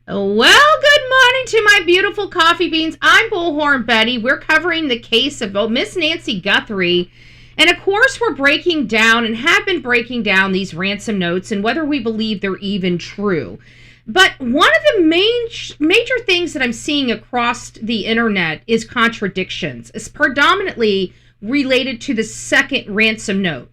Well, good morning to my beautiful coffee beans. I'm Bullhorn Betty. We're covering the case of Miss Nancy Guthrie. And of course, we're breaking down and have been breaking down these ransom notes and whether we believe they're even true. But one of the major things that I'm seeing across the internet is contradictions. It's predominantly related to the second ransom note.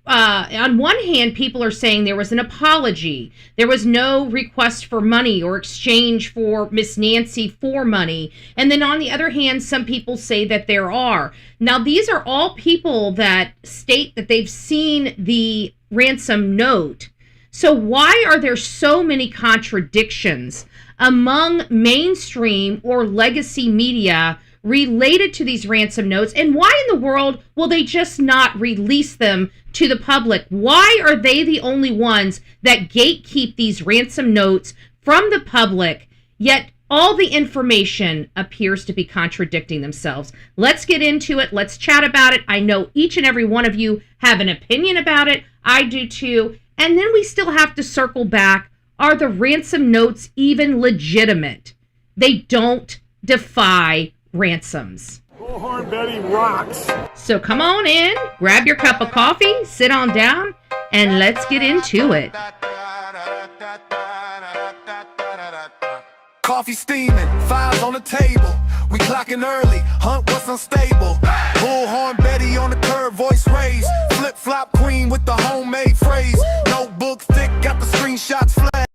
On one hand, people are saying there was an apology. There was no request for money or exchange for Miss Nancy for money. And then on the other hand, some people say that there are. Now, these are all people that state that they've seen the ransom note. So why are there so many contradictions among mainstream or legacy media related to these ransom notes? And why in the world will they just not release them to the public? Why are they the only ones that gatekeep these ransom notes from the public, yet all the information appears to be contradicting themselves? Let's get into it. Let's chat about it. I know each and every one of you have an opinion about it. I do too. And then we still have to circle back. Are the ransom notes even legitimate? They don't defy ransoms. Bullhorn Betty rocks. So come on in, grab your cup of coffee, sit on down, and let's get into it. Coffee steaming, files on the table. We clocking early, hunt what's unstable. Bullhorn Betty on the curb, voice raised. Flip-flop queen with the homemade phrase. Notebook thick, got the screenshots flag.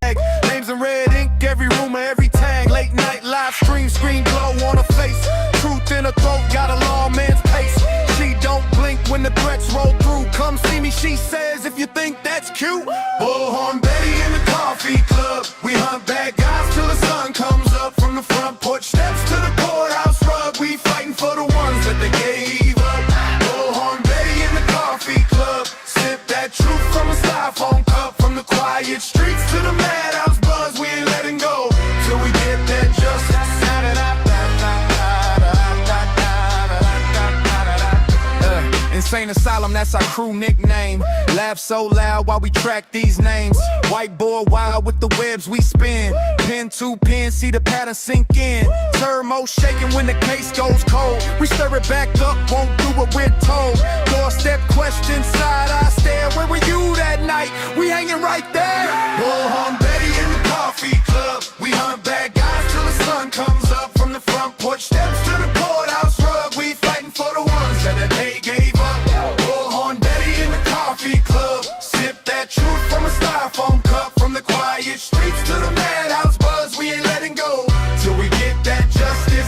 Names in red ink, every rumor, every tag. Late night live stream, screen glow on her face. Truth in her throat, got a lawman's pace. She don't blink when the threats roll through. Come see me, she says, if you think that's cute. Bullhorn Betty in the coffee club. We hunt bad guys till the sun comes up. From the front porch steps to the courthouse rug. We fighting for the ones that they gave up. Bullhorn Betty in the coffee club. Sip that truth from a styrofoam cup. From the quiet streets to the madhouse buzz. We ain't letting go till we get that justice. Insane Asylum, that's our crew nickname. Laugh so loud while we track these names. Whiteboard wild with the webs we spin. Pen to pen, see the pattern sink in. Turmo shaking when the case goes cold. We stir it back up, won't do what we're told. Doorstep question, side eye stare. Where were you that night? We hanging right there. Bullhorn Betty in the coffee club. We hunt bad guys till the sun comes up. From the front porch steps to the courthouse rug. We fighting for the ones that they gave up. Bullhorn Betty in the coffee club. Sip that truth from a styrofoam cup. From the quiet streets to the madhouse buzz. We ain't letting go till we get that justice.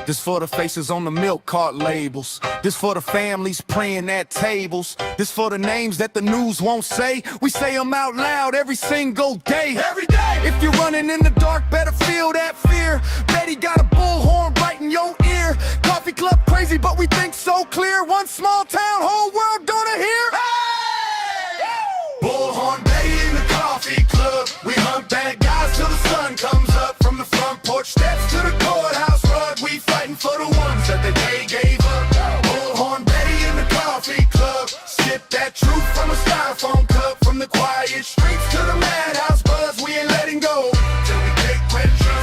This for the faces on the milk cart labels. This for the families praying at tables. This for the names that the news won't say. We say them out loud every single day. Every day. If you're running in the dark, better feel that fear. Betty got a bullhorn right in your ear. Coffee club crazy, but we think so clear. One small town, whole world gonna hear. Hey! Bullhorn Betty in the coffee club. We hunt bad guys till the sun comes up. From the front porch steps to the courthouse rug. We fighting for the ones that the day gave up. Bullhorn Betty in the coffee club. Sip that truth from a styrofoam cup. From the quiet streets to the madhouse buzz. We ain't letting go till we take that trust.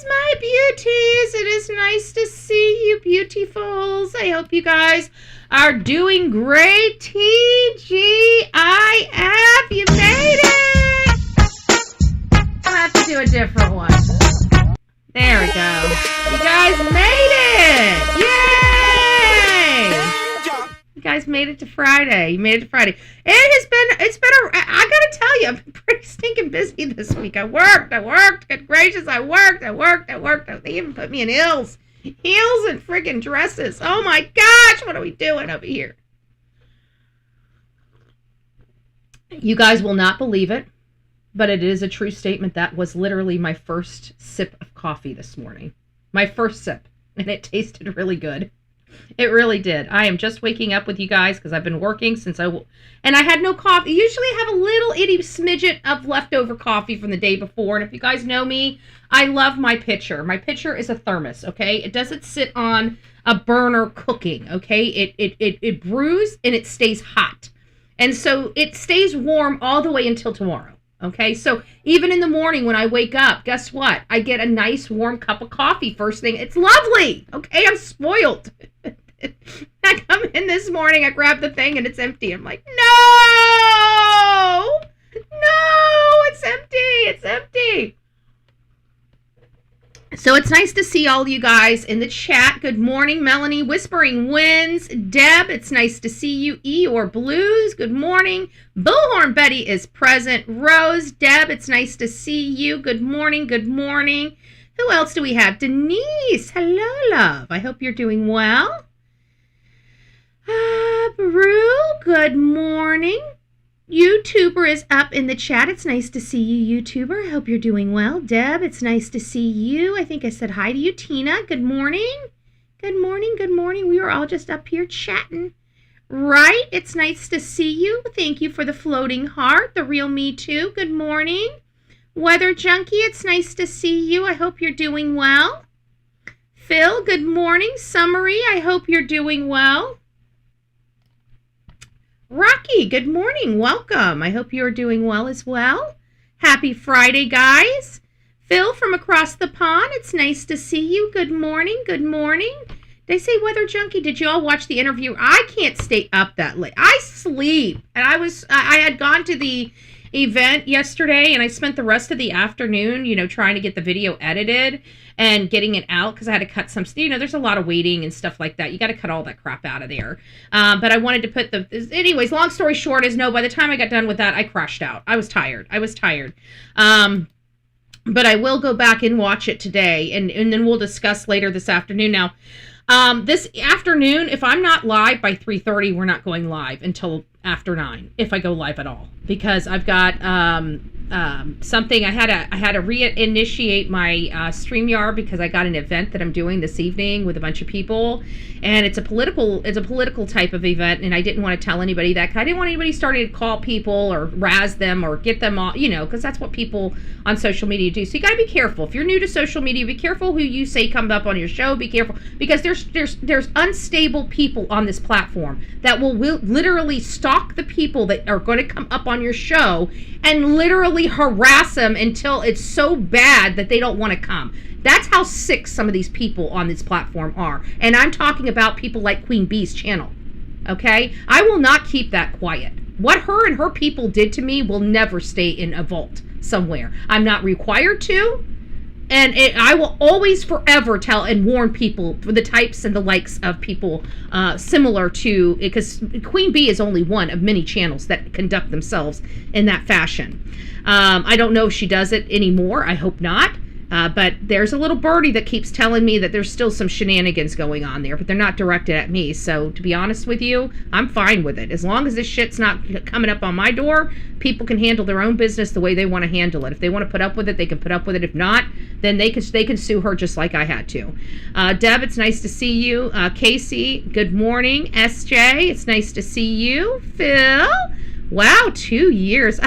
My beauties, it is nice to see you beautifuls. I hope you guys are doing great. TGIF, you made it. I'll have to do a different one. There we go. You guys made it. Yay! You guys made it to Friday. You made it to Friday. I gotta tell you, I've been pretty stinking busy this week. I worked. Good gracious, I worked. They even put me in heels and friggin' dresses. Oh my gosh, what are we doing over here? You guys will not believe it, but it is a true statement. That was literally my first sip of coffee this morning. My first sip, and it tasted really good. It really did. I am just waking up with you guys because I've been working and I had no coffee. Usually I have a little itty smidget of leftover coffee from the day before. And if you guys know me, I love my pitcher. My pitcher is a thermos, okay? It doesn't sit on a burner cooking, okay? It brews and it stays hot. And so it stays warm all the way until tomorrow, okay? So even in the morning when I wake up, guess what? I get a nice warm cup of coffee first thing. It's lovely, okay? I'm spoiled. I come in this morning, I grab the thing, and it's empty. I'm like, no, it's empty. So it's nice to see all you guys in the chat. Good morning, Melanie. Whispering Winds. Deb, it's nice to see you. Eeyore Blues, good morning. Bullhorn Betty is present. Rose, Deb, it's nice to see you. Good morning. Who else do we have? Denise, hello, love. I hope you're doing well. Brew, good morning. YouTuber is up in the chat. It's nice to see you, YouTuber. I hope you're doing well. Deb, it's nice to see you. I think I said hi to you. Tina, good morning. Good morning. We were all just up here chatting. Right? It's nice to see you. Thank you for the floating heart. The real me too. Good morning. Weather Junkie, it's nice to see you. I hope you're doing well. Phil, good morning. Summary, I hope you're doing well. Rocky, good morning. Welcome. I hope you're doing well as well. Happy Friday, guys. Phil from across the pond, it's nice to see you. Good morning. Did I say Weather Junkie? Did you all watch the interview? I can't stay up that late. I sleep. And I had gone to the event yesterday and I spent the rest of the afternoon, trying to get the video edited and getting it out because I had to cut some, there's a lot of waiting and stuff like that. You got to cut all that crap out of there. But I wanted to put anyways, long story short is by the time I got done with that, I crashed out. I was tired. But I will go back and watch it today and then we'll discuss later this afternoon. Now, this afternoon, if I'm not live by 3:30, we're not going live until after 9, if I go live at all, because I've got something I had to reinitiate my StreamYard because I got an event that I'm doing this evening with a bunch of people, and it's a political type of event, and I didn't want to tell anybody that. I didn't want anybody starting to call people or razz them or get them all, because that's what people on social media do. So you got to be careful. If you're new to social media, be careful who you say comes up on your show. Be careful because there's unstable people on this platform that will literally stalk the people that are going to come up on your show and literally harass them until it's so bad that they don't want to come. That's how sick some of these people on this platform are. And I'm talking about people like Queen Bee's channel. Okay? I will not keep that quiet. What her and her people did to me will never stay in a vault somewhere. I'm not required to. And I will always forever tell and warn people for the types and the likes of people similar to, because Queen Bee is only one of many channels that conduct themselves in that fashion. I don't know if she does it anymore. I hope not. But there's a little birdie that keeps telling me that there's still some shenanigans going on there, but they're not directed at me. So to be honest with you, I'm fine with it. As long as this shit's not coming up on my door, people can handle their own business the way they want to handle it. If they want to put up with it, they can put up with it. If not, then they can sue her just like I had to. Deb, it's nice to see you. Casey, good morning. SJ, it's nice to see you. Phil, wow, 2 years.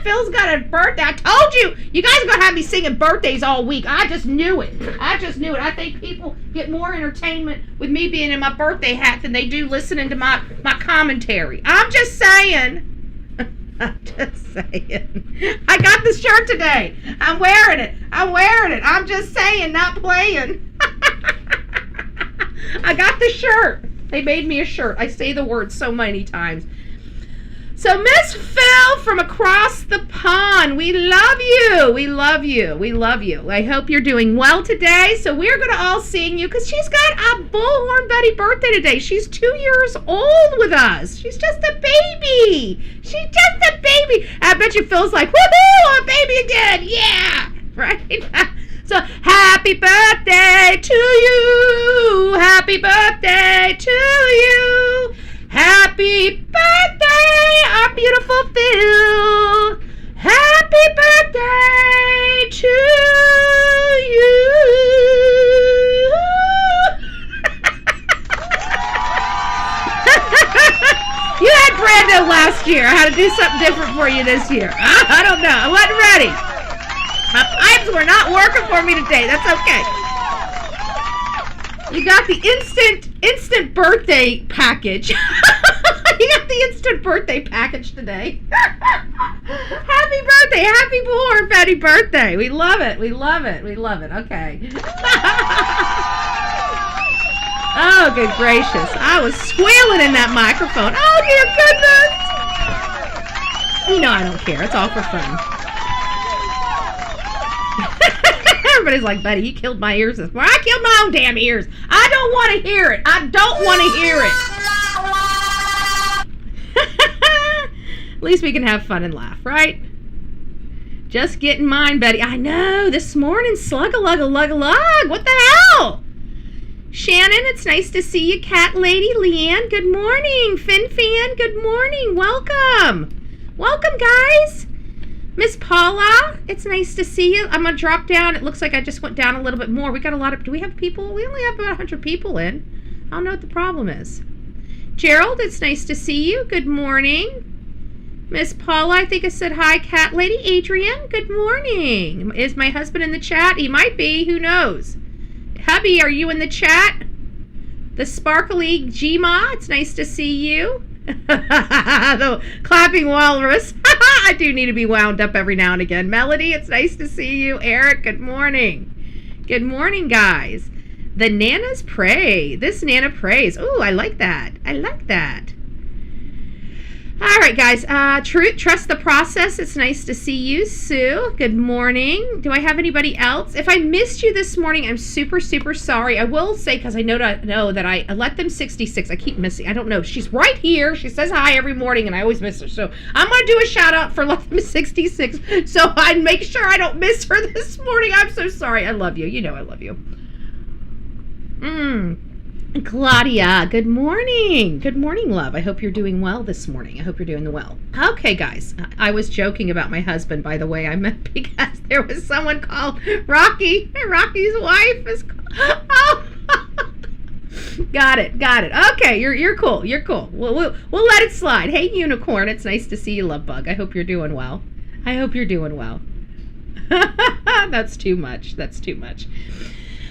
Phil's got a birthday. I told you. You guys are going to have me singing birthdays all week. I just knew it. I think people get more entertainment with me being in my birthday hat than they do listening to my commentary. I'm just saying. I got the shirt today. I'm wearing it. I'm just saying, not playing. I got the shirt. They made me a shirt. I say the word so many times. So Miss Phil from across the pond, we love you. I hope you're doing well today. So we're going to all sing you because she's got a Bullhorn Betty birthday today. She's 2 years old with us. She's just a baby. I bet you Phil's like, woohoo, a baby again. Yeah, right? So happy birthday to you. Happy birthday to you. Happy birthday, our beautiful Phil. last year. I had to do something different for you this year. I don't know. I wasn't ready. My pipes were not working for me today. That's okay. You got the instant birthday package. You got the instant birthday package today. Happy birthday. Happy Bullhorn Betty birthday. We love it. We love it. We love it. Okay. Oh, good gracious. I was squealing in that microphone. Oh, dear goodness. You know I don't care. It's all for fun. Everybody's like, Betty, you killed my ears this morning. I killed my own damn ears. I don't want to hear it. I don't want to hear it. At least we can have fun and laugh, right? Just getting mine, Betty. I know. This morning, slug-a-lug-a-lug-a-lug. What the hell? Shannon, it's nice to see you. Cat Lady, Leanne, good morning. Fin-Fan, good morning. Welcome. Welcome, guys. Miss Paula, it's nice to see you. I'm going to drop down. It looks like I just went down a little bit more. We got a lot of, do we have people? We only have about 100 people in. I don't know what the problem is. Gerald, it's nice to see you. Good morning. Miss Paula, I think I said hi. Cat Lady, Adrian, good morning. Is my husband in the chat? He might be. Who knows? Hubby, are you in the chat? The sparkly Gma, it's nice to see you. The clapping walrus. I do need to be wound up every now and again. Melody, it's nice to see you. Eric, good morning. Good morning, guys. The Nanas pray. This Nana prays. Ooh, I like that. I like that. All right, guys. Trust the process. It's nice to see you, Sue. Good morning. Do I have anybody else? If I missed you this morning, I'm super, super sorry. I will say, because I know that I let them 66. I keep missing. I don't know. She's right here. She says hi every morning, and I always miss her. So I'm going to do a shout out for let them 66. So I make sure I don't miss her this morning. I'm so sorry. I love you. You know I love you. Claudia, good morning. Good morning, love. I hope you're doing well this morning. I hope you're doing well. Okay, guys. I was joking about my husband, by the way. I meant because there was someone called Rocky. Rocky's wife is called. Oh. Got it. Okay, you're cool. You're cool. We'll let it slide. Hey, Unicorn. It's nice to see you, Love Bug. I hope you're doing well. That's too much.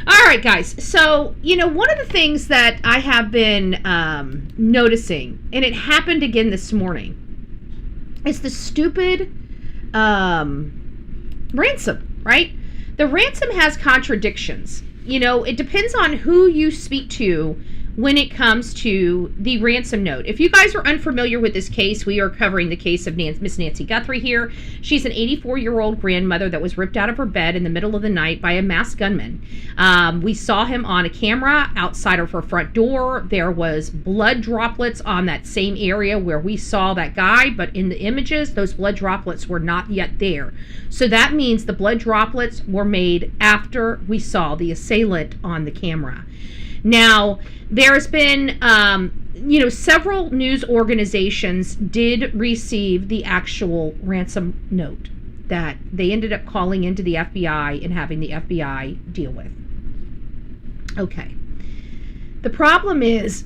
All right, guys. So, one of the things that I have been noticing, and it happened again this morning, is the stupid ransom, right? The ransom has contradictions. It depends on who you speak to when it comes to the ransom note. If you guys are unfamiliar with this case, we are covering the case of Miss Nancy Guthrie here. She's an 84-year-old grandmother that was ripped out of her bed in the middle of the night by a masked gunman. We saw him on a camera outside of her front door. There was blood droplets on that same area where we saw that guy, but in the images, those blood droplets were not yet there. So that means the blood droplets were made after we saw the assailant on the camera. Now, there's been, several news organizations did receive the actual ransom note that they ended up calling into the FBI and having the FBI deal with. Okay. The problem is,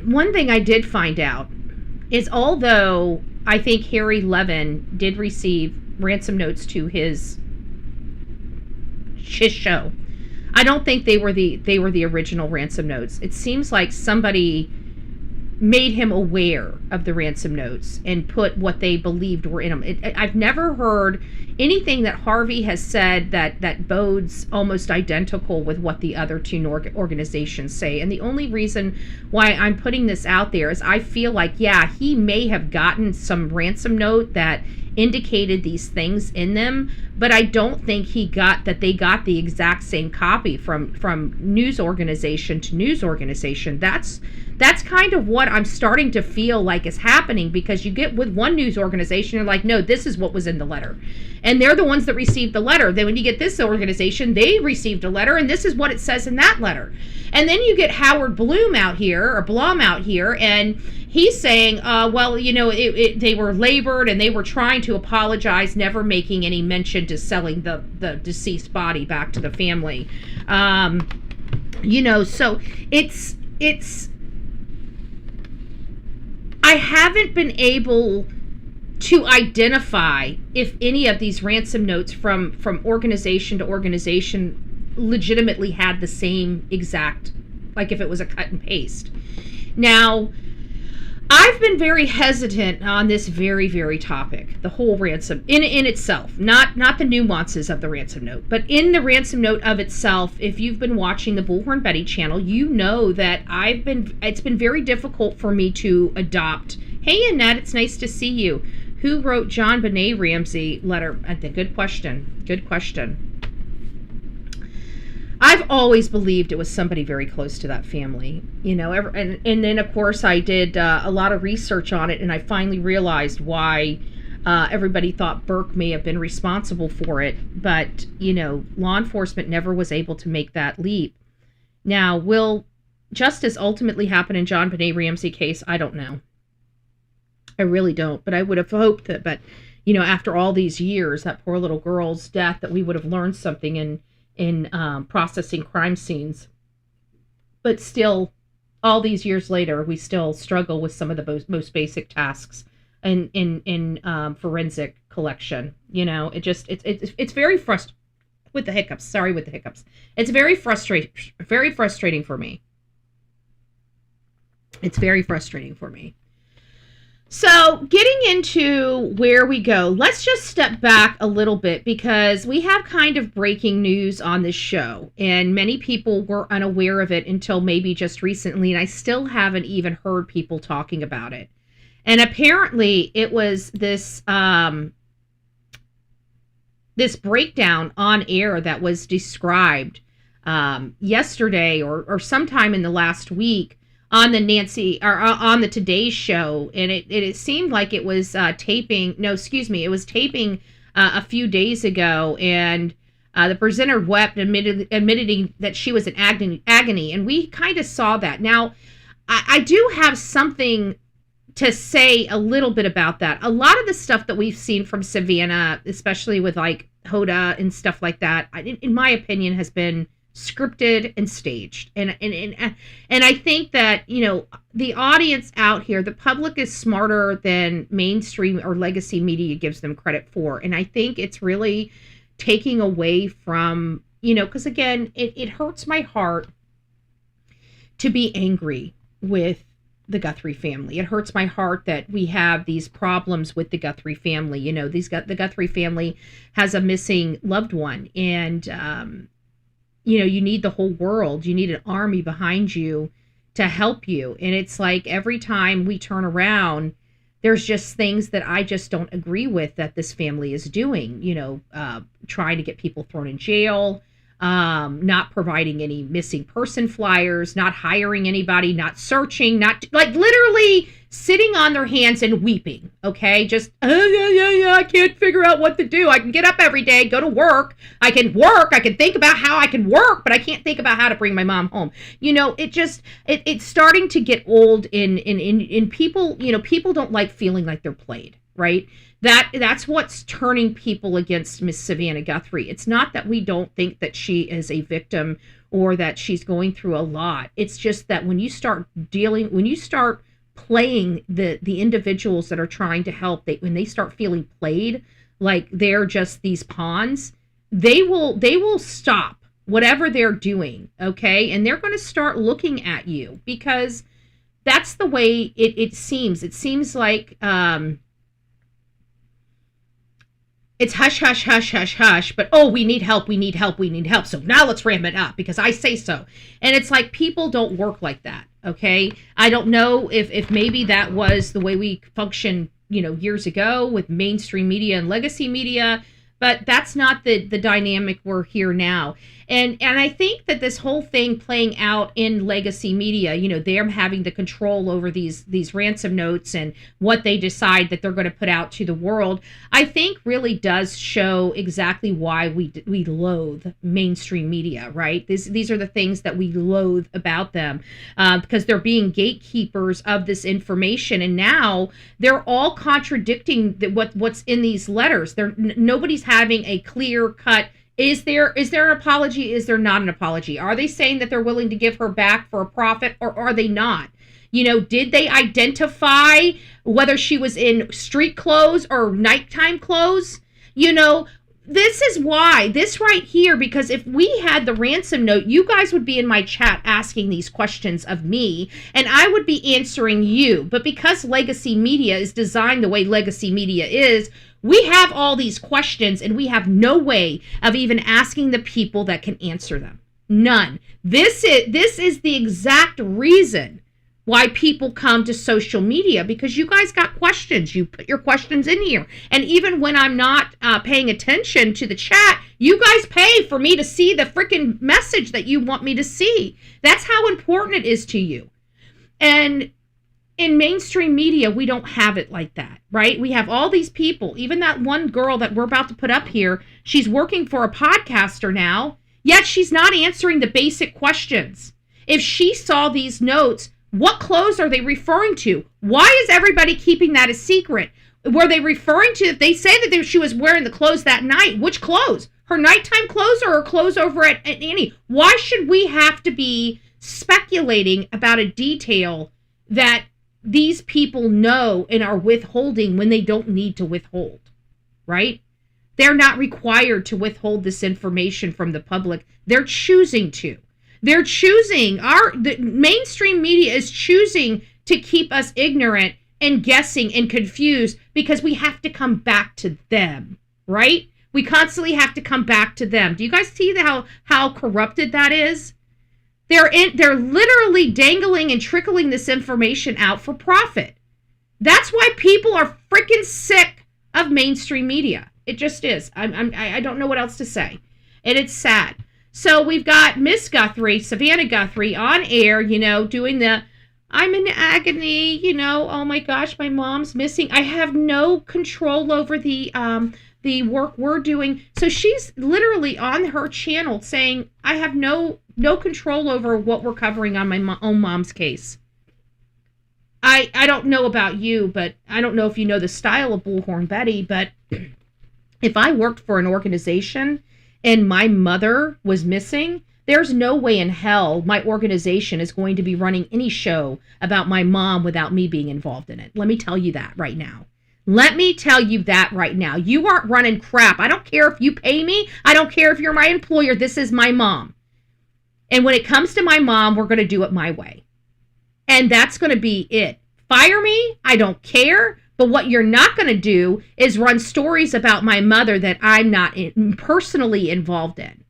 one thing I did find out is although I think Harry Levin did receive ransom notes to his show, I don't think they were the original ransom notes. It seems like somebody made him aware of the ransom notes and put what they believed were in them. I've never heard anything that Harvey has said that bodes almost identical with what the other two organizations say. And the only reason why I'm putting this out there is I feel like, yeah, he may have gotten some ransom note that indicated these things in them, but I don't think they got the exact same copy from news organization to news organization. That's kind of what I'm starting to feel like is happening, because you get with one news organization, you're like, no, this is what was in the letter. And they're the ones that received the letter. Then when you get this organization, they received a letter, and this is what it says in that letter. And then you get Howard Blum out here, and he's saying, they were labored and they were trying to apologize, never making any mention to selling the deceased body back to the family. So it's I haven't been able to identify if any of these ransom notes from organization to organization legitimately had the same exact, like if it was a cut and paste. Now, I've been very hesitant on this very, very topic, the whole ransom in itself, not the nuances of the ransom note, but in the ransom note of itself. If you've been watching the Bullhorn Betty channel, you know that it's been very difficult for me to adopt. Hey, Annette, it's nice to see you. Who wrote John Benet Ramsey letter? I think good question. Good question. I've always believed it was somebody very close to that family, you know, and then of course I did a lot of research on it, and I finally realized why everybody thought Burke may have been responsible for it, but, you know, law enforcement never was able to make that leap. Now, will justice ultimately happen in John Benet Ramsey case? I don't know. I really don't, but I would have hoped that, but, you know, after all these years, that poor little girl's death, that we would have learned something in processing crime scenes. But still, all these years later, we still struggle with some of the most basic tasks in forensic collection. You know, it's very frustrating with the hiccups. Sorry, with the hiccups. It's very frustrating for me. It's very frustrating for me. So, getting into where we go, let's just step back a little bit, because we have kind of breaking news on this show, and many people were unaware of it until maybe just recently, and I still haven't even heard people talking about it. And apparently, it was this this breakdown on air that was described yesterday or sometime in the last week on the on the Today Show, and it seemed like it was taping a few days ago, and the presenter wept, admitting that she was in agony, and we kind of saw that. Now, I do have something to say a little bit about that. A lot of the stuff that we've seen from Savannah, especially with like Hoda and stuff like that, in my opinion, has been scripted and staged, and I think that, you know, the audience out here, the public, is smarter than mainstream or legacy media gives them credit for, and I think it's really taking away from, you know, because again, it hurts my heart to be angry with the Guthrie family. It hurts my heart that we have these problems with the Guthrie family. You know, the Guthrie family has a missing loved one, and you know, you need the whole world. You need an army behind you to help you. And it's like every time we turn around, there's just things that I just don't agree with that this family is doing. You know, trying to get people thrown in jail, not providing any missing person flyers, not hiring anybody, not searching, not like literally sitting on their hands and weeping. Okay, just I can't figure out what to do. I can get up every day, go to work. I can think about how I can work, but I can't think about how to bring my mom home. You know, it's starting to get old in people. You know, people don't like feeling like they're played, right? That's what's turning people against Miss Savannah Guthrie. It's not that we don't think that she is a victim or that she's going through a lot. It's just that when you start playing the individuals that are trying to help, when they start feeling played, like they're just these pawns, they will stop whatever they're doing, okay? And they're going to start looking at you, because that's the way it seems. It seems like it's hush, hush, hush, hush, hush, but oh, we need help, so now let's ramp it up because I say so. And it's like, people don't work like that, okay? I don't know if maybe that was the way we functioned, you know, years ago with mainstream media and legacy media, but that's not the dynamic we're here now. And I think that this whole thing playing out in legacy media, you know, they're having the control over these ransom notes and what they decide that they're going to put out to the world, I think really does show exactly why we loathe mainstream media, right? These are the things that we loathe about them, because they're being gatekeepers of this information, and now they're all contradicting what's in these letters. Nobody's having a clear cut. Is there an apology? Is there not an apology? Are they saying that they're willing to give her back for a profit, or are they not? Did they identify whether she was in street clothes or nighttime clothes? This is why, this right here, because if we had the ransom note, you guys would be in my chat asking these questions of me, and I would be answering you. But because legacy media is designed the way legacy media is, we have all these questions, and we have no way of even asking the people that can answer them. None. This is the exact reason why people come to social media, because you guys got questions. You put your questions in here. And even when I'm not paying attention to the chat, you guys pay for me to see the freaking message that you want me to see. That's how important it is to you. And in mainstream media, we don't have it like that, right? We have all these people, even that one girl that we're about to put up here, she's working for a podcaster now, yet she's not answering the basic questions. If she saw these notes, what clothes are they referring to? Why is everybody keeping that a secret? Were they referring to, they say that she was wearing the clothes that night. Which clothes? Her nighttime clothes or her clothes over at Annie? Why should we have to be speculating about a detail that these people know and are withholding when they don't need to withhold, right? They're not required to withhold this information from the public. They're choosing to. They're choosing, the mainstream media is choosing to keep us ignorant and guessing and confused because we have to come back to them, right? We constantly have to come back to them. Do you guys see how corrupted that is? They're literally dangling and trickling this information out for profit. That's why people are freaking sick of mainstream media. It just is. I don't know what else to say. And it's sad. So we've got Miss Guthrie, Savannah Guthrie, on air, doing the, I'm in agony, oh my gosh, my mom's missing. I have no control over the work we're doing. So she's literally on her channel saying, I have no control over what we're covering on my own mom's case. I don't know about you, but I don't know if you know the style of Bullhorn Betty, but if I worked for an organization and my mother was missing, there's no way in hell my organization is going to be running any show about my mom without me being involved in it. Let me tell you that right now. Let me tell you that right now. You aren't running crap. I don't care if you pay me. I don't care if you're my employer. This is my mom. And when it comes to my mom, we're going to do it my way. And that's going to be it. Fire me. I don't care. But what you're not going to do is run stories about my mother that I'm not personally involved in.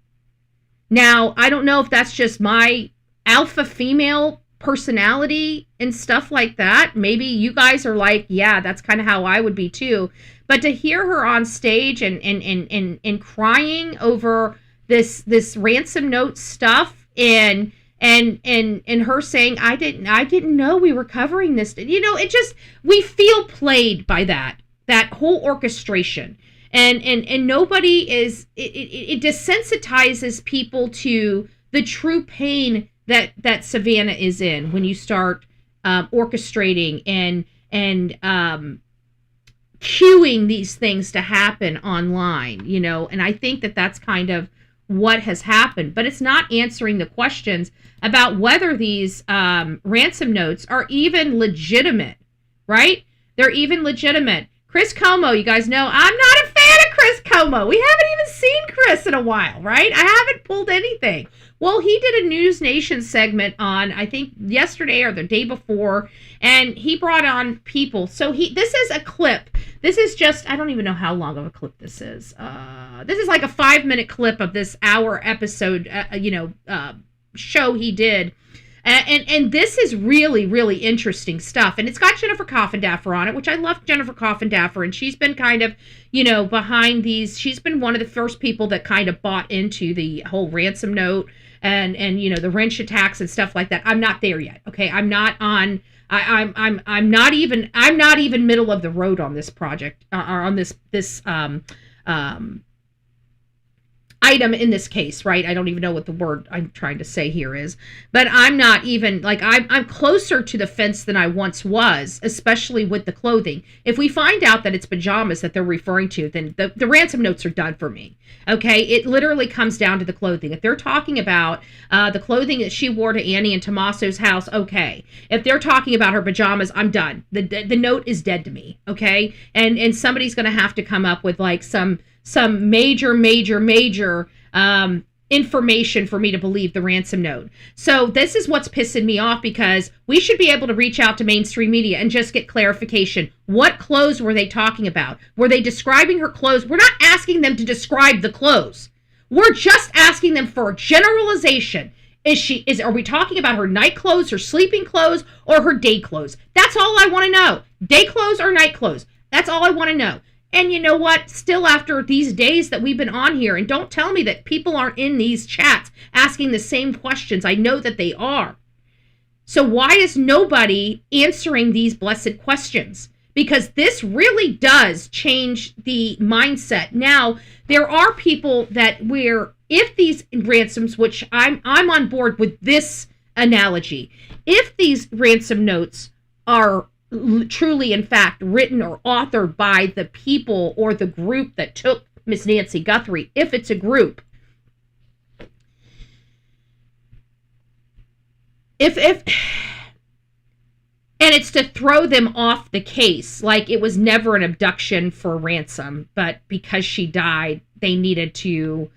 Now, I don't know if that's just my alpha female personality and stuff like that. Maybe you guys are like, yeah, that's kind of how I would be too. But to hear her on stage and crying over this ransom note stuff and her saying, I didn't know we were covering this. It just, we feel played by that whole orchestration. And nobody is, it desensitizes people to the true pain that Savannah is in when you start orchestrating and cueing these things to happen online, and I think that that's kind of what has happened, but it's not answering the questions about whether these ransom notes are even legitimate, right? They're even legitimate. Chris Como, you guys know, I'm not a fan of Chris Como. We haven't even seen Chris in a while, right? I haven't pulled anything. Well, he did a News Nation segment on, I think, yesterday or the day before, and he brought on people. So this is a clip. This is just, I don't even know how long of a clip this is. This is like a 5-minute clip of this hour episode, show he did. And this is really, really interesting stuff. And it's got Jennifer Coffindaffer on it, which I love Jennifer Coffindaffer. And she's been kind of, behind these. She's been one of the first people that kind of bought into the whole ransom note and the wrench attacks and stuff like that. I'm not there yet. Okay. I'm not on, I'm not even middle of the road on this project or on this item in this case, right? I don't even know what the word I'm trying to say here is, but I'm not even like I'm closer to the fence than I once was, especially with the clothing. If we find out that it's pajamas that they're referring to, then the ransom notes are done for me. Okay, it literally comes down to the clothing. If they're talking about the clothing that she wore to Annie and Tommaso's house, okay. If they're talking about her pajamas, I'm done. The note is dead to me. Okay, and somebody's going to have to come up with like some major information for me to believe the ransom note. So this is what's pissing me off, because we should be able to reach out to mainstream media and just get clarification. What clothes were they talking about? Were they describing her clothes? We're not asking them to describe the clothes. We're just asking them for a generalization. Are we talking about her night clothes, her sleeping clothes, or her day clothes? That's all I want to know. Day clothes or night clothes? That's all I want to know. And you know what? Still, after these days that we've been on here, and don't tell me that people aren't in these chats asking the same questions. I know that they are. So why is nobody answering these blessed questions? Because this really does change the mindset. Now, there are people that if these ransoms, which I'm on board with this analogy, if these ransom notes are truly, in fact, written or authored by the people or the group that took Miss Nancy Guthrie, if it's a group, and it's to throw them off the case, like it was never an abduction for ransom, but because she died, they needed to,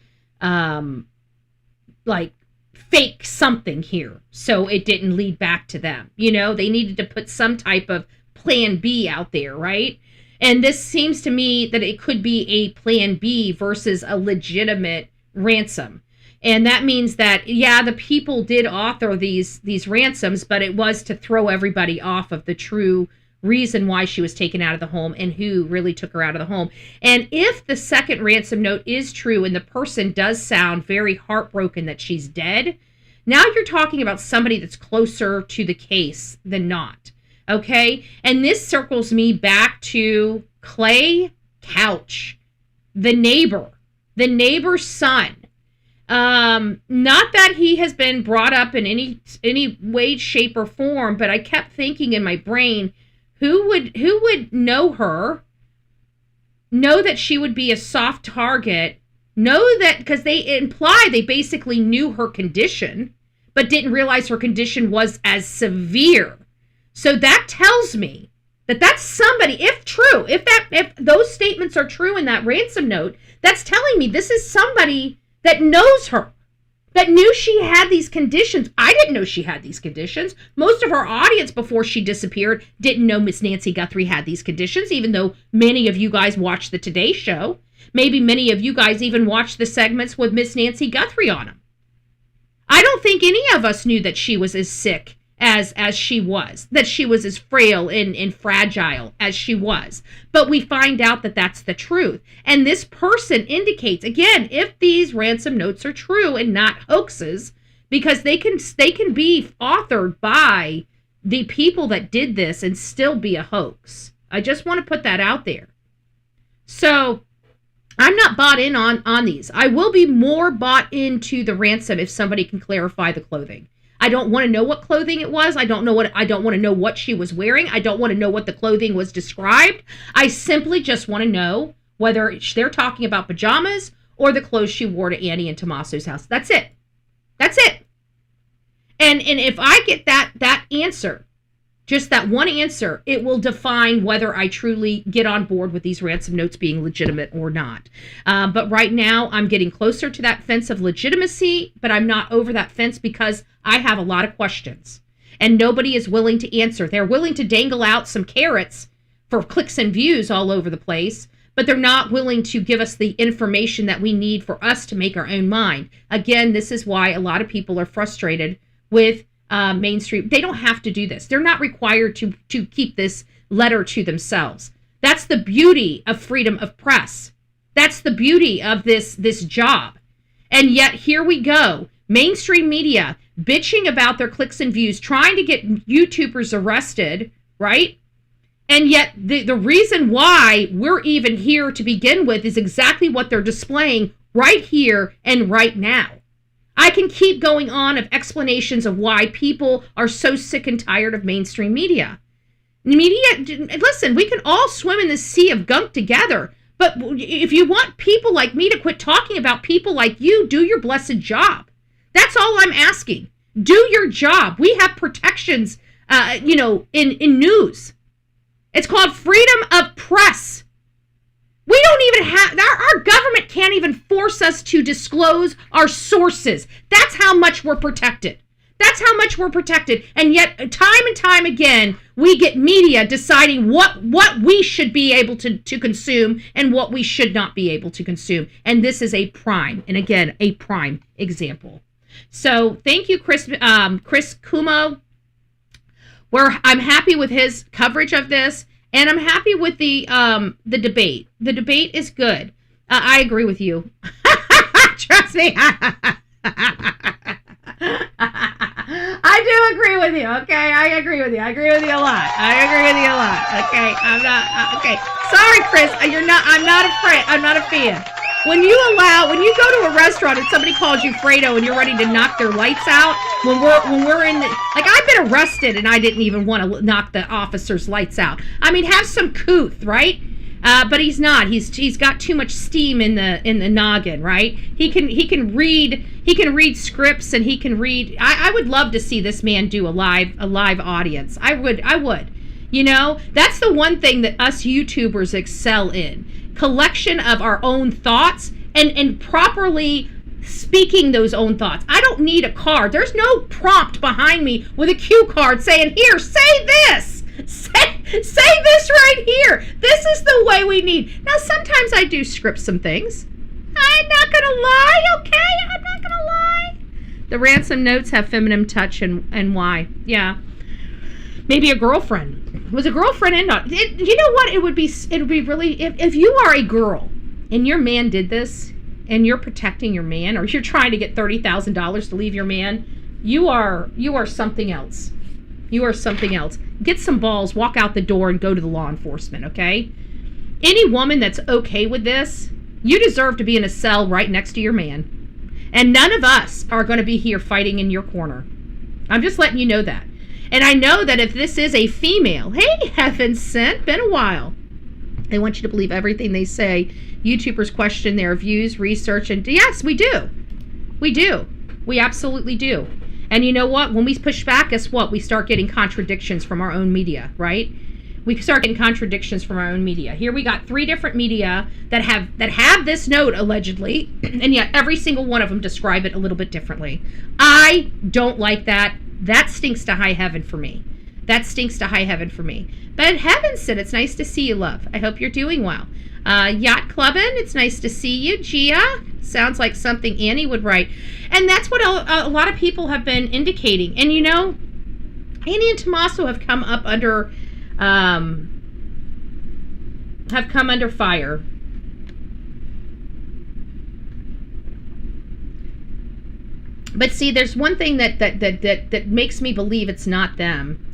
fake something here so it didn't lead back to them. You know, they needed to put some type of plan B out there, right? And this seems to me that it could be a plan B versus a legitimate ransom. And that means that, yeah, the people did author these ransoms, but it was to throw everybody off of the true reason why she was taken out of the home and who really took her out of the home. And if the second ransom note is true and the person does sound very heartbroken that she's dead, now you're talking about somebody that's closer to the case than not. Okay? And this circles me back to Clay Couch, the neighbor's son. Not that he has been brought up in any way, shape, or form, but I kept thinking in my brain, who would know her, know that she would be a soft target, know that, because they imply they basically knew her condition, but didn't realize her condition was as severe. So that tells me that that's somebody, if true, if those statements are true in that ransom note, that's telling me this is somebody that knows her, that knew she had these conditions. I didn't know she had these conditions. Most of our audience before she disappeared didn't know Miss Nancy Guthrie had these conditions, even though many of you guys watched the Today Show. Maybe many of you guys even watched the segments with Miss Nancy Guthrie on them. I don't think any of us knew that she was as sick as she was, that she was as frail and fragile as she was. But we find out that that's the truth. And this person indicates, again, if these ransom notes are true and not hoaxes, because they can be authored by the people that did this and still be a hoax. I just want to put that out there. So I'm not bought in on these. I will be more bought into the ransom if somebody can clarify the clothing. I don't want to know what clothing it was. I don't want to know what she was wearing. I don't want to know what the clothing was described. I simply just want to know whether they're talking about pajamas or the clothes she wore to Annie and Tommaso's house. That's it. That's it. And if I get that answer, just that one answer, it will define whether I truly get on board with these ransom notes being legitimate or not. But right now, I'm getting closer to that fence of legitimacy, but I'm not over that fence because I have a lot of questions. And nobody is willing to answer. They're willing to dangle out some carrots for clicks and views all over the place, but they're not willing to give us the information that we need for us to make our own mind. Again, this is why a lot of people are frustrated with mainstream. They don't have to do this. They're not required to keep this letter to themselves. That's the beauty of freedom of press. That's the beauty of this job. And yet here we go. Mainstream media bitching about their clicks and views, trying to get YouTubers arrested, right? And yet the reason why we're even here to begin with is exactly what they're displaying right here and right now. I can keep going on of explanations of why people are so sick and tired of mainstream media. Listen, we can all swim in this sea of gunk together, but if you want people like me to quit talking about people like you, do your blessed job. That's all I'm asking. Do your job. We have protections, in news. It's called freedom of press. We don't even have, our government can't even force us to disclose our sources. That's how much we're protected. That's how much we're protected. And yet, time and time again, we get media deciding what we should be able to consume and what we should not be able to consume. And this is a prime example. So thank you, Chris Cuomo. I'm happy with his coverage of this. And I'm happy with the debate. The debate is good. I agree with you. Trust me. I do agree with you. Okay, I agree with you. I agree with you a lot. Okay, okay. Sorry, Chris. I'm not afraid. I'm not a fan. When you go to a restaurant and somebody calls you Fredo and you're ready to knock their lights out, when we're in the, like, I've been arrested and I didn't even want to knock the officer's lights out. I mean, have some couth, right? But he's not. He's got too much steam in the noggin, right? He can read scripts and he can read. I would love to see this man do a live audience. I would. You know, that's the one thing that us YouTubers excel in. Collection of our own thoughts and properly speaking those own thoughts. I don't need a card. There's no prompt behind me with a cue card saying, here, say this. Say this right here. This is the way we need. Now, sometimes I do script some things. I'm not going to lie, okay? I'm not going to lie. The ransom notes have feminine touch and why? Yeah. Maybe a girlfriend. Was a girlfriend in on it? You know what? It would be really, if you are a girl and your man did this and you're protecting your man, or you're trying to get $30,000 to leave your man, you are something else. You are something else. Get some balls, walk out the door, and go to the law enforcement, okay? Any woman that's okay with this, you deserve to be in a cell right next to your man. And none of us are going to be here fighting in your corner. I'm just letting you know that. And I know that if this is a female, hey, heaven sent, been a while. I want you to believe everything they say. YouTubers question their views, research, and yes, we do. We do. We absolutely do. And you know what? When we push back, guess what? We start getting contradictions from our own media, right? We start getting contradictions from our own media. Here we got 3 different media that have this note, allegedly, and yet every single one of them describe it a little bit differently. I don't like that. That stinks to high heaven for me. That stinks to high heaven for me. But heaven said, it's nice to see you, love. I hope you're doing well. Yacht Clubbin', it's nice to see you. Gia, sounds like something Annie would write. And that's what a lot of people have been indicating. And you know, Annie and Tommaso have come up under fire. But see, there's one thing that makes me believe it's not them.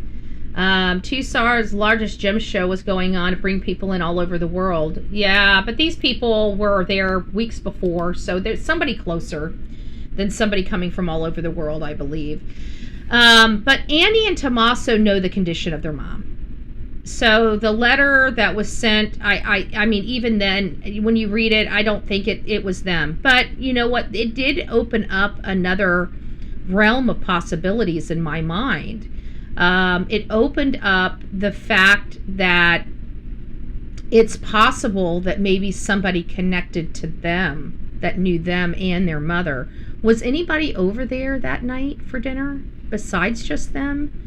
TUCSON's largest gem show was going on to bring people in all over the world. Yeah, but these people were there weeks before, so there's somebody closer than somebody coming from all over the world, I believe. But Annie and Tommaso know the condition of their mom. So the letter that was sent, I mean, even then, when you read it, I don't think it was them. But you know what? It did open up another realm of possibilities in my mind. It opened up the fact that it's possible that maybe somebody connected to them that knew them and their mother. Was anybody over there that night for dinner besides just them?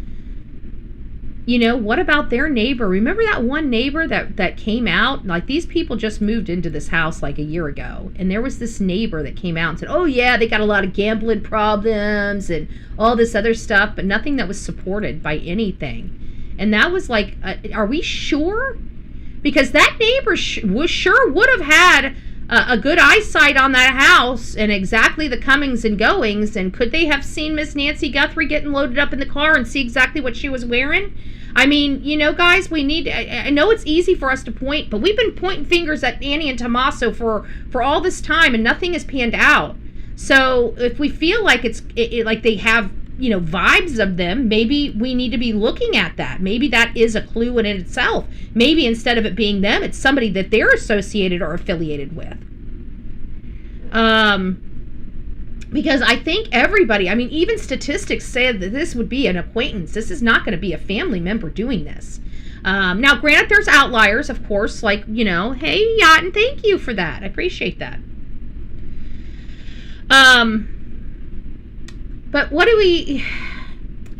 You know, what about their neighbor? Remember that one neighbor that came out? Like, these people just moved into this house like a year ago. And there was this neighbor that came out and said, oh, yeah, they got a lot of gambling problems and all this other stuff, but nothing that was supported by anything. And that was like, are we sure? Because that neighbor would have had a good eyesight on that house and exactly the comings and goings. And could they have seen Miss Nancy Guthrie getting loaded up in the car and see exactly what she was wearing? I mean, guys, we need, I know it's easy for us to point, but we've been pointing fingers at Annie and Tommaso for all this time, and nothing has panned out. So if we feel like like they have, vibes of them, maybe we need to be looking at that. Maybe that is a clue in itself. Maybe instead of it being them, it's somebody that they're associated or affiliated with. Because I think everybody, even statistics say that this would be an acquaintance. This is not going to be a family member doing this. Now, granted, there's outliers, of course, like, hey, Yacht, thank you for that. I appreciate that. But what do we...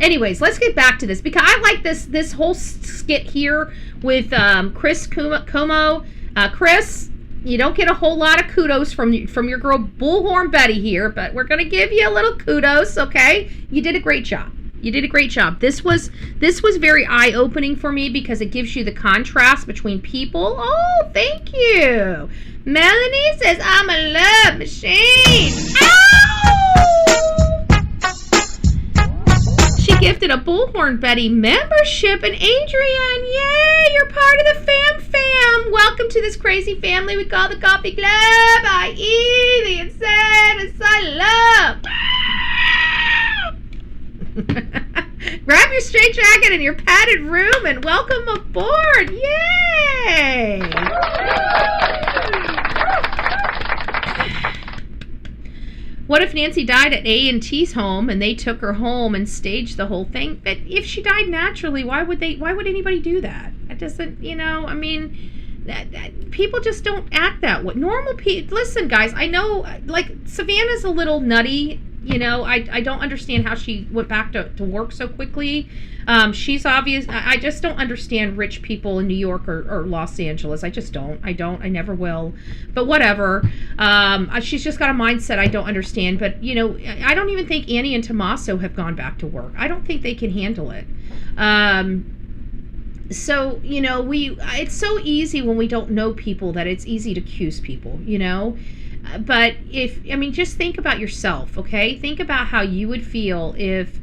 Anyways, let's get back to this, because I like this whole skit here with Chris Como. Chris, you don't get a whole lot of kudos from your girl Bullhorn Betty here, but we're going to give you a little kudos, okay? You did a great job. You did a great job. This was very eye-opening for me because it gives you the contrast between people. Oh, thank you. Melanie says, I'm a love machine. Ow! She gifted a Bullhorn Betty membership, and Adrian, yay, you're part of the fam. Welcome to this crazy family we call the Coffee Club, i.e. the insane love. Grab your straight jacket and your padded room and welcome aboard. Yay! What if Nancy died at A&T's home and they took her home and staged the whole thing? But if she died naturally, why would anybody do that? It doesn't, people just don't act that way. Normal people, listen, guys, I know, like, Savannah's a little nutty. I don't understand how she went back to work so quickly. She's obvious. I just don't understand rich people in New York or Los Angeles. I just don't. I never will. But whatever. She's just got a mindset I don't understand. But, I don't even think Annie and Tommaso have gone back to work. I don't think they can handle it. So, it's so easy when we don't know people that it's easy to accuse people, But just think about yourself, okay? Think about how you would feel if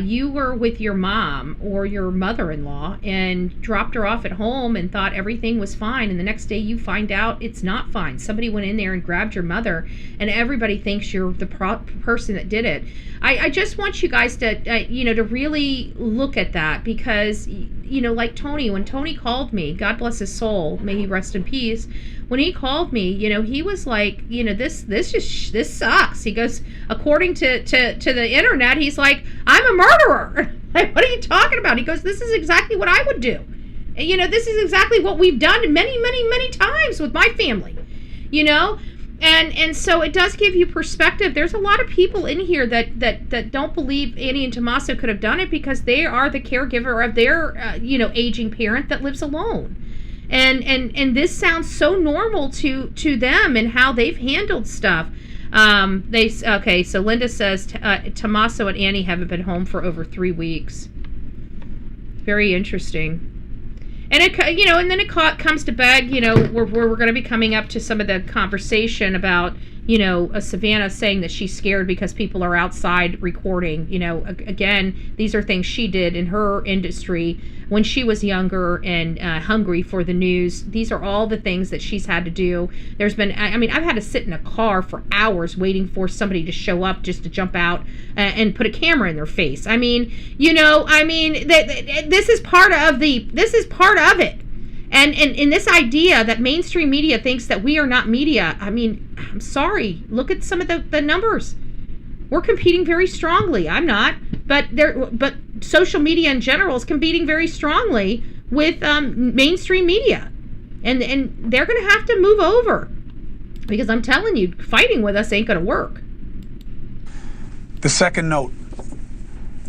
you were with your mom or your mother-in-law and dropped her off at home and thought everything was fine, and the next day you find out it's not fine. Somebody went in there and grabbed your mother, and everybody thinks you're the person that did it. I just want you guys to, to really look at that, because, like Tony, when Tony called me, God bless his soul, may he rest in peace. When he called me, he was like, this sucks. He goes, according to the internet, he's like, I'm a murderer. Like, what are you talking about? He goes, this is exactly what I would do. And, this is exactly what we've done many, many, many times with my family, And so it does give you perspective. There's a lot of people in here that don't believe Annie and Tommaso could have done it because they are the caregiver of their, aging parent that lives alone. And this sounds so normal to them and how they've handled stuff. So Linda says Tommaso and Annie haven't been home for over 3 weeks. Very interesting. And and then it comes to beg, we're going to be coming up to some of the conversation about, Savannah saying that she's scared because people are outside recording. Again, these are things she did in her industry when she was younger and hungry for the news. These are all the things that she's had to do. There's been, I've had to sit in a car for hours waiting for somebody to show up just to jump out and put a camera in their face. This is part of it. And in this idea that mainstream media thinks that we are not media, I'm sorry. Look at some of the numbers. We're competing very strongly. I'm not, but social media in general is competing very strongly with mainstream media, and they're going to have to move over, because I'm telling you, fighting with us ain't going to work. The second note.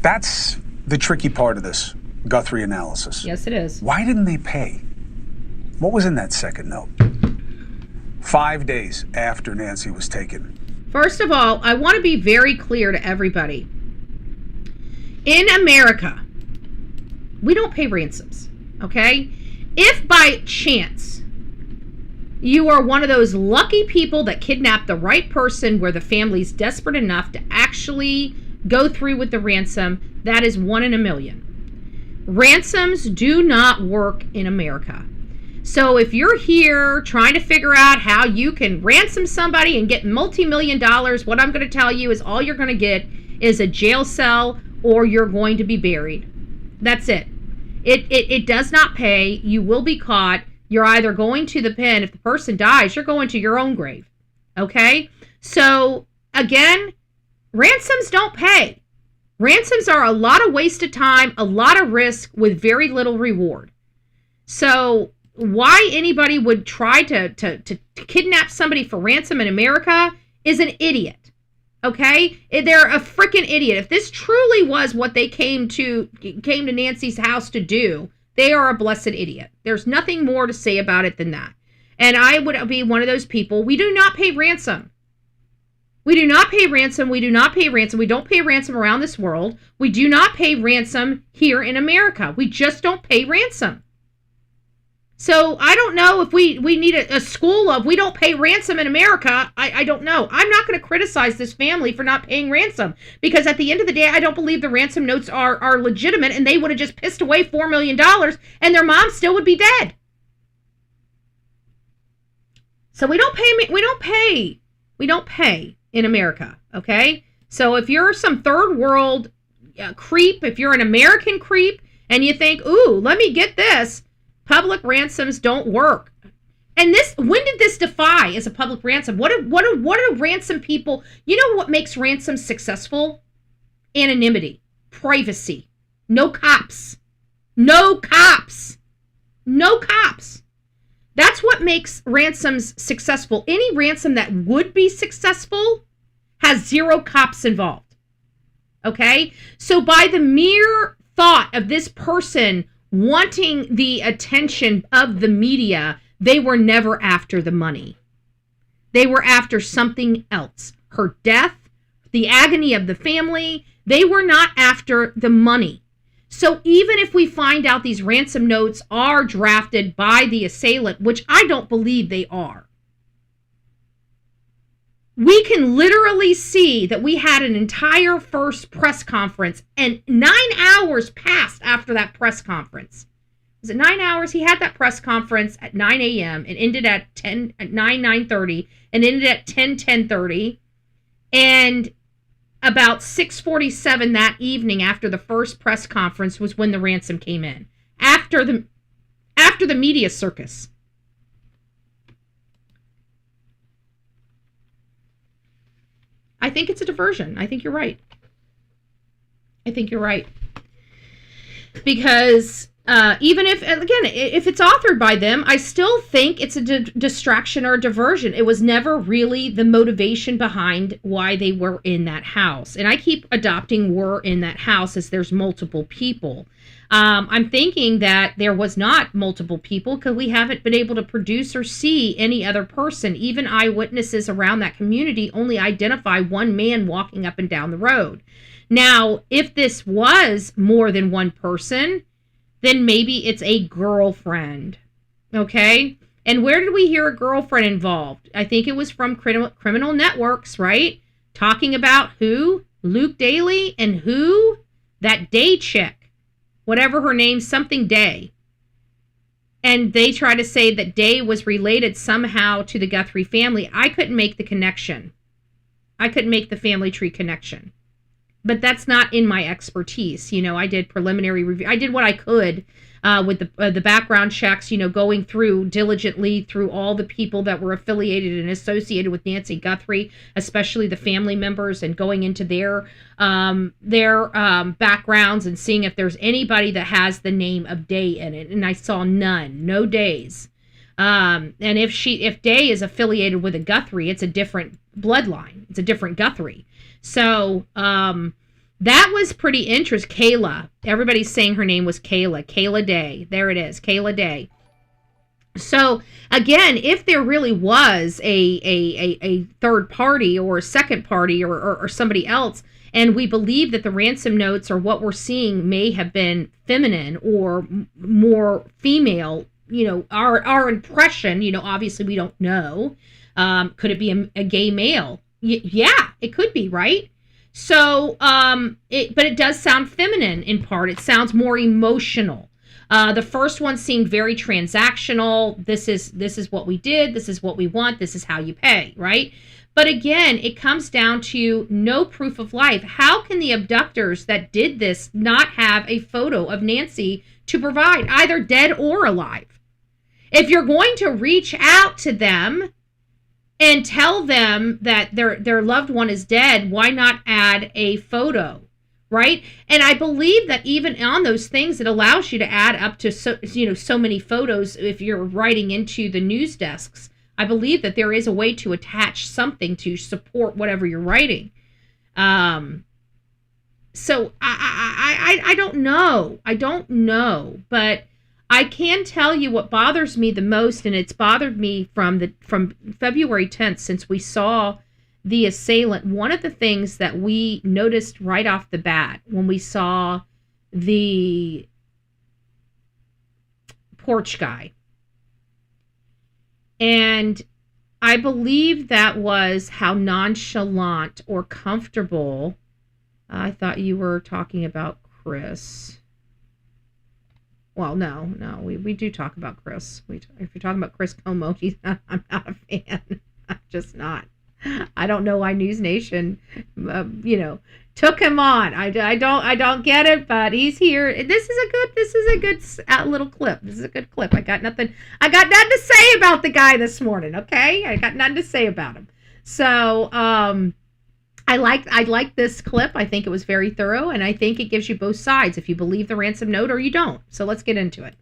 That's the tricky part of this Guthrie analysis. Yes, it is. Why didn't they pay? What was in that second note? 5 days after Nancy was taken. First of all, I want to be very clear to everybody. In America, we don't pay ransoms, okay? If by chance you are one of those lucky people that kidnapped the right person where the family's desperate enough to actually go through with the ransom, that is 1 in a million. ransoms do not work in America. So if you're here trying to figure out how you can ransom somebody and get multi-million dollars, what I'm going to tell you is all you're going to get is a jail cell, or you're going to be buried. That's it. It does not pay. You will be caught. You're either going to the pen. If the person dies, you're going to your own grave. Okay? So again, ransoms don't pay. Ransoms are a lot of wasted time, a lot of risk with very little reward. So why anybody would try to kidnap somebody for ransom in America is an idiot. Okay? They're a freaking idiot. If this truly was what they came to Nancy's house to do, they are a blessed idiot. There's nothing more to say about it than that. And I would be one of those people. We do not pay ransom. We do not pay ransom. We do not pay ransom. We don't pay ransom around this world. We do not pay ransom here in America. We just don't pay ransom. So I don't know if we need a school of we don't pay ransom in America. I don't know. I'm not going to criticize this family for not paying ransom, because at the end of the day, I don't believe the ransom notes are legitimate, and they would have just pissed away $4 million and their mom still would be dead. So we don't pay in America. Okay. So if you're some third world creep, if you're an American creep and you think, ooh, let me get this, public ransoms don't work. And when did this defy as a public ransom? What are ransom people? You know what makes ransoms successful? Anonymity, privacy, no cops. That's what makes ransoms successful. Any ransom that would be successful has zero cops involved. Okay? So by the mere thought of this person wanting the attention of the media, they were never after the money. They were after something else. Her death, the agony of the family. They were not after the money. So even if we find out these ransom notes are drafted by the assailant, which I don't believe they are, we can literally see that we had an entire first press conference, and 9 hours passed after that press conference. Was it 9 hours? He had that press conference at 9 a.m. and ended at 9:30, and ended at 10:30. And about 6:47 that evening, after the first press conference, was when the ransom came in. After the media circus. I think it's a diversion. I think you're right. Because even if it's authored by them, I still think it's a distraction or a diversion. It was never really the motivation behind why they were in that house. And I keep adopting were in that house as there's multiple people. I'm thinking that there was not multiple people because we haven't been able to produce or see any other person. Even eyewitnesses around that community only identify one man walking up and down the road. Now, if this was more than one person, then maybe it's a girlfriend. Okay? And where did we hear a girlfriend involved? I think it was from criminal networks, right? Talking about who? Luke Daly, and who? That Day chick. Whatever her name, something Day. And they try to say that Day was related somehow to the Guthrie family. I couldn't make the connection. I couldn't make the family tree connection. But that's not in my expertise. You know, I did preliminary review. I did what I could with the background checks, you know, going through diligently through all the people that were affiliated and associated with Nancy Guthrie, especially the family members, and going into their backgrounds and seeing if there's anybody that has the name of Day in it. And I saw none, no Days. And if Day is affiliated with a Guthrie, it's a different bloodline. It's a different Guthrie. So, that was pretty interesting. Kayla. Everybody's saying her name was Kayla. Kayla Day. There it is. Kayla Day. So, again, if there really was a third party or a second party or somebody else, and we believe that the ransom notes or what we're seeing may have been feminine or more female, you know, our impression, you know, obviously we don't know. Could it be a gay male? Yeah, it could be, right? So, but it does sound feminine in part. It sounds more emotional. The first one seemed very transactional. This is what we did. This is what we want. This is how you pay, right? But again, it comes down to no proof of life. How can the abductors that did this not have a photo of Nancy to provide, either dead or alive? If you're going to reach out to them and tell them that their loved one is dead, why not add a photo, right? And I believe that even on those things, it allows you to add up to so many photos if you're writing into the news desks. I believe that there is a way to attach something to support whatever you're writing. So I don't know. I don't know, but I can tell you what bothers me the most, and it's bothered me from February 10th, since we saw the assailant. One of the things that we noticed right off the bat when we saw the porch guy, and I believe that was how nonchalant or comfortable. I thought you were talking about Chris. Well, no, we do talk about Chris. If you're talking about Chris Como, I'm not a fan. I'm just not. I don't know why News Nation, took him on. I don't get it, but he's here. This is a good little clip. This is a good clip. I got nothing to say about the guy this morning. Okay, I got nothing to say about him. So, I like this clip. I think it was very thorough, and I think it gives you both sides if you believe the ransom note or you don't. So let's get into it.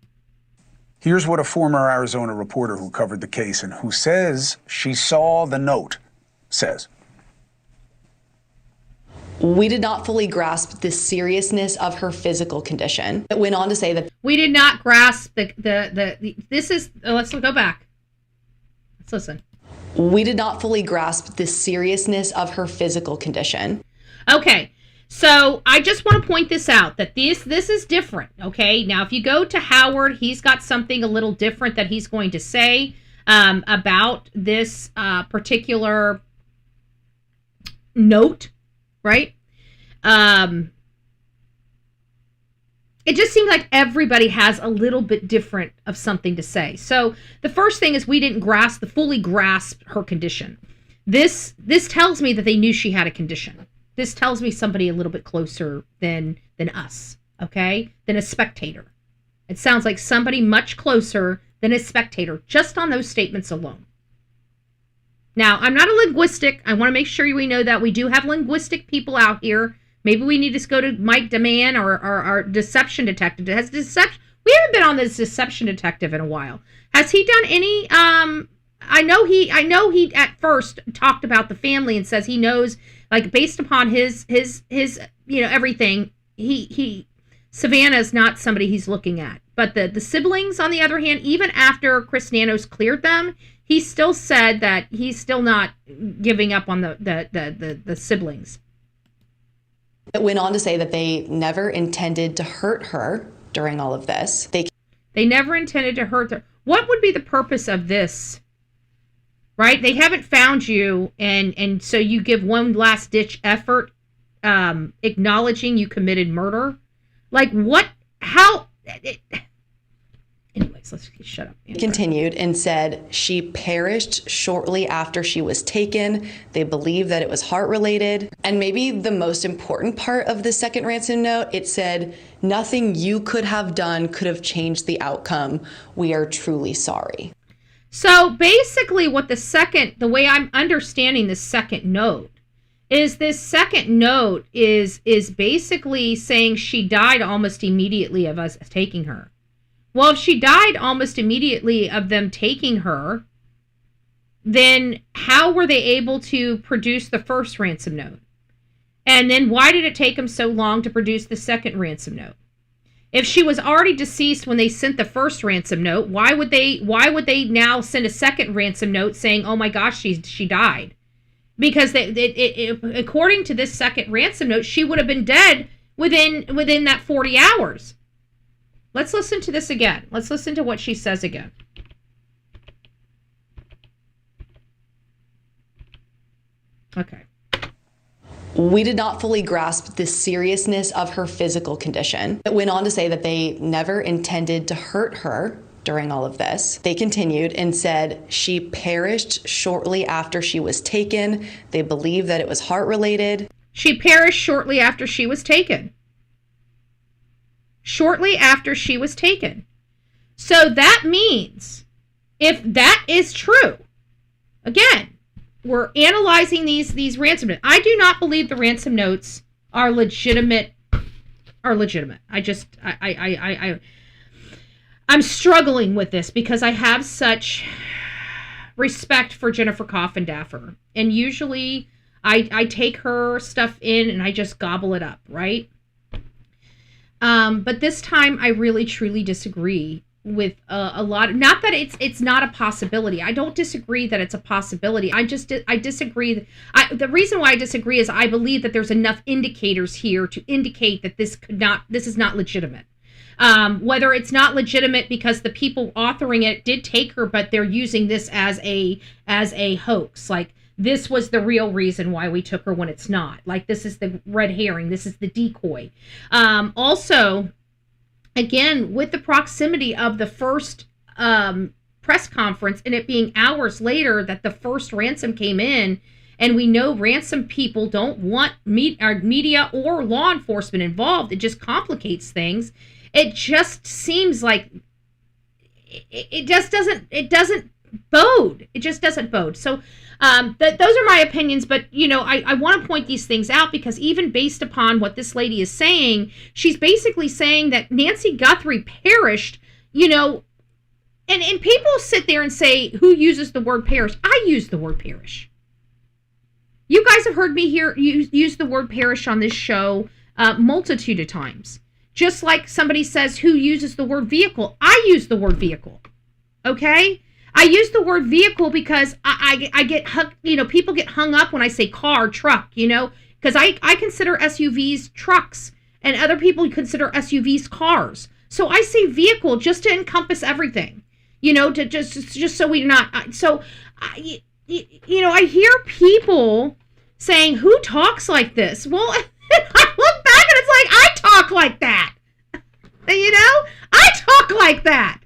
Here's what a former Arizona reporter who covered the case and who says she saw the note says. We did not fully grasp the seriousness of her physical condition. It went on to say that we did not grasp this is, let's go back. Let's listen. We did not fully grasp the seriousness of her physical condition. Okay, so I just want to point this out, that this is different, okay? Now, if you go to Howard, he's got something a little different that he's going to say about this particular note, right? It just seems like everybody has a little bit different of something to say. So the first thing is we didn't fully grasp her condition. This tells me that they knew she had a condition. This tells me somebody a little bit closer than us, okay? Than a spectator. It sounds like somebody much closer than a spectator, just on those statements alone. Now, I'm not a linguistic. I want to make sure we know that we do have linguistic people out here. Maybe we need to go to Mike DeMann or our deception detective. We haven't been on this deception detective in a while. Has he done any? I know he at first talked about the family and says he knows, like, based upon his everything. Savannah is not somebody he's looking at. But the siblings, on the other hand, even after Chris Nanos cleared them, he still said that he's still not giving up on the siblings. It went on to say that they never intended to hurt her during all of this. They never intended to hurt her. What would be the purpose of this? Right? They haven't found you, and so you give one last ditch effort, acknowledging you committed murder. Like, what? How? Anyways, let's shut up. Continued and said she perished shortly after she was taken. They believe that it was heart related. And maybe the most important part of the second ransom note, it said, nothing you could have done could have changed the outcome. We are truly sorry. So basically what the way I'm understanding the second note is, this second note is basically saying she died almost immediately of us taking her. Well, if she died almost immediately of them taking her, then how were they able to produce the first ransom note? And then why did it take them so long to produce the second ransom note? If she was already deceased when they sent the first ransom note, why would they now send a second ransom note saying, "Oh my gosh, she died"? Because according to this second ransom note, she would have been dead within that 40 hours. Let's listen to this again. Let's listen to what she says again. Okay. We did not fully grasp the seriousness of her physical condition. It went on to say that they never intended to hurt her during all of this. They continued and said she perished shortly after she was taken. They believe that it was heart-related. She perished shortly after she was taken. Shortly after she was taken. So that means, if that is true, again, we're analyzing these ransom notes. I do not believe the ransom notes are legitimate. I'm struggling with this because I have such respect for Jennifer Coffindaffer. And usually I take her stuff in and I just gobble it up, right? But this time I really truly disagree with a lot. Not that it's not a possibility. I don't disagree that it's a possibility. I disagree. The reason why I disagree is I believe that there's enough indicators here to indicate that this is not legitimate. Whether it's not legitimate because the people authoring it did take her, but they're using this as a hoax. Like, this was the real reason why we took her when it's not. Like, this is the red herring. This is the decoy. Also, again, with the proximity of the first press conference and it being hours later that the first ransom came in, and we know ransom people don't want media or law enforcement involved. It just complicates things. It just seems like it doesn't bode. It just doesn't bode. So those are my opinions, but I want to point these things out because even based upon what this lady is saying, she's basically saying that Nancy Guthrie perished, and people sit there and say, who uses the word perish? I use the word perish. You guys have heard me use the word perish on this show multitude of times. Just like somebody says, who uses the word vehicle? I use the word vehicle. Okay? I use the word vehicle because I get people get hung up when I say car, truck, because I consider SUVs trucks and other people consider SUVs cars. So I say vehicle just to encompass everything, to just so we're not. So, I hear people saying, who talks like this? Well, I look back and it's like, I talk like that. I talk like that.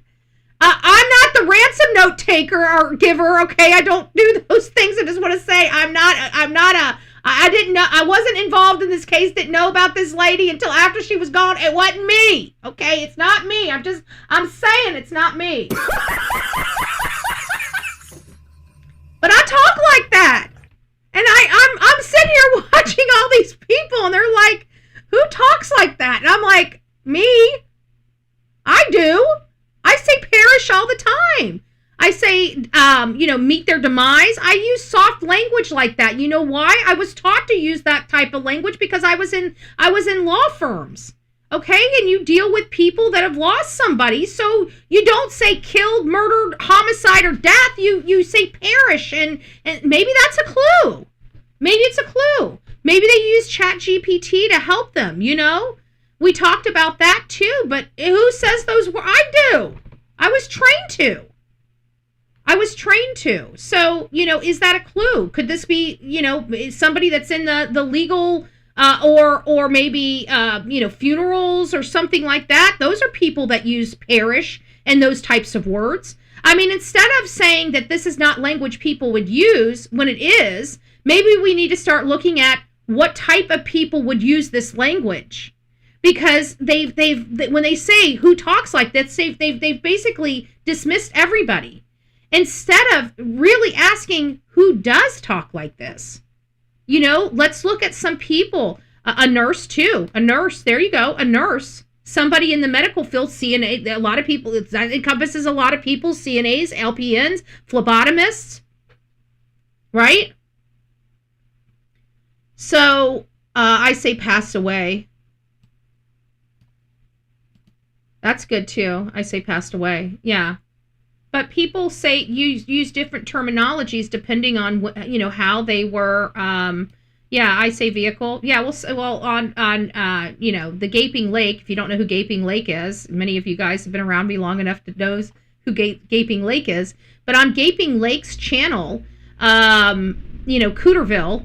I'm not the ransom note taker or giver, okay? I don't do those things. I just want to say I didn't know, I wasn't involved in this case, didn't know about this lady until after she was gone. It wasn't me, okay? It's not me. I'm saying it's not me. But I talk like that. And I'm sitting here watching all these people and they're like, who talks like that? And I'm like, me? I do. I say perish all the time. I say, meet their demise. I use soft language like that. You know why? I was taught to use that type of language because I was in law firms. Okay? And you deal with people that have lost somebody. So you don't say killed, murdered, homicide, or death. You say perish. And maybe that's a clue. Maybe it's a clue. Maybe they use ChatGPT to help them, We talked about that too, but who says those words? I do. I was trained to. So, is that a clue? Could this be, somebody that's in the legal or maybe, funerals or something like that? Those are people that use perish and those types of words. I mean, instead of saying that this is not language people would use when it is, maybe we need to start looking at what type of people would use this language. Because they've when they say who talks like this, they've basically dismissed everybody instead of really asking who does talk like this. Let's look at some people. A nurse too. A nurse. There you go. A nurse. Somebody in the medical field. CNA. A lot of people. It encompasses a lot of people. CNAs, LPNs, phlebotomists. Right. So I say passed away. That's good too. I say passed away. Yeah. But people say use different terminologies depending on how they were. I say vehicle. Yeah. Well on the Gaping Lake. If you don't know who Gaping Lake is, many of you guys have been around me long enough to know who Gaping Lake is. But on Gaping Lake's channel, Cooterville,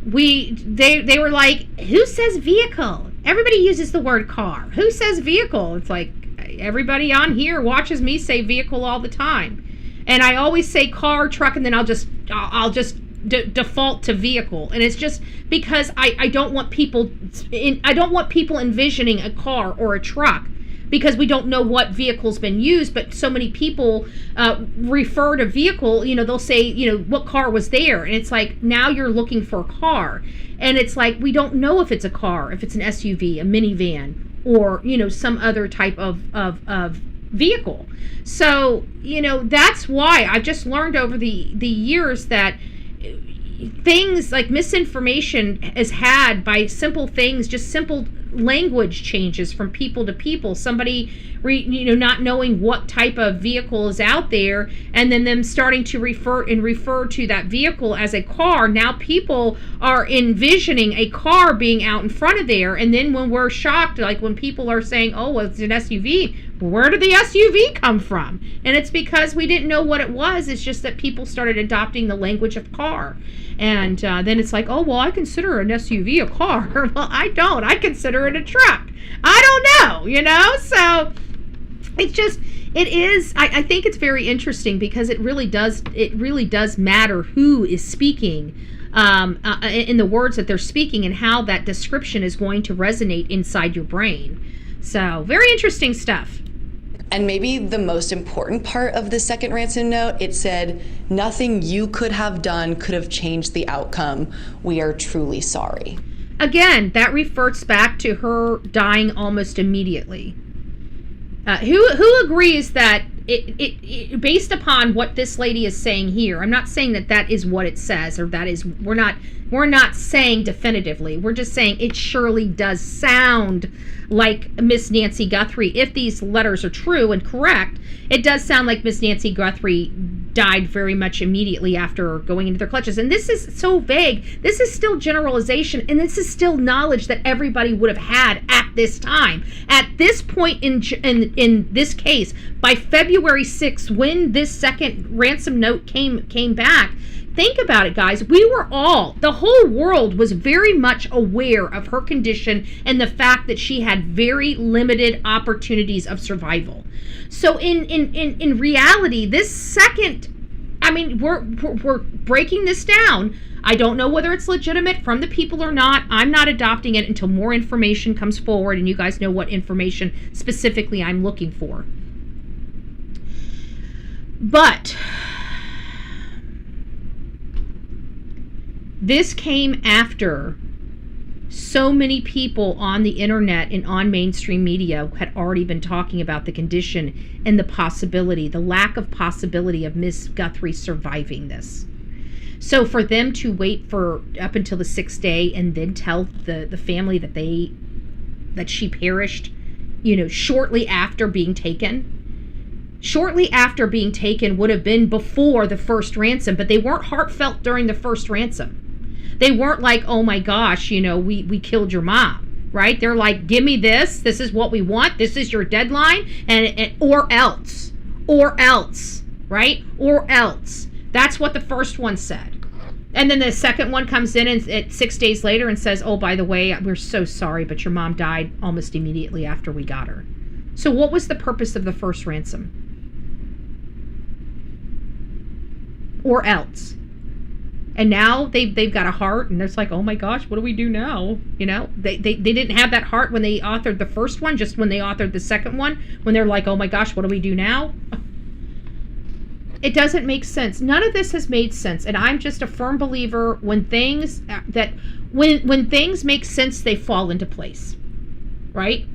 they were like, who says vehicle? Everybody uses the word car. Who says vehicle? It's like, everybody on here watches me say vehicle all the time. And I always say car, truck, and then I'll just default to vehicle. And it's just because I don't want people envisioning a car or a truck, because we don't know what vehicle's been used. But so many people refer to vehicle, they'll say, what car was there? And it's like, now you're looking for a car. And it's like, we don't know if it's a car, if it's an SUV, a minivan, or, some other type of vehicle. So, that's why I've just learned over the years that things like misinformation is had by simple things, just simple language changes from people to people. Somebody not knowing what type of vehicle is out there, and then them starting to refer to that vehicle as a car. Now people are envisioning a car being out in front of there, and then when we're shocked, like when people are saying, oh, well, it's an SUV, where did the SUV come from? And it's because we didn't know what it was. It's just that people started adopting the language of car. And then it's like, oh, well, I consider an SUV a car. Well, I don't. I consider it a truck. I don't know, So it's just, it is, I think it's very interesting, because it really does matter who is speaking in the words that they're speaking, and how that description is going to resonate inside your brain. So very interesting stuff. And maybe the most important part of the second ransom note, it said, nothing you could have done could have changed the outcome. We are truly sorry. Again, that reverts back to her dying almost immediately. Who agrees that it based upon what this lady is saying here? I'm not saying that is what it says, or that is, we're not saying definitively. We're just saying it surely does sound like Miss Nancy Guthrie. If these letters are true and correct, it does sound like Miss Nancy Guthrie died very much immediately after going into their clutches. And this is so vague. This is still generalization, and this is still knowledge that everybody would have had at this time. At this point in this case, by February 6th, when this second ransom note came back, think about it, guys. The whole world was very much aware of her condition and the fact that she had very limited opportunities of survival. So in reality, this second, we're breaking this down. I don't know whether it's legitimate from the people or not. I'm not adopting it until more information comes forward, and you guys know what information specifically I'm looking for. But this came after so many people on the internet and on mainstream media had already been talking about the condition and the lack of possibility of Miss Guthrie surviving this. So for them to wait for up until the 6th day and then tell the family that she perished, shortly after being taken. Shortly after being taken would have been before the first ransom, but they weren't heartfelt during the first ransom. They weren't like, oh my gosh, we killed your mom, right? They're like, give me this. This is what we want. This is your deadline, and or else, right? Or else. That's what the first one said. And then the second one comes in and 6 days later and says, oh, by the way, we're so sorry, but your mom died almost immediately after we got her. So what was the purpose of the first ransom? Or else. And now they've got a heart, and it's like, oh my gosh, what do we do now? They didn't have that heart when they authored the first one, just when they authored the second one, when they're like, oh my gosh, what do we do now? It doesn't make sense. None of this has made sense, and I'm just a firm believer when things when things make sense, they fall into place, right?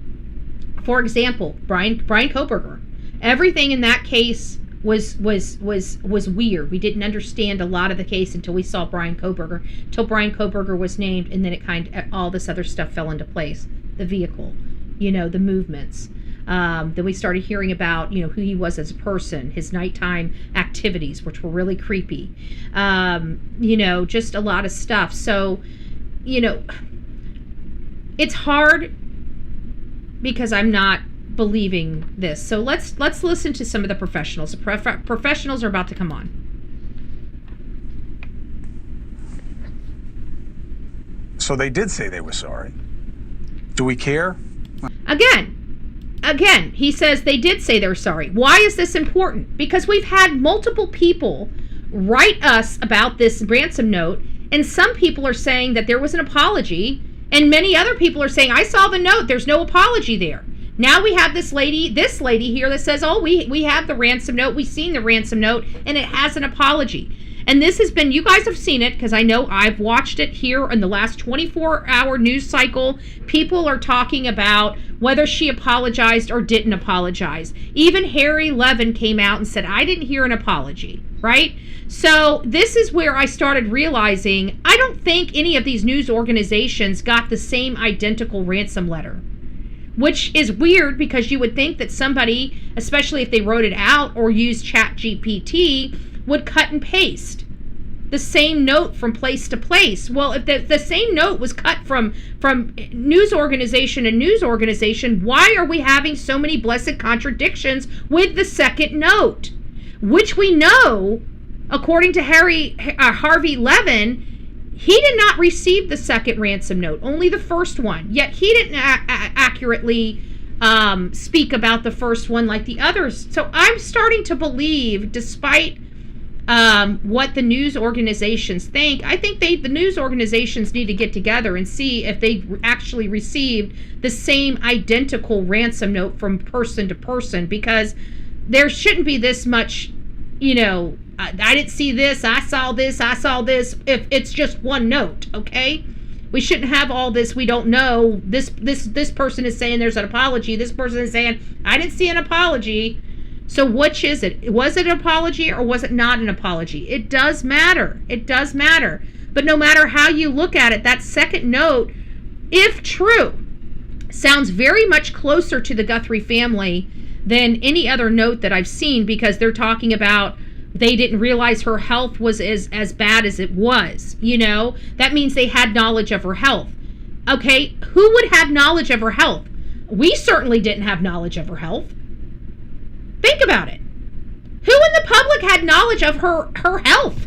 For example, Brian Kohberger. Everything in that case was weird. We didn't understand a lot of the case until we saw Brian Kohberger, until Brian Kohberger was named, and then all this other stuff fell into place. The vehicle, the movements. Then we started hearing about, who he was as a person, his nighttime activities, which were really creepy. Just a lot of stuff. So, it's hard because I'm not believing this. So let's listen to some of the professionals. The professionals are about to come on. So they did say they were sorry. Do we care? Again, he says they did say they're sorry. Why is this important? Because we've had multiple people write us about this ransom note, and some people are saying that there was an apology, and many other people are saying, I saw the note, there's no apology there. Now we have this lady here that says, oh, we have the ransom note, we've seen the ransom note, and it has an apology. And this has been, you guys have seen it, because I know I've watched it here in the last 24-hour news cycle. People are talking about whether she apologized or didn't apologize. Even Harry Levin came out and said, I didn't hear an apology, right? So this is where I started realizing, I don't think any of these news organizations got the same identical ransom letter. Which is weird, because you would think that somebody, especially if they wrote it out or used ChatGPT, would cut and paste the same note from place to place. Well, if the same note was cut from news organization to news organization, why are we having so many blessed contradictions with the second note? Which we know, according to Harvey Levin, he did not receive the second ransom note, only the first one. Yet he didn't accurately speak about the first one like the others. So I'm starting to believe, despite what the news organizations think, I think the news organizations need to get together and see if they actually received the same identical ransom note from person to person, because there shouldn't be this much, I didn't see this, I saw this, if it's just one note, okay? We shouldn't have all this, we don't know, this person is saying there's an apology, this person is saying, I didn't see an apology. So which is it? Was it an apology or was it not an apology? It does matter. It does matter. But no matter how you look at it, that second note, if true, sounds very much closer to the Guthrie family than any other note that I've seen, because they're talking about they didn't realize her health was as bad as it was. That means they had knowledge of her health. Okay, who would have knowledge of her health? We certainly didn't have knowledge of her health. Think about it. Who in the public had knowledge of her health?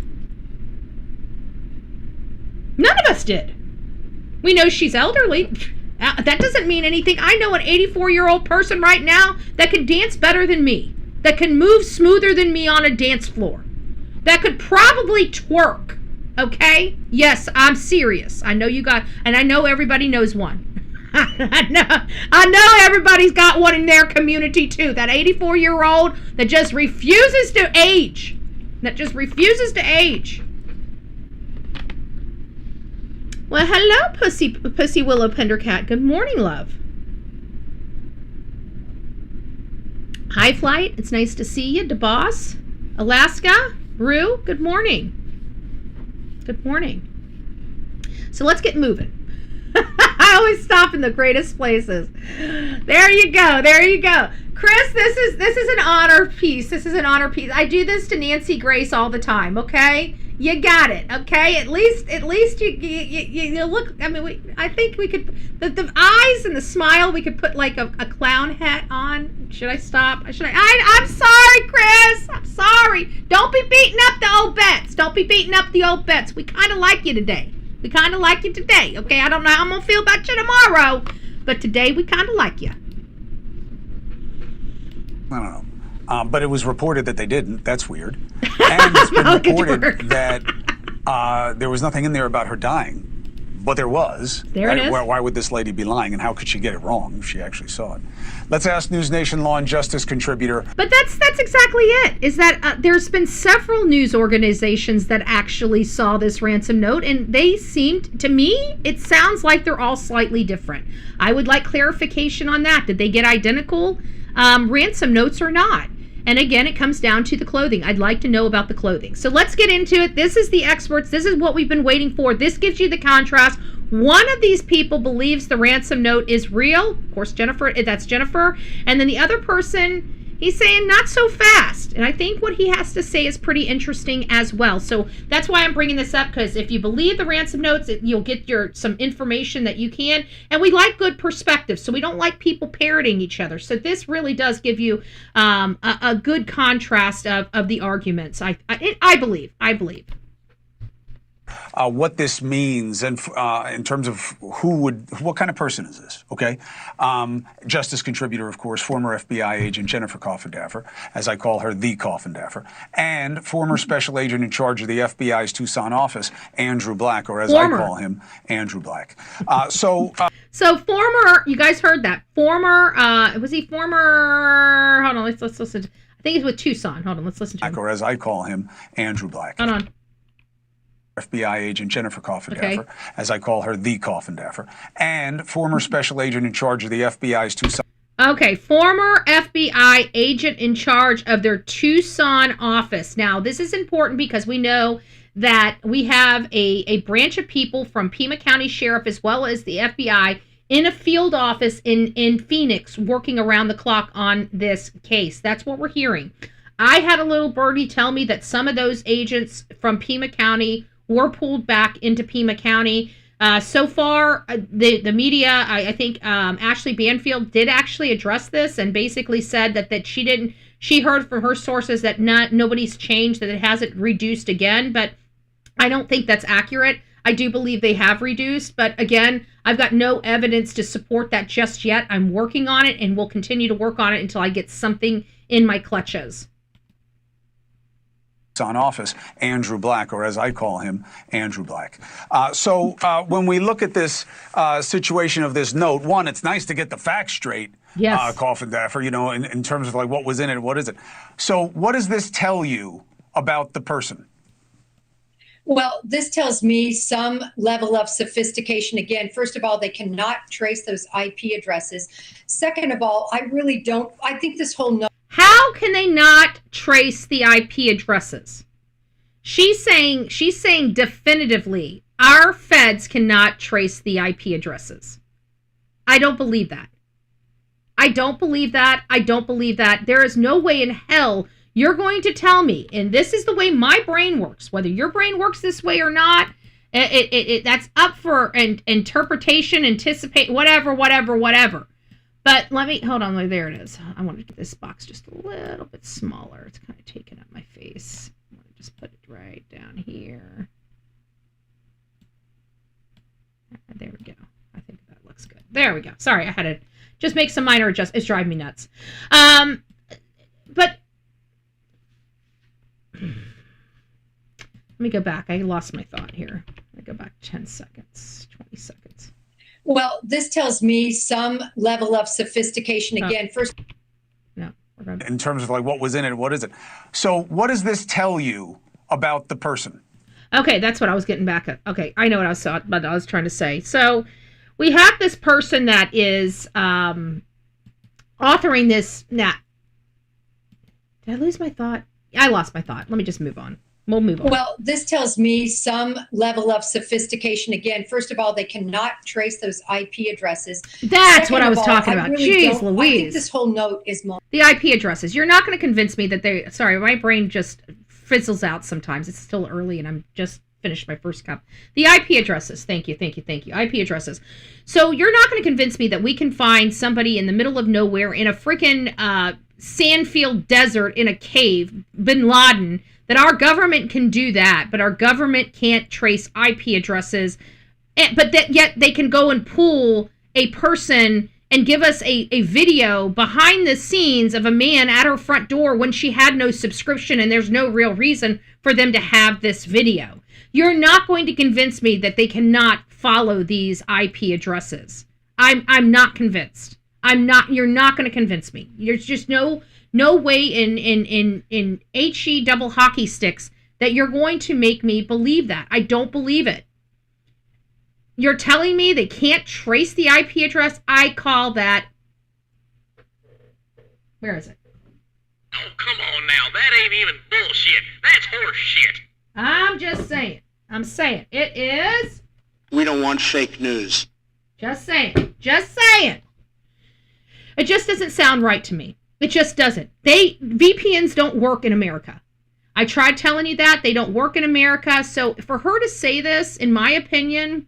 None of us did. We know she's elderly. That doesn't mean anything. I know an 84-year-old person right now that can dance better than me, that can move smoother than me on a dance floor, that could probably twerk. Okay? Yes, I'm serious. I know you got, and I know everybody knows one. I know everybody's got one in their community too. That 84-year-old that just refuses to age. Well, hello, Pussy Willow Pendercat. Good morning, love. Hi, Flight. It's nice to see you. DeBoss, Alaska, Rue. Good morning. Good morning. So let's get moving. I always stop in the greatest places. There you go. Chris, this is an honor piece. I do this to Nancy Grace all the time, okay? You got it, okay? At least you look, I think we could, the eyes and the smile, we could put like a clown hat on. Should I stop? I'm sorry, Chris. I'm sorry. Don't be beating up the old bets. We kind of like you today. Okay? I don't know how I'm going to feel about you tomorrow, but today we kind of like you. I don't know. But it was reported that they didn't. That's weird. And it's been reported that there was nothing in there about her dying. But there was. There it is. Why would this lady be lying, and how could she get it wrong if she actually saw it? Let's ask News Nation Law and Justice contributor. But that's exactly it, is that there's been several news organizations that actually saw this ransom note, and they seemed, to me, it sounds like they're all slightly different. I would like clarification on that. Did they get identical ransom notes or not? And again, it comes down to the clothing. I'd like to know about the clothing. So let's get into it. This is the experts. This is what we've been waiting for. This gives you the contrast. One of these people believes the ransom note is real. Of course, that's Jennifer. And then the other person, he's saying not so fast. And I think what he has to say is pretty interesting as well. So that's why I'm bringing this up, because if you believe the ransom notes, you'll get some information that you can. And we like good perspective, so we don't like people parroting each other. So this really does give you a good contrast of the arguments. I believe. what this means and in terms of what kind of person is this, okay? Justice contributor, of course, former FBI agent Jennifer Coffindaffer, as I call her, the Coffindaffer, and former special agent in charge of the FBI's Tucson office, Andrew Black, or as I call him, Andrew Black. So former, you guys heard that, former, was he former, hold on, let's listen to, I think he's with Tucson, hold on, let's listen to him. Or as I call him, Andrew Black. Hold on. FBI agent Jennifer Coffindaffer, as I call her, the Coffindaffer, and former special agent in charge of the FBI's Tucson. Okay, former FBI agent in charge of their Tucson office. Now, this is important because we know that we have a branch of people from Pima County Sheriff as well as the FBI in a field office in Phoenix working around the clock on this case. That's what we're hearing. I had a little birdie tell me that some of those agents from Pima County were pulled back into Pima County. So far, the media, I think Ashley Banfield did actually address this and basically said that she heard from her sources that nobody's changed, that it hasn't reduced again, but I don't think that's accurate. I do believe they have reduced, but again, I've got no evidence to support that just yet. I'm working on it and will continue to work on it until I get something in my clutches. On office, Andrew Black, or as I call him, Andrew Black. So when we look at this situation of this note, one, it's nice to get the facts straight, yes. Coffindaffer, you know, in terms of like what was in it, what is it? So what does this tell you about the person? Well, this tells me some level of sophistication. Again, first of all, they cannot trace those IP addresses. Second of all, I think this whole note. How can they not trace the IP addresses? She's saying definitively, our feds cannot trace the IP addresses. I don't believe that. I don't believe that. I don't believe that. There is no way in hell you're going to tell me, and this is the way my brain works, whether your brain works this way or not, that's up for interpretation, anticipate, whatever. But let me, hold on, there it is. I want to get this box just a little bit smaller. It's kind of taking up my face. I want to just put it right down here. There we go. I think that looks good. There we go. Sorry, I had to just make some minor adjustments. It's driving me nuts. But let me go back. I lost my thought here. I go back 10 seconds, 20 seconds. Well, this tells me some level of sophistication. Again, first. No, we're good. In terms of like what was in it, what is it? So what does this tell you about the person? Okay, that's what I was getting back at. Okay, I know what I was trying to say. So we have this person that is authoring this. Did I lose my thought? I lost my thought. Let me just move on. We'll move on. Well, this tells me some level of sophistication. Again, first of all, they cannot trace those IP addresses. That's what I was talking about. Jeez Louise. I think this whole note is the IP addresses. You're not going to convince me that sorry, my brain just fizzles out sometimes. It's still early and I'm just finished my first cup. The IP addresses. Thank you. IP addresses. So you're not going to convince me that we can find somebody in the middle of nowhere in a freaking sandfield desert in a cave, Bin Laden, that our government can do that, but our government can't trace IP addresses, but that yet they can go and pull a person and give us a video behind the scenes of a man at her front door when she had no subscription and there's no real reason for them to have this video. You're not going to convince me that they cannot follow these IP addresses. I'm not convinced. You're not going to convince me. There's just no way in HE double hockey sticks that you're going to make me believe that. I don't believe it. You're telling me they can't trace the IP address? I call that... Where is it? Oh, come on now. That ain't even bullshit. That's horse shit. I'm just saying. I'm saying. It is... We don't want fake news. Just saying. Just saying. It just doesn't sound right to me. It just doesn't. VPNs don't work in America. I tried telling you that. They don't work in America. So for her to say this, in my opinion,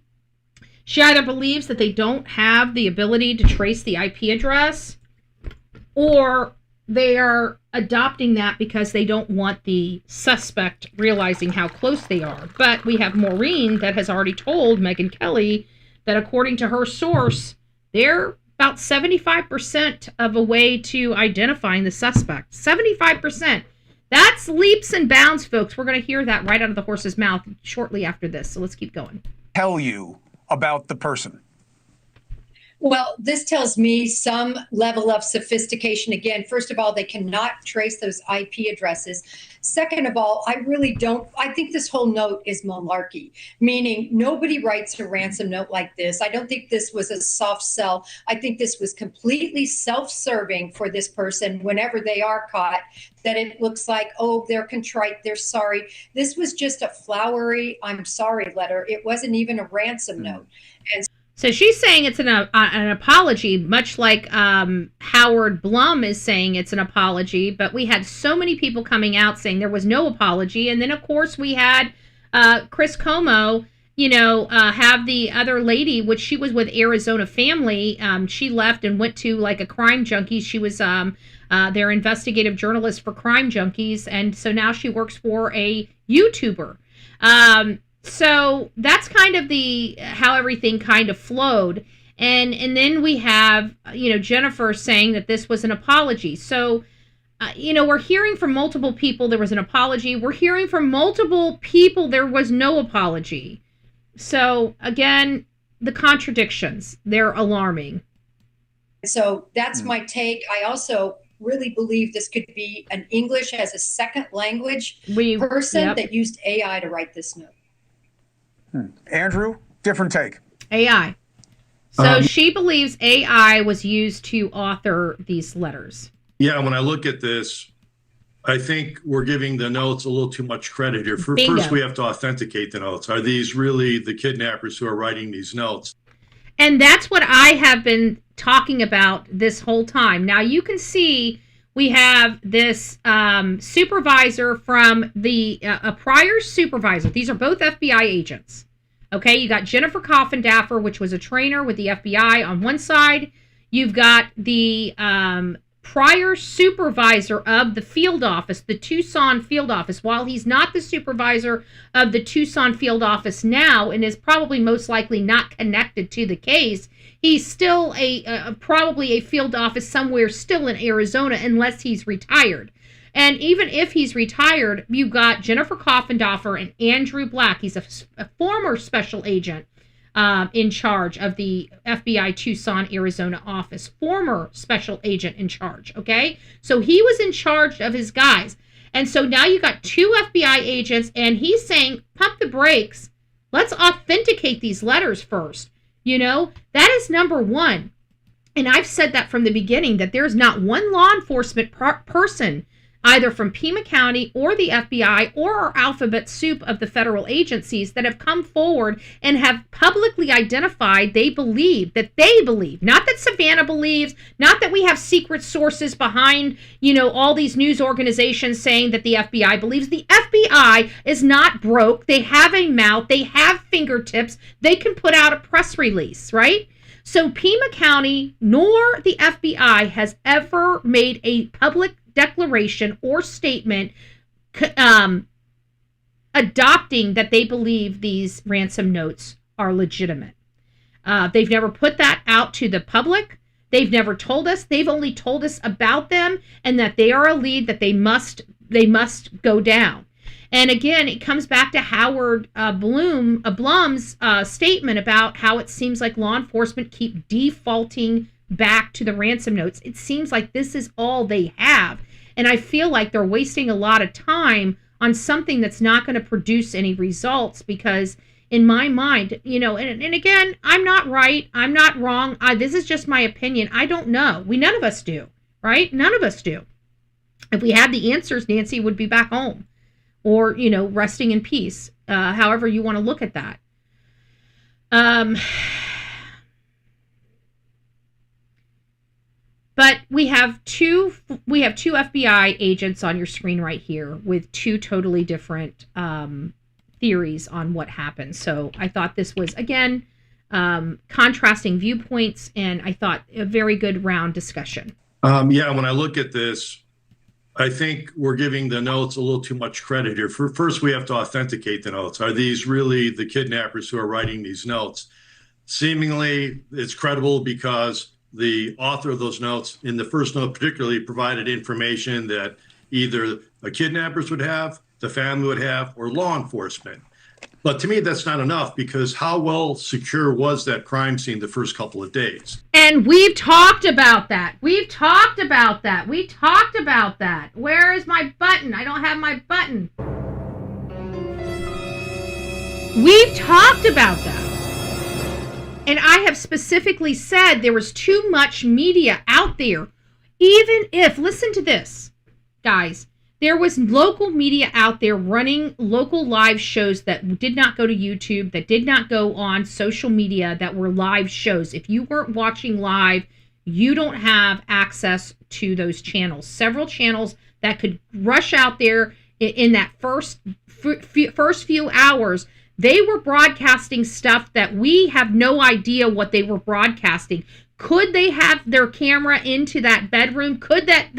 she either believes that they don't have the ability to trace the IP address, or they are adopting that because they don't want the suspect realizing how close they are. But we have Maureen that has already told Megyn Kelly that according to her source, they're about 75% of a way to identifying the suspect. 75%. That's leaps and bounds, folks. We're going to hear that right out of the horse's mouth shortly after this. So let's keep going. Tell you about the person. Well, this tells me some level of sophistication. Again, first of all, they cannot trace those IP addresses. Second of all, I think this whole note is malarkey, meaning nobody writes a ransom note like this. I don't think this was a soft sell. I think this was completely self-serving for this person whenever they are caught, that it looks like, oh, they're contrite, they're sorry. This was just a flowery, I'm sorry letter. It wasn't even a ransom note. And so she's saying it's an apology, much like Howard Blum is saying it's an apology. But we had so many people coming out saying there was no apology. And then, of course, we had Chris Como, have the other lady, which she was with Arizona Family. She left and went to like a crime junkie. She was their investigative journalist for crime junkies. And so now she works for a YouTuber. So that's kind of how everything kind of flowed. And then we have, Jennifer saying that this was an apology. So, we're hearing from multiple people there was an apology. We're hearing from multiple people there was no apology. So, again, the contradictions, they're alarming. So that's my take. I also really believe this could be an English as a second language person that used AI to write this note. Andrew, different take. AI. So she believes AI was used to author these letters. Yeah, when I look at this, I think we're giving the notes a little too much credit here. First, we have to authenticate the notes. Are these really the kidnappers who are writing these notes? And that's what I have been talking about this whole time. Now, you can see we have this supervisor from a prior supervisor. These are both FBI agents. Okay, you got Jennifer Coffindaffer, which was a trainer with the FBI on one side. You've got the prior supervisor of the field office, the Tucson field office. While he's not the supervisor of the Tucson field office now and is probably most likely not connected to the case, he's still probably a field office somewhere still in Arizona unless he's retired. And even if he's retired, you've got Jennifer Coffindaffer and Andrew Black. He's a former special agent in charge of the FBI Tucson, Arizona office. Former special agent in charge, okay? So he was in charge of his guys. And so now you got two FBI agents, and he's saying, pump the brakes. Let's authenticate these letters first. That is number one. And I've said that from the beginning, that there's not one law enforcement person either from Pima County or the FBI or our alphabet soup of the federal agencies that have come forward and have publicly identified they believe, not that Savannah believes, not that we have secret sources behind, all these news organizations saying that the FBI believes. The FBI is not broke. They have a mouth. They have fingertips. They can put out a press release, right? So Pima County nor the FBI has ever made a public declaration or statement adopting that they believe these ransom notes are legitimate. They've never put that out to the public. They've never told us. They've only told us about them and that they are a lead, that they must go down. And again, it comes back to Howard Blum's statement about how it seems like law enforcement keep defaulting back to the ransom notes. It seems like this is all they have. And I feel like they're wasting a lot of time on something that's not going to produce any results because in my mind, and again, I'm not right. I'm not wrong. This is just my opinion. I don't know. None of us do, right? None of us do. If we had the answers, Nancy would be back home or, resting in peace. However you want to look at that. But we have two FBI agents on your screen right here with two totally different theories on what happened. So I thought this was, again, contrasting viewpoints, and I thought a very good round discussion. When I look at this, I think we're giving the notes a little too much credit here. First, we have to authenticate the notes. Are these really the kidnappers who are writing these notes? Seemingly, it's credible because the author of those notes, in the first note particularly, provided information that either the kidnappers would have, the family would have, or law enforcement. But to me, that's not enough, because how well secure was that crime scene the first couple of days? And we've talked about that. We talked about that. Where is my button? I don't have my button. We've talked about that. And I have specifically said there was too much media out there. Even if, listen to this, guys, there was local media out there running local live shows that did not go to YouTube, that did not go on social media, that were live shows. If you weren't watching live, you don't have access to those channels. Several channels that could rush out there in that first few hours, they were broadcasting stuff that we have no idea what they were broadcasting. Could they have their camera into that bedroom? Could that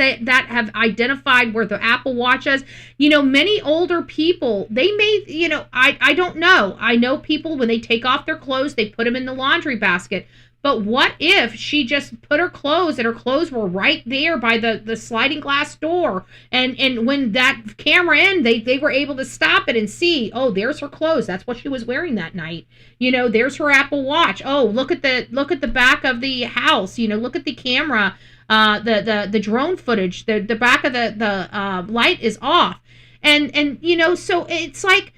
have identified where the Apple Watch is? You know, many older people, they may, you know, I don't know. I know people, when they take off their clothes, they put them in the laundry basket. But what if she just put her clothes, and her clothes were right there by the sliding glass door, and when that camera in, they were able to stop it and see, oh, there's her clothes. That's what she was wearing that night. You know, there's her Apple Watch. Oh, look at the back of the house. You know, look at the camera, the drone footage. The back of the light is off, and you know, so it's like,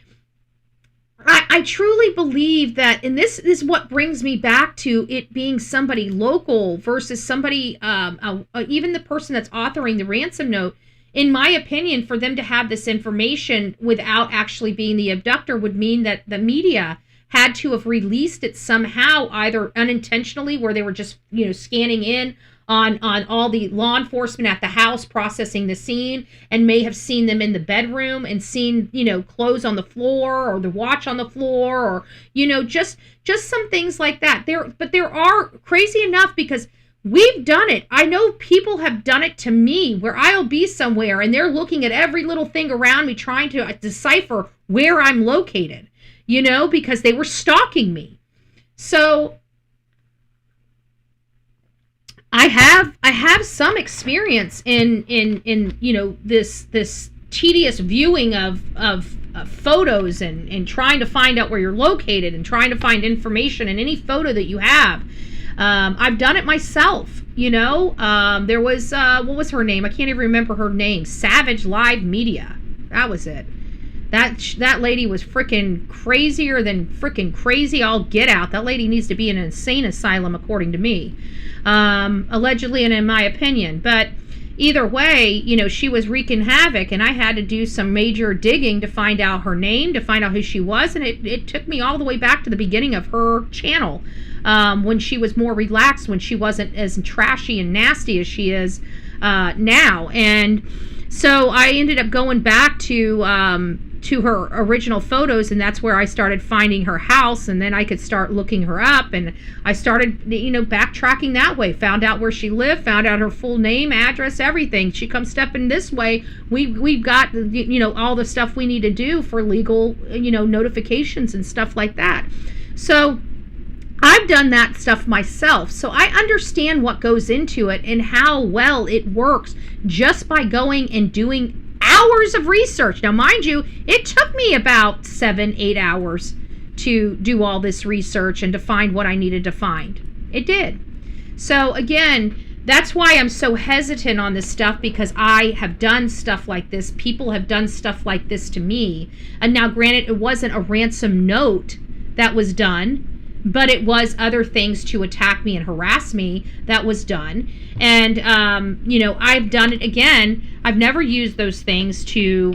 I truly believe that, and this is what brings me back to it being somebody local versus somebody, even the person that's authoring the ransom note. In my opinion, for them to have this information without actually being the abductor would mean that the media had to have released it somehow, either unintentionally, where they were just, you know, scanning in on all the law enforcement at the house processing the scene, and may have seen them in the bedroom and seen, you know, clothes on the floor or the watch on the floor, or, you know, just some things like that. But there are, crazy enough, because we've done it. I know people have done it to me, where I'll be somewhere and they're looking at every little thing around me, trying to decipher where I'm located, you know, because they were stalking me. So I have some experience in you know, this tedious viewing of photos and trying to find out where you're located and trying to find information in any photo that you have. I've done it myself, you know. There was what was her name? I can't even remember her name. Savage Live Media. That was it. That lady was freaking crazier than freaking crazy. I'll get out. That lady needs to be in an insane asylum, according to me. Allegedly, and in my opinion. But either way, you know, she was wreaking havoc, and I had to do some major digging to find out her name, to find out who she was, and it took me all the way back to the beginning of her channel, when she was more relaxed, when she wasn't as trashy and nasty as she is now. And so I ended up going back to her original photos, and that's where I started finding her house, and then I could start looking her up, and I started, you know, backtracking that way, found out where she lived, found out her full name, address, everything. She comes stepping this way, we've got, you know, all the stuff we need to do for legal, you know, notifications and stuff like that. So I've done that stuff myself, so I understand what goes into it and how well it works just by going and doing hours of research. Now, mind you, it took me about 7-8 hours to do all this research and to find what I needed to find. It did. So again, that's why I'm so hesitant on this stuff, because I have done stuff like this. People have done stuff like this to me. And now, granted, it wasn't a ransom note that was done, but it was other things to attack me and harass me that was done. And, you know, I've done it again. I've never used those things to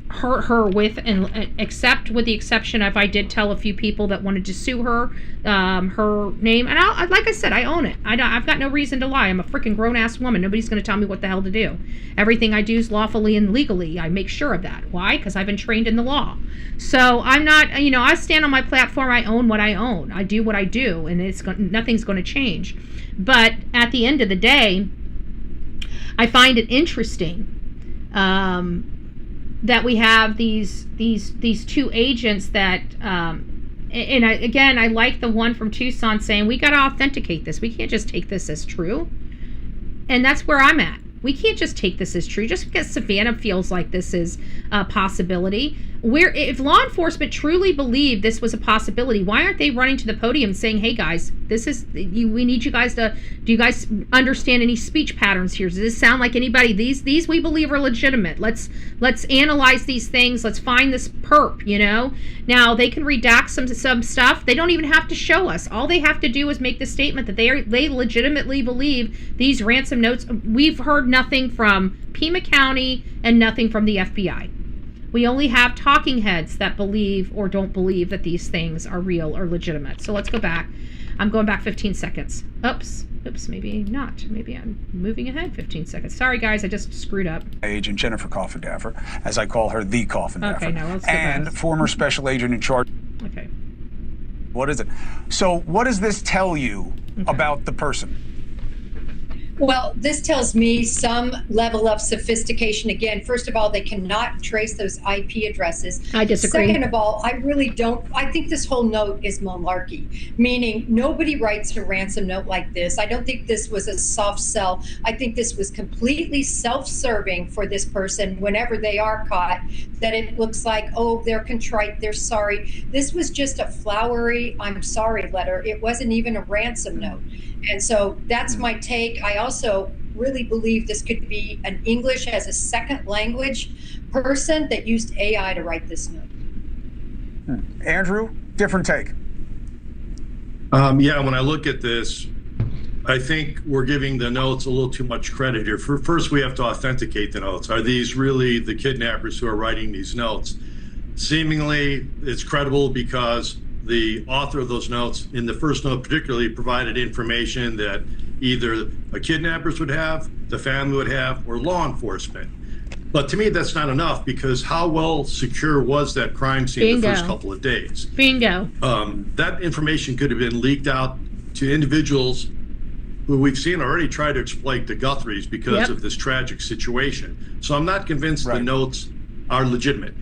hurt her with, and except with the exception of, I did tell a few people that wanted to sue her, her name. And like I said, I own it. I've got no reason to lie. I'm a freaking grown-ass woman. Nobody's going to tell me what the hell to do. Everything I do is lawfully and legally. I make sure of that. Why? Because I've been trained in the law. So I'm not, you know, I stand on my platform. I own what I own. I do what I do, and nothing's going to change. But at the end of the day, I find it interesting that we have these two agents that and I like the one from Tucson saying we got to authenticate this. We can't just take this as true. And that's where I'm at. We can't just take this as true just because Savannah feels like this is a possibility. If law enforcement truly believed this was a possibility, why aren't they running to the podium saying, "Hey guys, this is we need you guys to. Do you guys understand any speech patterns here? Does this sound like anybody? These we believe are legitimate. Let's analyze these things. Let's find this perp. You know. Now they can redact some stuff. They don't even have to show us. All they have to do is make the statement that they legitimately believe these ransom notes. We've heard nothing from Pima County and nothing from the FBI. We only have talking heads that believe or don't believe that these things are real or legitimate. So let's go back. I'm going back 15 seconds. Oops, maybe not. Maybe I'm moving ahead 15 seconds. Sorry, guys, I just screwed up. Agent Jennifer Coffindaffer, as I call her, the Coffindaffer. Okay, now let's go and back. Former special agent in charge. Okay. What is it? So what does this tell you about the person? Well, this tells me some level of sophistication. Again, first of all, they cannot trace those IP addresses. I disagree. Second of all, I really don't. I think this whole note is malarkey, meaning nobody writes a ransom note like this. I don't think this was a soft sell. I think this was completely self-serving for this person whenever they are caught, that it looks like, oh, they're contrite, they're sorry. This was just a flowery, I'm sorry letter. It wasn't even a ransom note. And so that's my take. I also really believe this could be an English as a second language person that used AI to write this note. Andrew, different take. Yeah, when I look at this, I think we're giving the notes a little too much credit here. First, we have to authenticate the notes. Are these really the kidnappers who are writing these notes? Seemingly, it's credible because the author of those notes, in the first note particularly, provided information that either the kidnappers would have, the family would have, or law enforcement. But to me, that's not enough, because how well secure was that crime scene the first couple of days? Bingo. That information could have been leaked out to individuals who we've seen already try to exploit the Guthries because of this tragic situation. So I'm not convinced the notes are legitimate.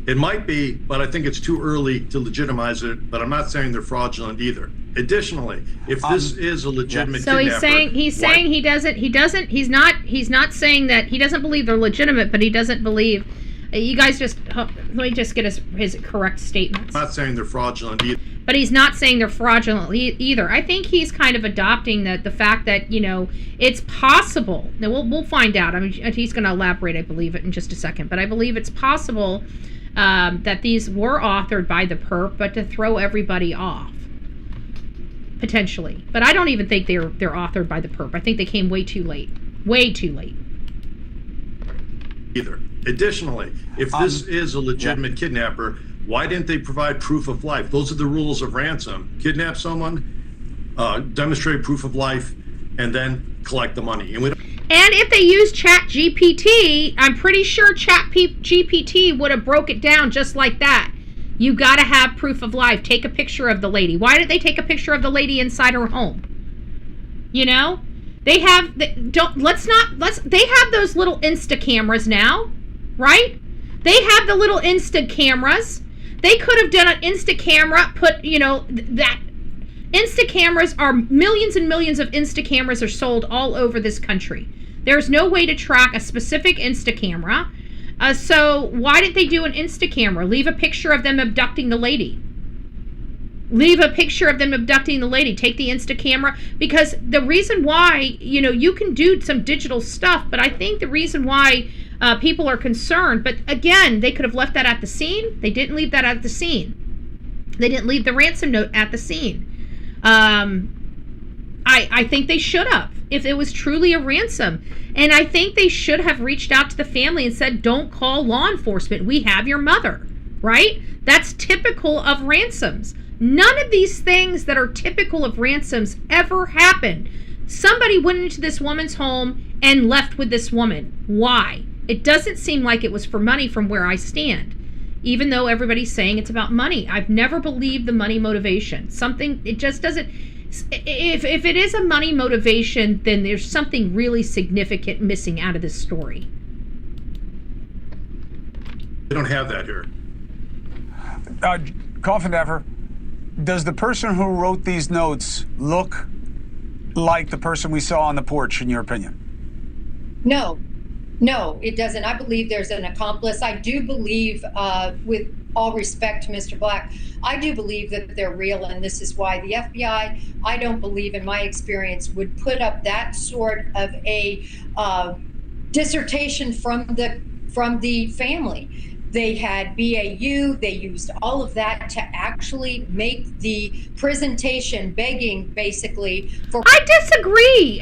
It might be, but I think it's too early to legitimize it. But I'm not saying they're fraudulent either. Additionally, if this is a legitimate so kidnapper, he's saying he's not saying that he doesn't believe they're legitimate, but he doesn't believe. You guys just let me just get his correct statements. I'm not saying they're fraudulent either. But he's not saying they're fraudulent either. I think he's kind of adopting the fact that, you know, it's possible. Now we'll find out. I mean, he's going to elaborate, I believe, it in just a second. But I believe it's possible that these were authored by the perp, but to throw everybody off, potentially. But I don't even think they're authored by the perp. I think they came way too late. Way too late. Either. Additionally, if this is a legitimate kidnapper, why didn't they provide proof of life? Those are the rules of ransom. Kidnap someone, demonstrate proof of life, and then collect the money. And if they use ChatGPT, I'm pretty sure ChatGPT would have broke it down just like that. You got to have proof of life. Take a picture of the lady. Why did they take a picture of the lady inside her home? You know, they have they have those little Insta cameras now, right? They have the little Insta cameras. They could have done an Insta camera, put, you know, that Insta cameras are millions and millions of Insta cameras are sold all over this country. There's no way to track a specific Insta camera. So why didn't they do an Insta camera? Leave a picture of them abducting the lady. Leave a picture of them abducting the lady. Take the Insta camera. Because the reason why, you know, you can do some digital stuff, but I think the reason why people are concerned, but again, they could have left that at the scene. They didn't leave that at the scene. They didn't leave the ransom note at the scene. I think they should have, if it was truly a ransom. And I think they should have reached out to the family and said, don't call law enforcement. We have your mother, right? That's typical of ransoms. None of these things that are typical of ransoms ever happen. Somebody went into this woman's home and left with this woman. Why? It doesn't seem like it was for money from where I stand, even though everybody's saying it's about money. I've never believed the money motivation. It just doesn't. If it is a money motivation, then there's something really significant missing out of this story. We don't have that here. Coffin Daffer, does the person who wrote these notes look like the person we saw on the porch, in your opinion? No, it doesn't. I believe there's an accomplice. I do believe, with all respect to Mr. Black, I do believe that they're real, and this is why the FBI, I don't believe, in my experience, would put up that sort of a dissertation from the family. They had BAU, they used all of that to actually make the presentation, begging basically for. I disagree.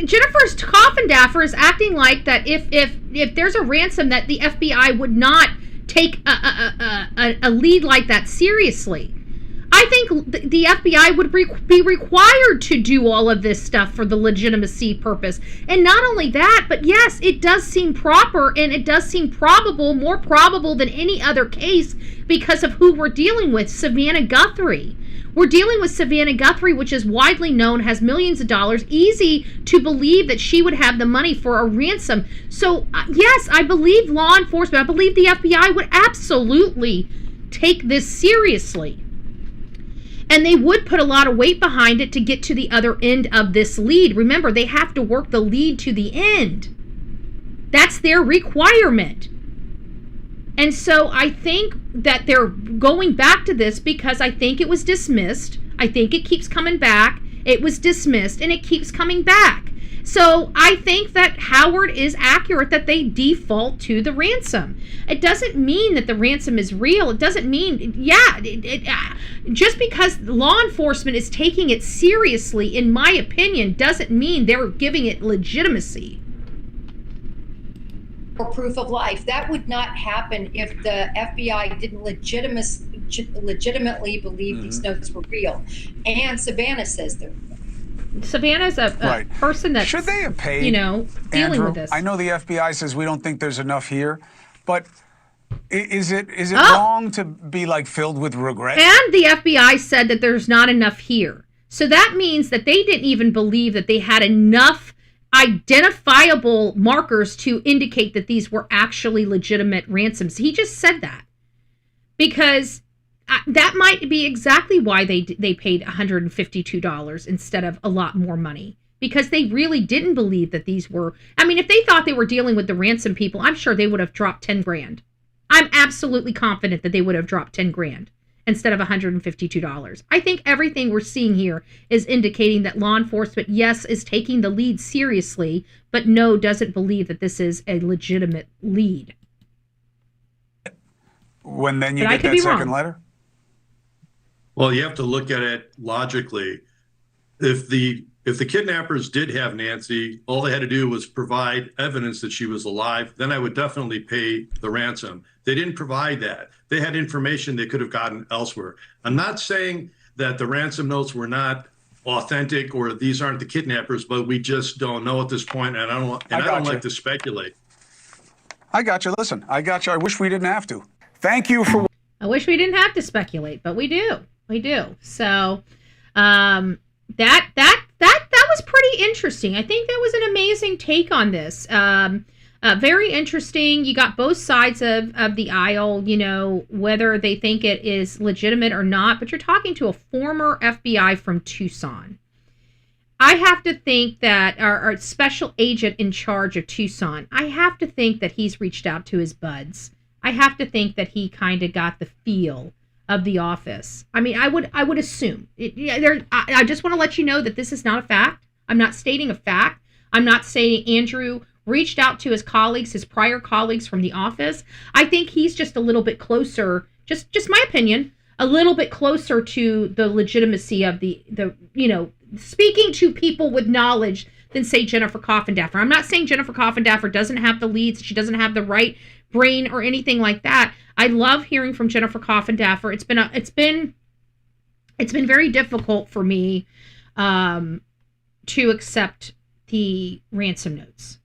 Jennifer's Coffin Daffer is acting like that if there's a ransom, that the FBI would not take a lead like that seriously. I think the FBI would be required to do all of this stuff for the legitimacy purpose. And not only that, but yes, it does seem proper, and it does seem probable, more probable than any other case, because of who we're dealing with, Savannah Guthrie. We're dealing with Savannah Guthrie, which is widely known, has millions of dollars, easy to believe that she would have the money for a ransom. So yes, I believe law enforcement, I believe the FBI would absolutely take this seriously. And they would put a lot of weight behind it to get to the other end of this lead. Remember, they have to work the lead to the end. That's their requirement. And so I think that they're going back to this because I think it was dismissed. I think it keeps coming back. It was dismissed and it keeps coming back. So I think that Howard is accurate that they default to the ransom. It doesn't mean that the ransom is real. It doesn't mean, just because law enforcement is taking it seriously, in my opinion, doesn't mean they're giving it legitimacy. For proof of life. That would not happen if the FBI didn't legitimately believe these notes were real. And Savannah says they're real. Savannah's a Right. person that should they have paid, dealing Andrew, with this. I know the FBI says we don't think there's enough here, but is it wrong to be like filled with regret? And the FBI said that there's not enough here. So that means that they didn't even believe that they had enough identifiable markers to indicate that these were actually legitimate ransoms. He just said that because that might be exactly why they paid $152 instead of a lot more money, because they really didn't believe that these were. I mean, if they thought they were dealing with the ransom people, I'm sure they would have dropped 10 grand. I'm absolutely confident that they would have dropped 10 grand instead of $152. I think everything we're seeing here is indicating that law enforcement, yes, is taking the lead seriously, but no, doesn't believe that this is a legitimate lead. When then you get that second letter? Well, you have to look at it logically. If the kidnappers did have Nancy, all they had to do was provide evidence that she was alive, then I would definitely pay the ransom. They didn't provide that. They had information they could have gotten elsewhere. I'm not saying that the ransom notes were not authentic or these aren't the kidnappers, but we just don't know at this point, and I don't like to speculate. I got you. Listen, I got you. I wish we didn't have to. Thank you for. I wish we didn't have to speculate, but we do. We do. So that was pretty interesting. I think that was an amazing take on this. Very interesting. You got both sides of the aisle, whether they think it is legitimate or not, but you're talking to a former FBI from Tucson. I have to think that our special agent in charge of Tucson, I have to think that he's reached out to his buds. I have to think that he kind of got the feel of the office. I mean, I would assume. I just want to let you know that this is not a fact. I'm not stating a fact. I'm not saying Andrew reached out to his colleagues, his prior colleagues from the office. I think he's just a little bit closer, just my opinion, a little bit closer to the legitimacy of the speaking to people with knowledge than, say, Jennifer Coffin Daffer. I'm not saying Jennifer Coffin Daffer doesn't have the leads, she doesn't have the right brain or anything like that. I love hearing from Jennifer Coffin Daffer. It's been very difficult for me to accept the ransom notes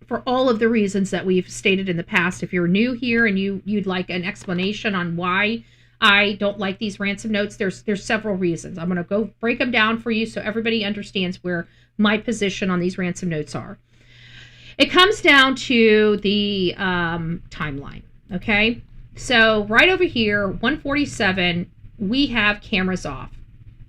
for all of the reasons that we've stated in the past. If you're new here and you'd like an explanation on why I don't like these ransom notes, there's several reasons. I'm going to go break them down for you so everybody understands where my position on these ransom notes are. It comes down to the timeline. Okay, so right over here, 147, we have cameras off.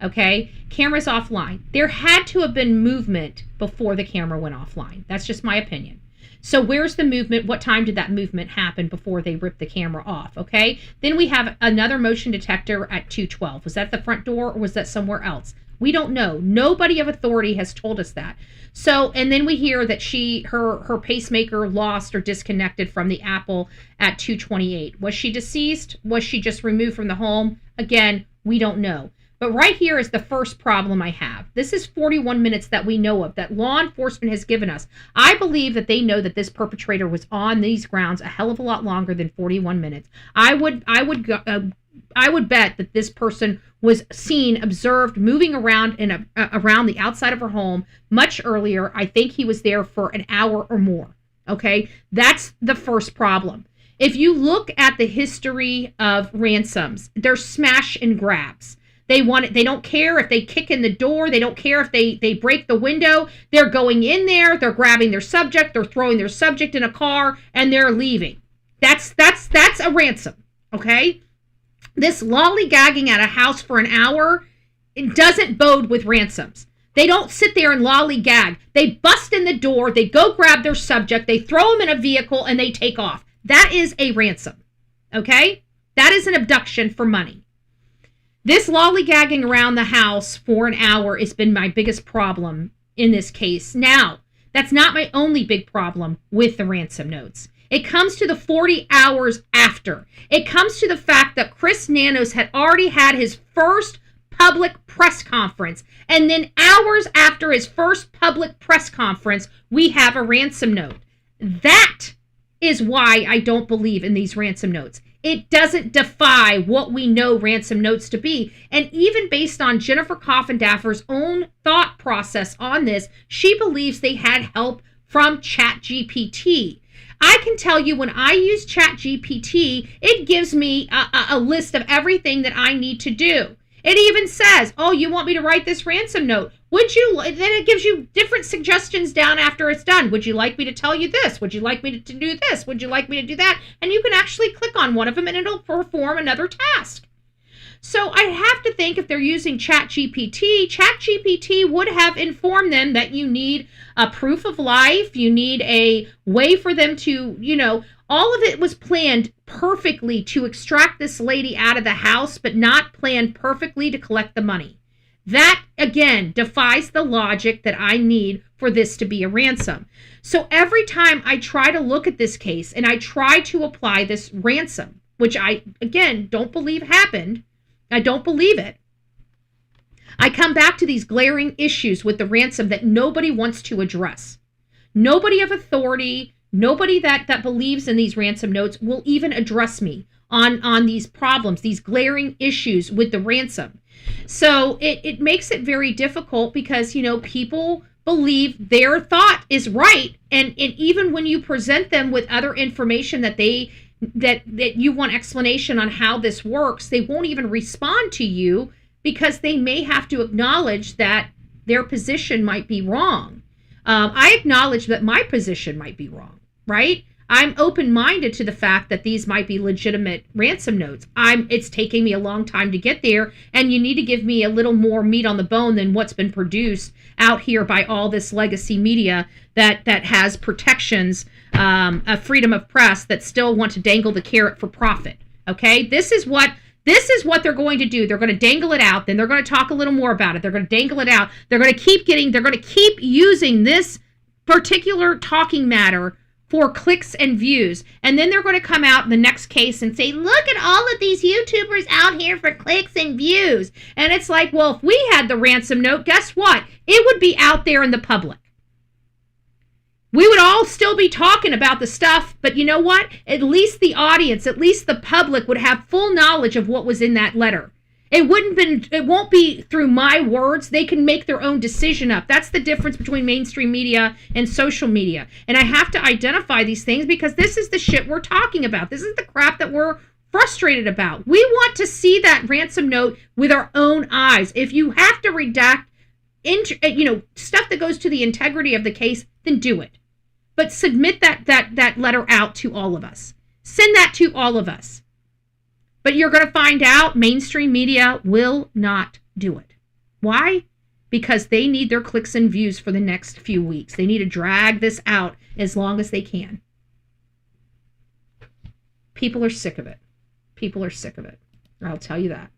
Okay, cameras offline. There had to have been movement before the camera went offline. That's just my opinion. So where's the movement? What time did that movement happen before they ripped the camera off? Okay, then we have another motion detector at 212. Was that the front door or was that somewhere else? We don't know. Nobody of authority has told us that. So, and then we hear that her pacemaker lost or disconnected from the Apple at 228. Was she deceased? Was she just removed from the home? Again, we don't know. But right here is the first problem I have. This is 41 minutes that we know of, that law enforcement has given us. I believe that they know that this perpetrator was on these grounds a hell of a lot longer than 41 minutes. I would bet that this person was seen, observed, moving around around the outside of her home much earlier. I think he was there for an hour or more. Okay, that's the first problem. If you look at the history of ransoms, they're smash and grabs. They want it. They don't care if they kick in the door. They don't care if they break the window. They're going in there. They're grabbing their subject. They're throwing their subject in a car and they're leaving. That's a ransom. Okay. This lollygagging at a house for an hour, it doesn't bode with ransoms. They don't sit there and lollygag. They bust in the door. They go grab their subject. They throw them in a vehicle and they take off. That is a ransom. Okay. That is an abduction for money. This lollygagging around the house for an hour has been my biggest problem in this case. Now, that's not my only big problem with the ransom notes. It comes to the 40 hours after. It comes to the fact that Chris Nanos had already had his first public press conference. And then hours after his first public press conference, we have a ransom note. That is why I don't believe in these ransom notes. It doesn't defy what we know ransom notes to be. And even based on Jennifer Coffindaffer's own thought process on this, she believes they had help from ChatGPT. I can tell you when I use ChatGPT, it gives me a list of everything that I need to do. It even says, oh, you want me to write this ransom note? Would you? Then it gives you different suggestions down after it's done. Would you like me to tell you this? Would you like me to do this? Would you like me to do that? And you can actually click on one of them and it'll perform another task. So I have to think if they're using ChatGPT would have informed them that you need a proof of life. You need a way for them to, all of it was planned perfectly to extract this lady out of the house, but not planned perfectly to collect the money. That, again, defies the logic that I need for this to be a ransom. So every time I try to look at this case and I try to apply this ransom, which I, again, don't believe happened, I don't believe it, I come back to these glaring issues with the ransom that nobody wants to address. Nobody of authority, nobody that believes in these ransom notes will even address me on these problems, these glaring issues with the ransom. So it makes it very difficult because, people believe their thought is right. And even when you present them with other information that you want explanation on how this works, they won't even respond to you because they may have to acknowledge that their position might be wrong. I acknowledge that my position might be wrong, right? I'm open-minded to the fact that these might be legitimate ransom notes. It's taking me a long time to get there, and you need to give me a little more meat on the bone than what's been produced out here by all this legacy media that has protections, a freedom of press that still want to dangle the carrot for profit. Okay, this is what they're going to do. They're going to dangle it out, then they're going to talk a little more about it. They're going to dangle it out. They're going to keep using this particular talking matter for clicks and views. And then they're going to come out in the next case and say, look at all of these YouTubers out here for clicks and views. And it's like, well, if we had the ransom note, guess what? It would be out there in the public. We would all still be talking about the stuff, but you know what? At least the audience, at least the public would have full knowledge of what was in that letter. It won't be through my words. They can make their own decision up. That's the difference between mainstream media and social media. And I have to identify these things because this is the shit we're talking about. This is the crap that we're frustrated about. We want to see that ransom note with our own eyes. If you have to redact stuff that goes to the integrity of the case, then do it. But submit that letter out to all of us. Send that to all of us. But you're going to find out mainstream media will not do it. Why? Because they need their clicks and views for the next few weeks. They need to drag this out as long as they can. People are sick of it. People are sick of it. I'll tell you that.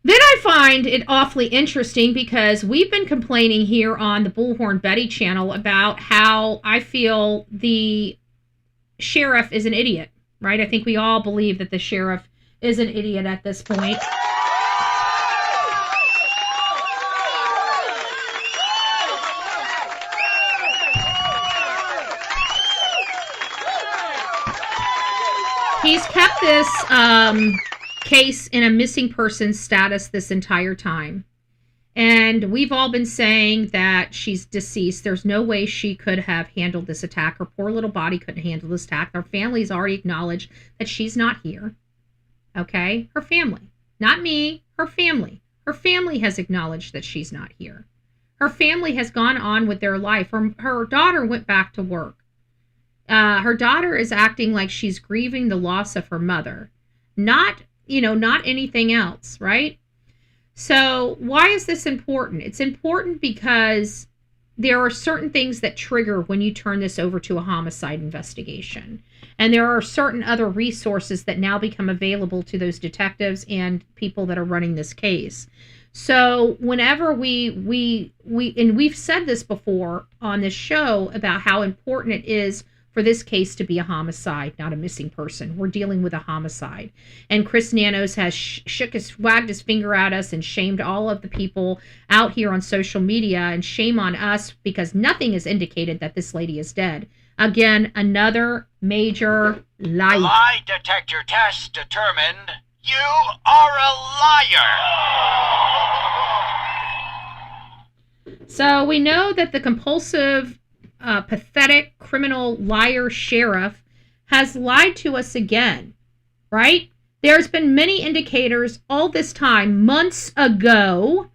Then I find it awfully interesting because we've been complaining here on the Bullhorn Betty channel about how I feel the sheriff is an idiot, right? I think we all believe that the sheriff is an idiot at this point. He's kept this case in a missing person status this entire time. And we've all been saying that she's deceased. There's no way she could have handled this attack. Her poor little body couldn't handle this attack. Her family's already acknowledged that she's not here. Okay? Her family. Not me. Her family. Her family has acknowledged that she's not here. Her family has gone on with their life. Her daughter went back to work. Her daughter is acting like she's grieving the loss of her mother. Not anything else, right? So why is this important? It's important because there are certain things that trigger when you turn this over to a homicide investigation. And there are certain other resources that now become available to those detectives and people that are running this case. So whenever and we've said this before on this show about how important it is for this case to be a homicide, not a missing person. We're dealing with a homicide. And Chris Nanos has wagged his finger at us and shamed all of the people out here on social media, and shame on us because nothing has indicated that this lady is dead. Again, another major lie. The lie detector test determined you are a liar. So we know that the compulsive, pathetic, criminal, liar sheriff has lied to us again, right? There's been many indicators all this time, months ago,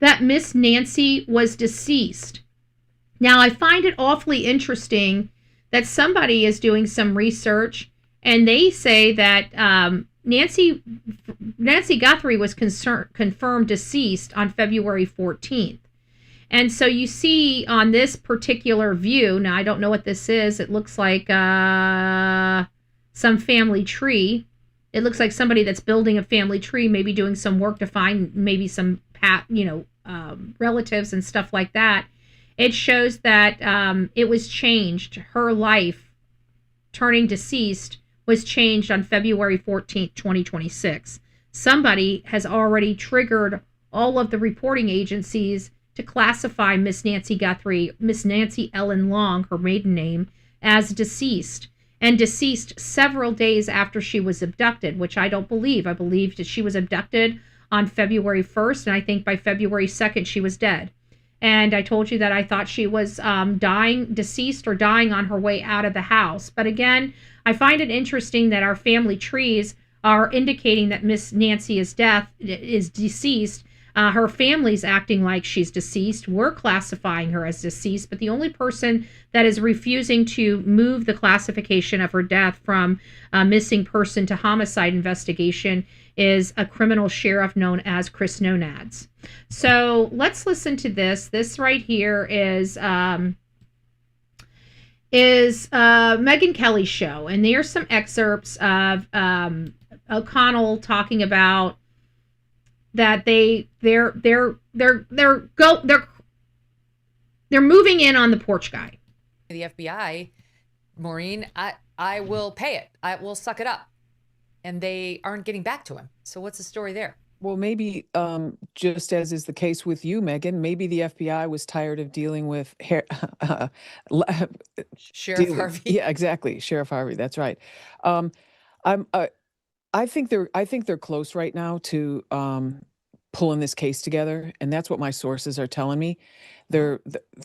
that Miss Nancy was deceased. Now, I find it awfully interesting that somebody is doing some research, and they say that Nancy Guthrie was confirmed deceased on February 14th. And so you see on this particular view, now I don't know what this is. It looks like some family tree. It looks like somebody that's building a family tree, maybe doing some work to find maybe some relatives and stuff like that. It shows that it was changed. Her life, turning deceased, was changed on February 14th, 2026. Somebody has already triggered all of the reporting agencies to classify Miss Nancy Guthrie, Miss Nancy Ellen Long, her maiden name, as deceased, and deceased several days after she was abducted, which I don't believe. I believe that she was abducted on February 1st, and I think by February 2nd she was dead. And I told you that I thought she was deceased or dying on her way out of the house. But again, I find it interesting that our family trees are indicating that Miss Nancy is deceased. Her family's acting like she's deceased. We're classifying her as deceased, but the only person that is refusing to move the classification of her death from missing person to homicide investigation is a criminal sheriff known as Chris Nonads. So let's listen to this. This right here is Megyn Kelly's show, and there's some excerpts of O'Connell talking about that they're moving in on the porch guy. The FBI, Maureen, I will pay it. I will suck it up. And they aren't getting back to him. So what's the story there? Well, maybe just as is the case with you, Megyn, maybe the FBI was tired of dealing with Sheriff Harvey. Yeah, exactly. Sheriff Harvey. That's right. I think they're close right now to pulling this case together, and that's what my sources are telling me.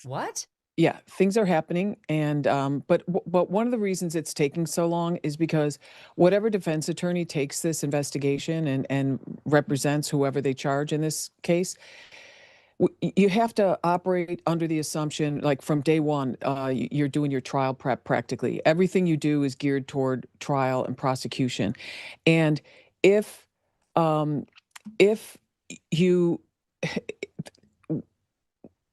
What? Yeah, things are happening, and but one of the reasons it's taking so long is because whatever defense attorney takes this investigation and represents whoever they charge in this case, You have to operate under the assumption, like from day one, you're doing your trial prep practically. Everything you do is geared toward trial and prosecution. And if you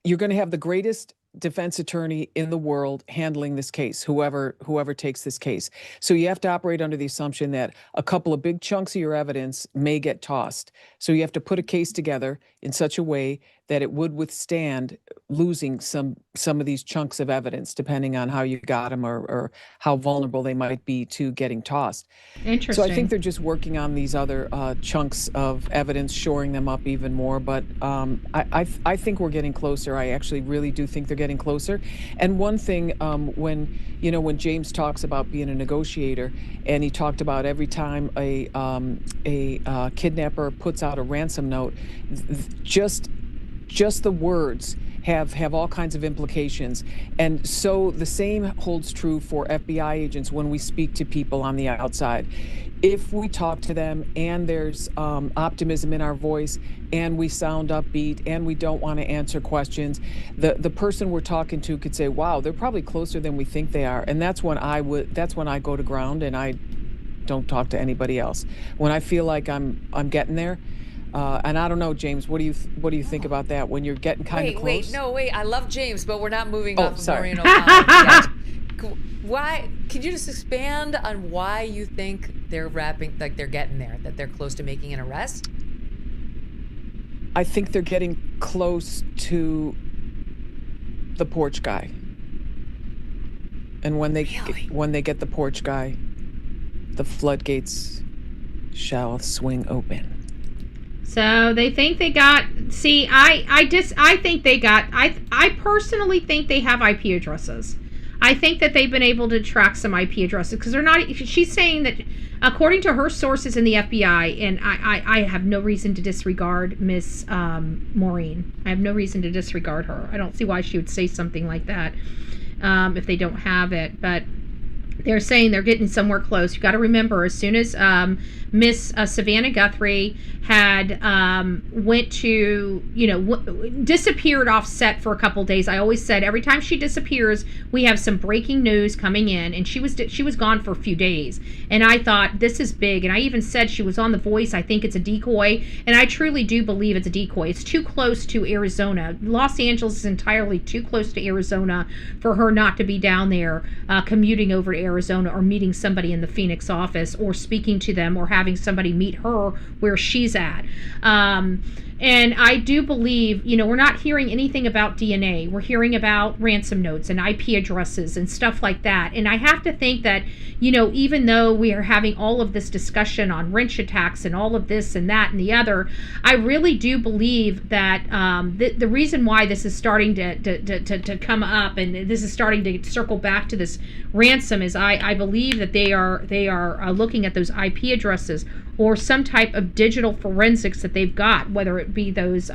you're going to have the greatest defense attorney in the world handling this case, whoever takes this case. So you have to operate under the assumption that a couple of big chunks of your evidence may get tossed. So you have to put a case together in such a way that it would withstand losing some of these chunks of evidence, depending on how you got them or how vulnerable they might be to getting tossed. Interesting. So I think they're just working on these other chunks of evidence, shoring them up even more. But I think we're getting closer. I actually really do think they're getting closer. And one thing, when James talks about being a negotiator, and he talked about every time a kidnapper puts out a ransom note, just the words have all kinds of implications. And so the same holds true for FBI agents when we speak to people on the outside. If we talk to them and there's optimism in our voice and we sound upbeat and we don't want to answer questions, the person we're talking to could say, wow, they're probably closer than we think they are. And that's when I go to ground and I don't talk to anybody else. When I feel like I'm getting there. And I don't know, James, what do you think about that when you're getting kind of close? Wait, I love James, but we're not moving off of sorry. Maureen O'Connell. Why? Can you just expand on why you think they're they're getting there, that they're close to making an arrest? I think they're getting close to the porch guy. And when they get the porch guy, the floodgates shall swing open. So they think they got. See, I think they got. I personally think they have IP addresses. I think that they've been able to track some IP addresses because they're not. She's saying that, according to her sources in the FBI, and I have no reason to disregard Miss Maureen. I have no reason to disregard her. I don't see why she would say something like that if they don't have it. But they're saying they're getting somewhere close. You got to remember, as soon as Miss Savannah Guthrie had went to, disappeared off set for a couple days. I always said every time she disappears, we have some breaking news coming in, and she was gone for a few days. And I thought, this is big. And I even said she was on The Voice. I think it's a decoy, and I truly do believe it's a decoy. It's too close to Arizona. Los Angeles is entirely too close to Arizona for her not to be down there commuting over to Arizona or meeting somebody in the Phoenix office or speaking to them or having somebody meet her where she's at. And I do believe, we're not hearing anything about DNA. We're hearing about ransom notes and IP addresses and stuff like that. And I have to think that, even though we are having all of this discussion on wrench attacks and all of this and that and the other, I really do believe that the reason why this is starting to come up and this is starting to circle back to this ransom is I believe that they are looking at those IP addresses or some type of digital forensics that they've got, whether it be those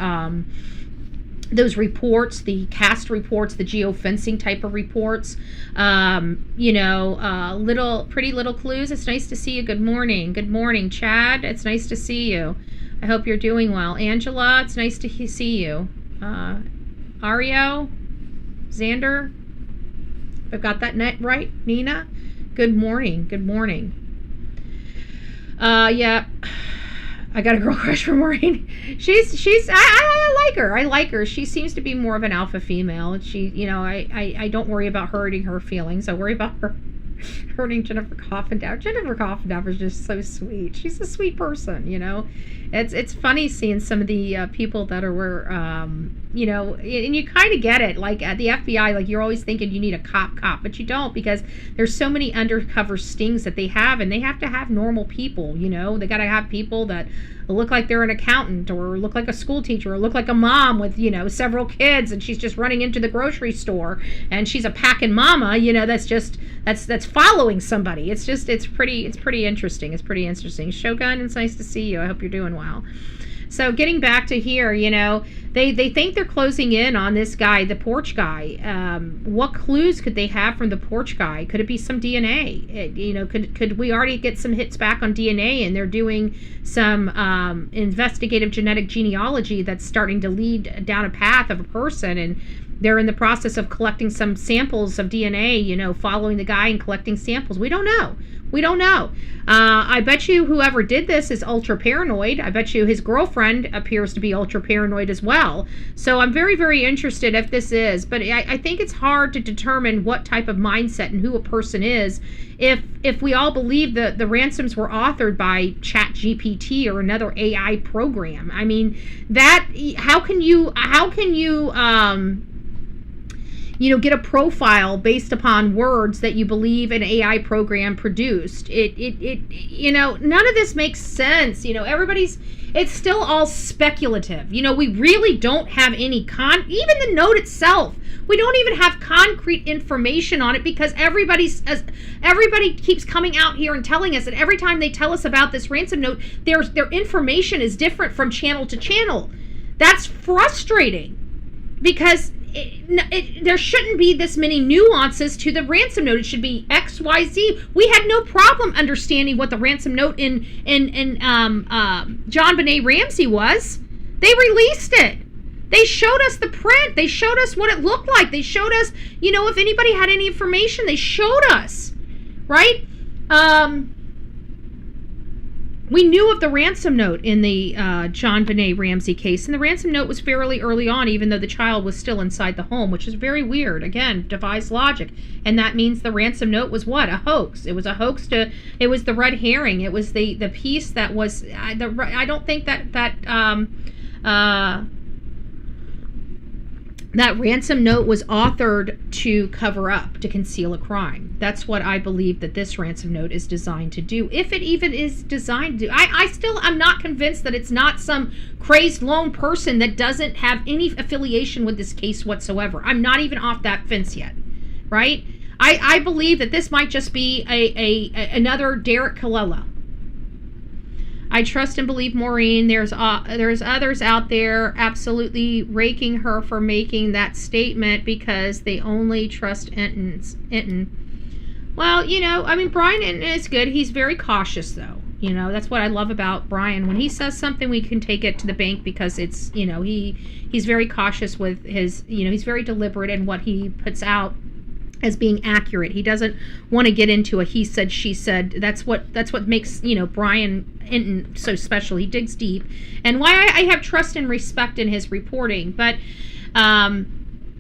reports, the cast reports, the geofencing type of reports, pretty little clues. It's nice to see you. Good morning, Chad. It's nice to see you. I hope you're doing well. Angela, it's nice to see you. Ario, Xander, I've got that net right. Nina, good morning. Yeah, I got a girl crush for Maureen. I like her. She seems to be more of an alpha female. She, I don't worry about hurting her feelings. I worry about her hurting Jennifer Coffindauer. Jennifer Coffindauer is just so sweet. She's a sweet person, It's funny seeing some of the people that were, and you kind of get it. Like at the FBI, like you're always thinking you need a cop, but you don't, because there's so many undercover stings that they have, and they have to have normal people. They got to have people that look like they're an accountant or look like a school teacher or look like a mom with several kids, and she's just running into the grocery store and she's a packing mama. That's following somebody. It's pretty interesting. Shogun, it's nice to see you. I hope you're doing well. So getting back to here, they think they're closing in on this guy, the porch guy. What clues could they have from the porch guy? Could it be some DNA? Could we already get some hits back on DNA, and they're doing some investigative genetic genealogy that's starting to lead down a path of a person, and they're in the process of collecting some samples of DNA, following the guy and collecting samples. We don't know. I bet you whoever did this is ultra paranoid. I bet you his girlfriend appears to be ultra paranoid as well. So I'm very, very interested if this is. But I think it's hard to determine what type of mindset and who a person is if we all believe that the ransoms were authored by ChatGPT or another AI program. I mean, how can you get a profile based upon words that you believe an AI program produced? None of this makes sense. It's still all speculative. We really don't have any even the note itself, we don't even have concrete information on it, because everybody keeps coming out here and telling us that every time they tell us about this ransom note, their information is different from channel to channel. That's frustrating, because there shouldn't be this many nuances to the ransom note. It should be X, Y, Z. We had no problem understanding what the ransom note in John Benet Ramsey was. They released it. They showed us the print. They showed us what it looked like. They showed us, if anybody had any information, they showed us, right? We knew of the ransom note in the John Benet Ramsey case, and the ransom note was fairly early on, even though the child was still inside the home, which is very weird. Again, defies logic. And that means the ransom note was what? A hoax. It was a hoax it was the red herring. It was the piece that was, I don't think that ransom note was authored to cover up, to conceal a crime. That's what I believe that this ransom note is designed to do, if it even is designed to do. I'm not convinced that it's not some crazed lone person that doesn't have any affiliation with this case whatsoever. I'm not even off that fence yet, right? I believe that this might just be another Derek Colella. I trust and believe Maureen. There's others out there absolutely raking her for making that statement because they only trust Enton. Well, Brian Enton is good. He's very cautious, though. That's what I love about Brian. When he says something, we can take it to the bank, because it's, he's very cautious with his, he's very deliberate in what he puts out as being accurate. He doesn't want to get into a he said, she said. That's what makes, Brian Enton so special. He digs deep, and why I have trust and respect in his reporting. But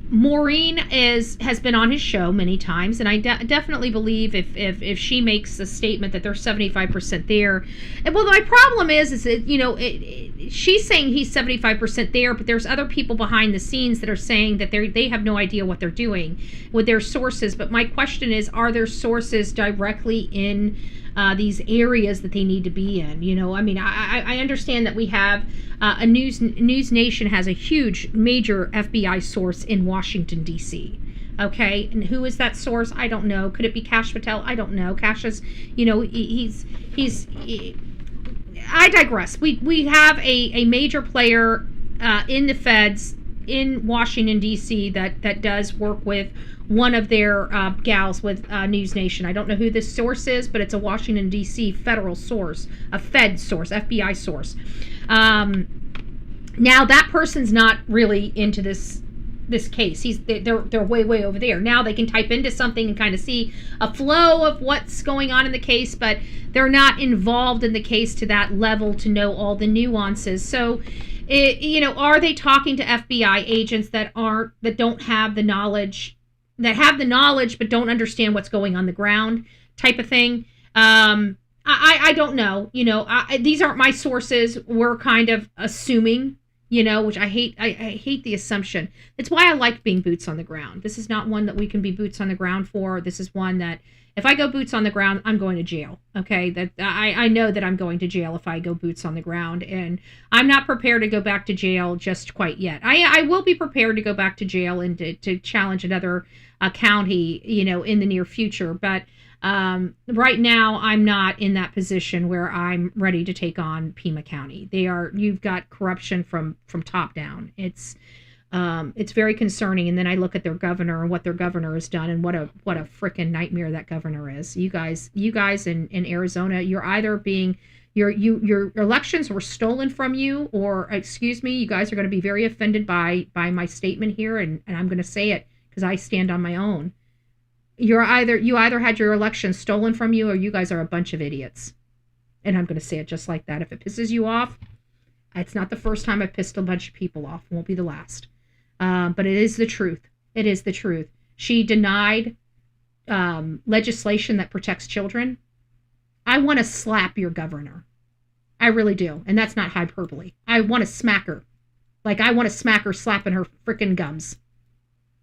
Maureen has been on his show many times, and I definitely believe if she makes a statement that they're 75% there. And well, my problem is that, she's saying he's 75% there, but there's other people behind the scenes that are saying that they have no idea what they're doing with their sources. But my question is, are their sources directly in these areas that they need to be in? I understand that we have News Nation has a huge major FBI source in Washington, D.C. Okay, and who is that source? I don't know. Could it be Kash Patel? I don't know. Kash is, I digress. We have a major player in the feds in Washington, D.C. that does work with one of their gals with News Nation. I don't know who this source is, but it's a Washington, D.C. federal source, a Fed source, FBI source. Now, that person's not really into this case. They're way over there. Now they can type into something and kind of see a flow of what's going on in the case, but they're not involved in the case to that level to know all the nuances. So, are they talking to FBI agents that don't have the knowledge, that have the knowledge but don't understand what's going on the ground, type of thing? I don't know. These aren't my sources. We're kind of assuming, which I hate. I hate the assumption. It's why I like being boots on the ground. This is not one that we can be boots on the ground for. This is one that if I go boots on the ground, I'm going to jail. Okay, that I know that I'm going to jail if I go boots on the ground, and I'm not prepared to go back to jail just quite yet. I will be prepared to go back to jail and to challenge another county, in the near future. But Right now, I'm not in that position where I'm ready to take on Pima County. You've got corruption from top down. It's very concerning. And then I look at their governor and what their governor has done, and what a freaking nightmare that governor is. You guys in Arizona, you're either being your elections were stolen from you, or excuse me, you guys are going to be very offended by my statement here, and I'm going to say it because I stand on my own. You either had your election stolen from you, or you guys are a bunch of idiots. And I'm going to say it just like that. If it pisses you off, it's not the first time I've pissed a bunch of people off. It won't be the last. But it is the truth. It is the truth. She denied legislation that protects children. I want to slap your governor. I really do. And that's not hyperbole. I want to smack her. Like, I want to smack her slapping her freaking gums.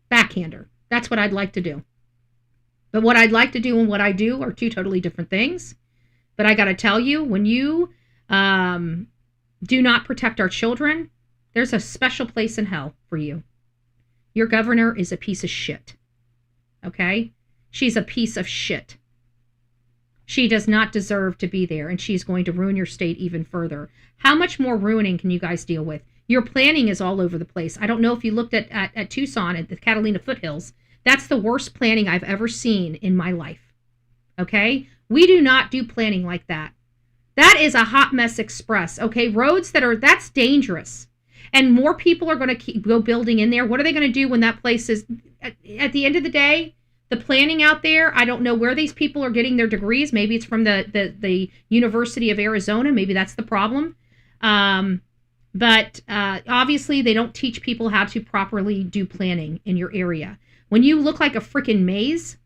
Backhander. That's what I'd like to do. But what I'd like to do and what I do are two totally different things. But I got to tell you, when you do not protect our children, there's a special place in hell for you. Your governor is a piece of shit. Okay? She's a piece of shit. She does not deserve to be there, and she's going to ruin your state even further. How much more ruining can you guys deal with? Your planning is all over the place. I don't know if you looked at Tucson, at the Catalina foothills. That's the worst planning I've ever seen in my life. Okay? We do not do planning like that. That is a hot mess express. Okay? Roads that's dangerous. And more people are going to go building in there. What are they going to do when that place is, at the end of the day, the planning out there, I don't know where these people are getting their degrees. Maybe it's from the University of Arizona. Maybe that's the problem. But obviously they don't teach people how to properly do planning in your area. When you look like a freaking maze,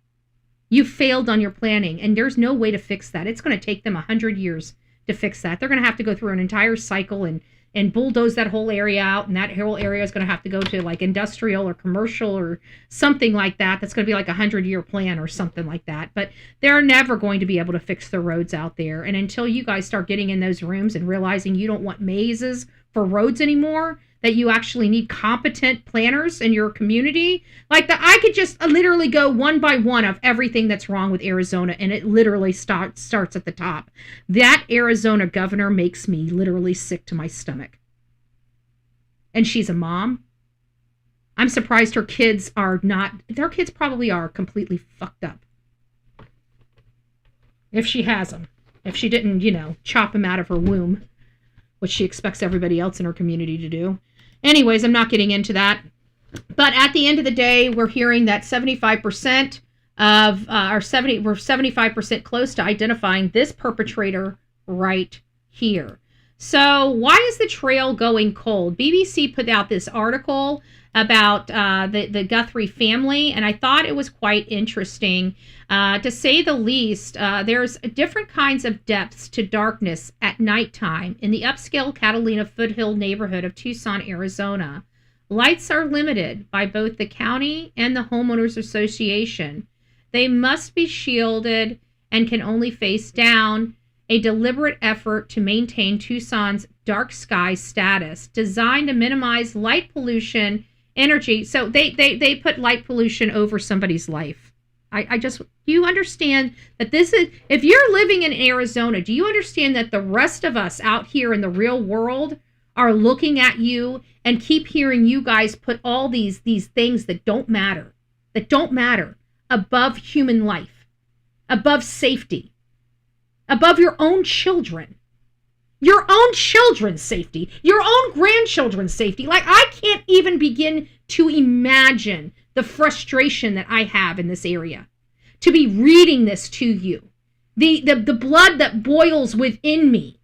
you failed on your planning, and there's no way to fix that. It's going to take them 100 years to fix that. They're going to have to go through an entire cycle and bulldoze that whole area out, and that whole area is going to have to go to like industrial or commercial or something like that. That's going to be like a 100-year plan or something like that. But they're never going to be able to fix the roads out there. And until you guys start getting in those rooms and realizing you don't want mazes for roads anymore, that you actually need competent planners in your community, I could just literally go one by one of everything that's wrong with Arizona, and it literally starts at the top. That Arizona governor makes me literally sick to my stomach. And she's a mom. I'm surprised her kids are not, their kids probably are completely fucked up. If she has them. If she didn't, chop them out of her womb, which she expects everybody else in her community to do. Anyways, I'm not getting into that. But at the end of the day, we're hearing that 75% we're 75% close to identifying this perpetrator right here. So why is the trail going cold? BBC put out this article about the Guthrie family, and I thought it was quite interesting. To say the least, there's different kinds of depths to darkness at nighttime in the upscale Catalina foothill neighborhood of Tucson, Arizona. Lights are limited by both the county and the homeowners association. They must be shielded and can only face down, a deliberate effort to maintain Tucson's dark sky status, designed to minimize light pollution, energy. So they put light pollution over somebody's life. Do you understand that this is, if you're living in Arizona, do you understand that the rest of us out here in the real world are looking at you and keep hearing you guys put all these things that don't matter above human life, above safety, above your own children's safety, your own grandchildren's safety. I can't even begin to imagine the frustration that I have in this area to be reading this to you. The blood that boils within me.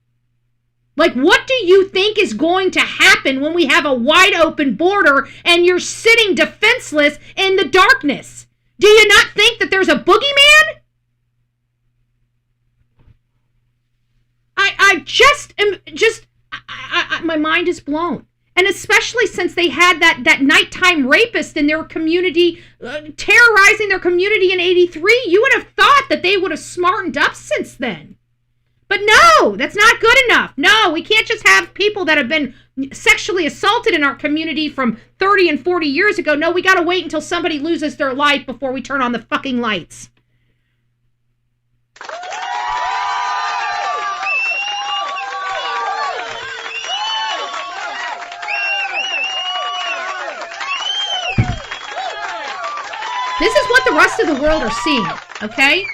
What do you think is going to happen when we have a wide open border and you're sitting defenseless in the darkness? Do you not think that there's a boogeyman? My mind is blown. And especially since they had that nighttime rapist in their community, terrorizing their community in 83, you would have thought that they would have smartened up since then. But no, that's not good enough. No, we can't just have people that have been sexually assaulted in our community from 30 and 40 years ago. No, we got to wait until somebody loses their life before we turn on the fucking lights. This is what the rest of the world are seeing, okay?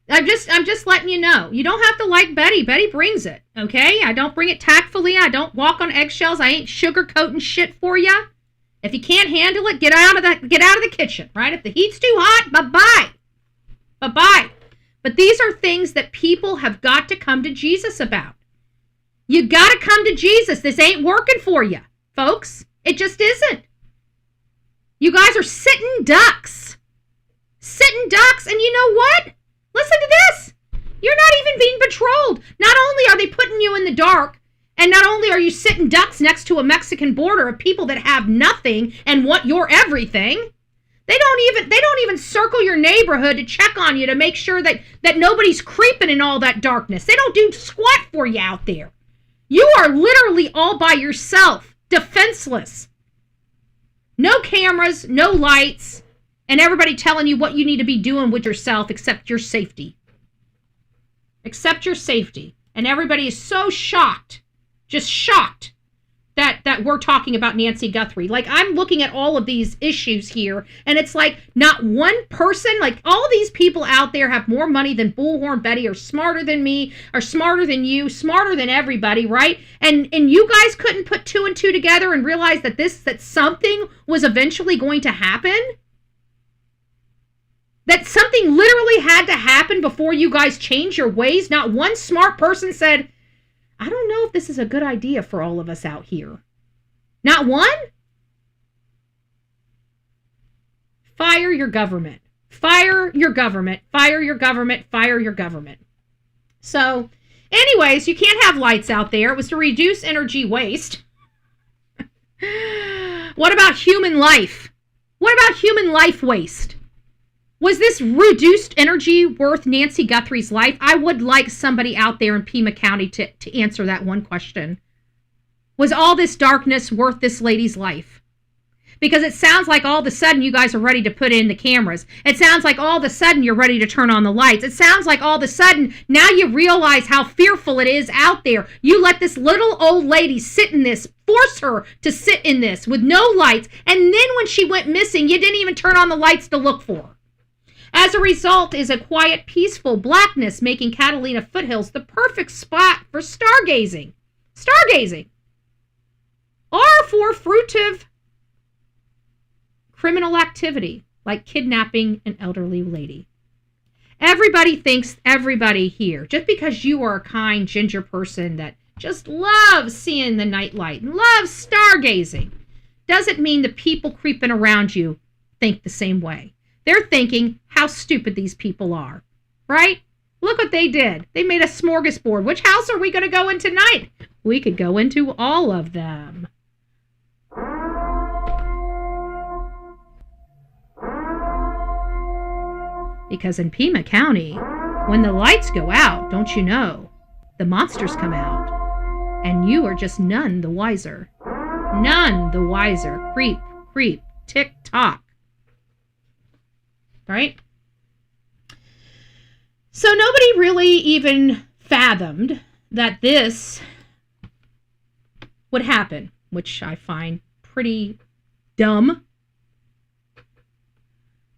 I'm just letting you know. You don't have to like Betty. Betty brings it, okay? I don't bring it tactfully. I don't walk on eggshells. I ain't sugarcoating shit for you. If you can't handle it, get out of the kitchen, right? If the heat's too hot, bye-bye. Bye-bye. But these are things that people have got to come to Jesus about. You got to come to Jesus. This ain't working for you, folks. It just isn't. You guys are sitting ducks. Sitting ducks, and you know what? Listen to this. You're not even being patrolled. Not only are they putting you in the dark, and not only are you sitting ducks next to a Mexican border of people that have nothing and want your everything, they don't even circle your neighborhood to check on you to make sure that nobody's creeping in all that darkness. They don't do squat for you out there. You are literally all by yourself, defenseless. No cameras, no lights, and everybody telling you what you need to be doing with yourself except your safety. Except your safety. And everybody is so shocked, just shocked, that we're talking about Nancy Guthrie. Like, I'm looking at all of these issues here, and it's like not one person, like all these people out there have more money than Bullhorn Betty, are smarter than me, are smarter than you, smarter than everybody, right? And you guys couldn't put two and two together and realize that something was eventually going to happen? That something literally had to happen before you guys change your ways? Not one smart person said, I don't know if this is a good idea for all of us out here. Not one? Fire your government. Fire your government. Fire your government. Fire your government. So, anyways, you can't have lights out there. It was to reduce energy waste. What about human life? What about human life waste? Was this reduced energy worth Nancy Guthrie's life? I would like somebody out there in Pima County to answer that one question. Was all this darkness worth this lady's life? Because it sounds like all of a sudden you guys are ready to put in the cameras. It sounds like all of a sudden you're ready to turn on the lights. It sounds like all of a sudden now you realize how fearful it is out there. You let this little old lady sit in this, force her to sit in this with no lights. And then when she went missing, you didn't even turn on the lights to look for her. As a result is a quiet, peaceful blackness, making Catalina foothills the perfect spot for stargazing. Stargazing. Or for fruitive criminal activity, like kidnapping an elderly lady. Everybody thinks everybody here, just because you are a kind ginger person that just loves seeing the nightlight and loves stargazing, doesn't mean the people creeping around you think the same way. They're thinking how stupid these people are, right? Look what they did. They made a smorgasbord. Which house are we going to go in tonight? We could go into all of them. Because in Pima County, when the lights go out, don't you know, the monsters come out. And you are just none the wiser. None the wiser. Creep, creep, tick, tock. Right? So nobody really even fathomed that this would happen, which I find pretty dumb.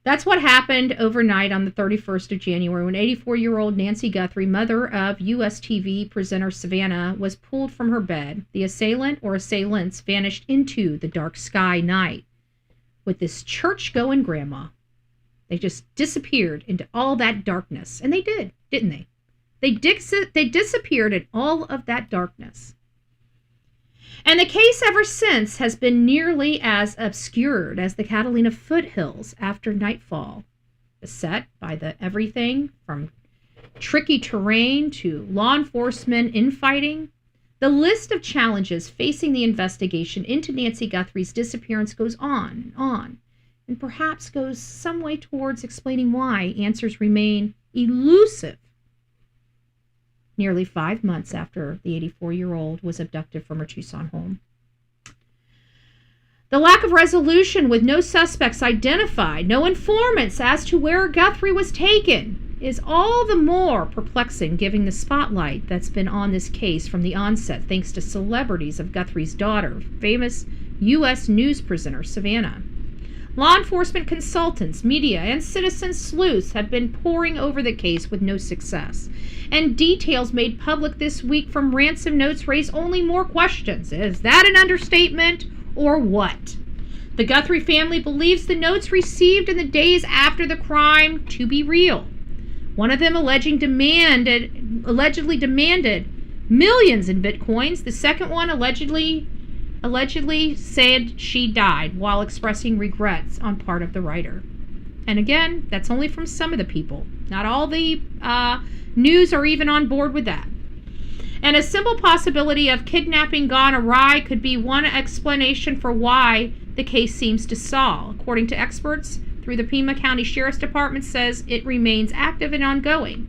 That's what happened overnight on the 31st of January when 84-year-old Nancy Guthrie, mother of US TV presenter Savannah, was pulled from her bed. The assailant or assailants vanished into the dark sky night with this church-going grandma. They just disappeared into all that darkness. And they did, didn't they? They disappeared in all of that darkness. And the case ever since has been nearly as obscured as the Catalina foothills after nightfall, beset by the everything from tricky terrain to law enforcement infighting. The list of challenges facing the investigation into Nancy Guthrie's disappearance goes on and on, and perhaps goes some way towards explaining why answers remain elusive nearly 5 months after the 84-year-old was abducted from her Tucson home. The lack of resolution with no suspects identified, no informants as to where Guthrie was taken, is all the more perplexing given the spotlight that's been on this case from the onset, thanks to celebrities of Guthrie's daughter, famous U.S. news presenter Savannah. Law enforcement consultants, media, and citizen sleuths have been poring over the case with no success. And details made public this week from ransom notes raise only more questions. Is that an understatement or what? The Guthrie family believes the notes received in the days after the crime to be real. One of them allegedly demanded millions in bitcoins. The second one allegedly said she died while expressing regrets on part of the writer. And again, that's only from some of the people. Not all the news are even on board with that. And a simple possibility of kidnapping gone awry could be one explanation for why the case seems to stall. According to experts through the Pima County Sheriff's Department, says it remains active and ongoing.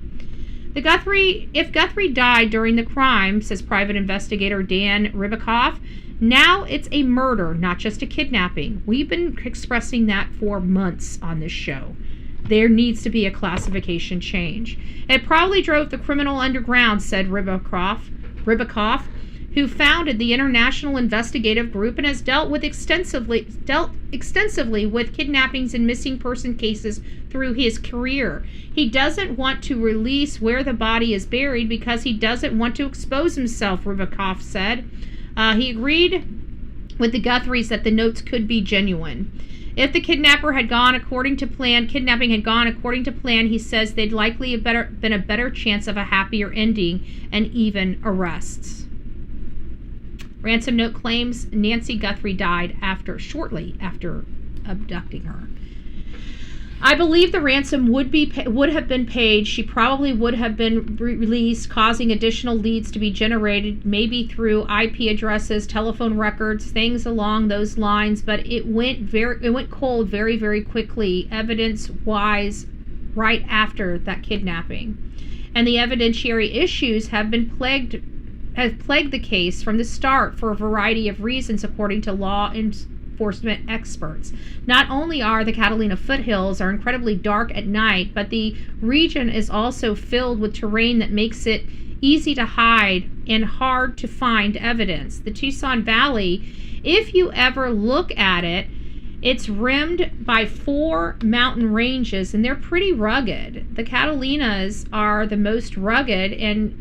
If Guthrie died during the crime, says private investigator Dan Ribicoff, now it's a murder, not just a kidnapping. We've been expressing that for months on this show. There needs to be a classification change. It probably drove the criminal underground, said Ribicoff, who founded the International Investigative Group and has dealt extensively with kidnappings and missing person cases through his career. He doesn't want to release where the body is buried because he doesn't want to expose himself, Ribicoff said. He agreed with the Guthries that the notes could be genuine. If the kidnapping had gone according to plan, he says they'd likely have been a better chance of a happier ending and even arrests. Ransom note claims Nancy Guthrie died shortly after abducting her. I believe the ransom would have been paid. She probably would have been released, causing additional leads to be generated, maybe through IP addresses, telephone records, things along those lines. But it went cold very, very quickly, evidence-wise, right after that kidnapping. And the evidentiary issues have plagued the case from the start for a variety of reasons, according to law enforcement experts. Not only are the Catalina foothills incredibly dark at night, but the region is also filled with terrain that makes it easy to hide and hard to find evidence. The Tucson Valley, if you ever look at it, it's rimmed by 4 mountain ranges, and they're pretty rugged. The Catalinas are the most rugged, and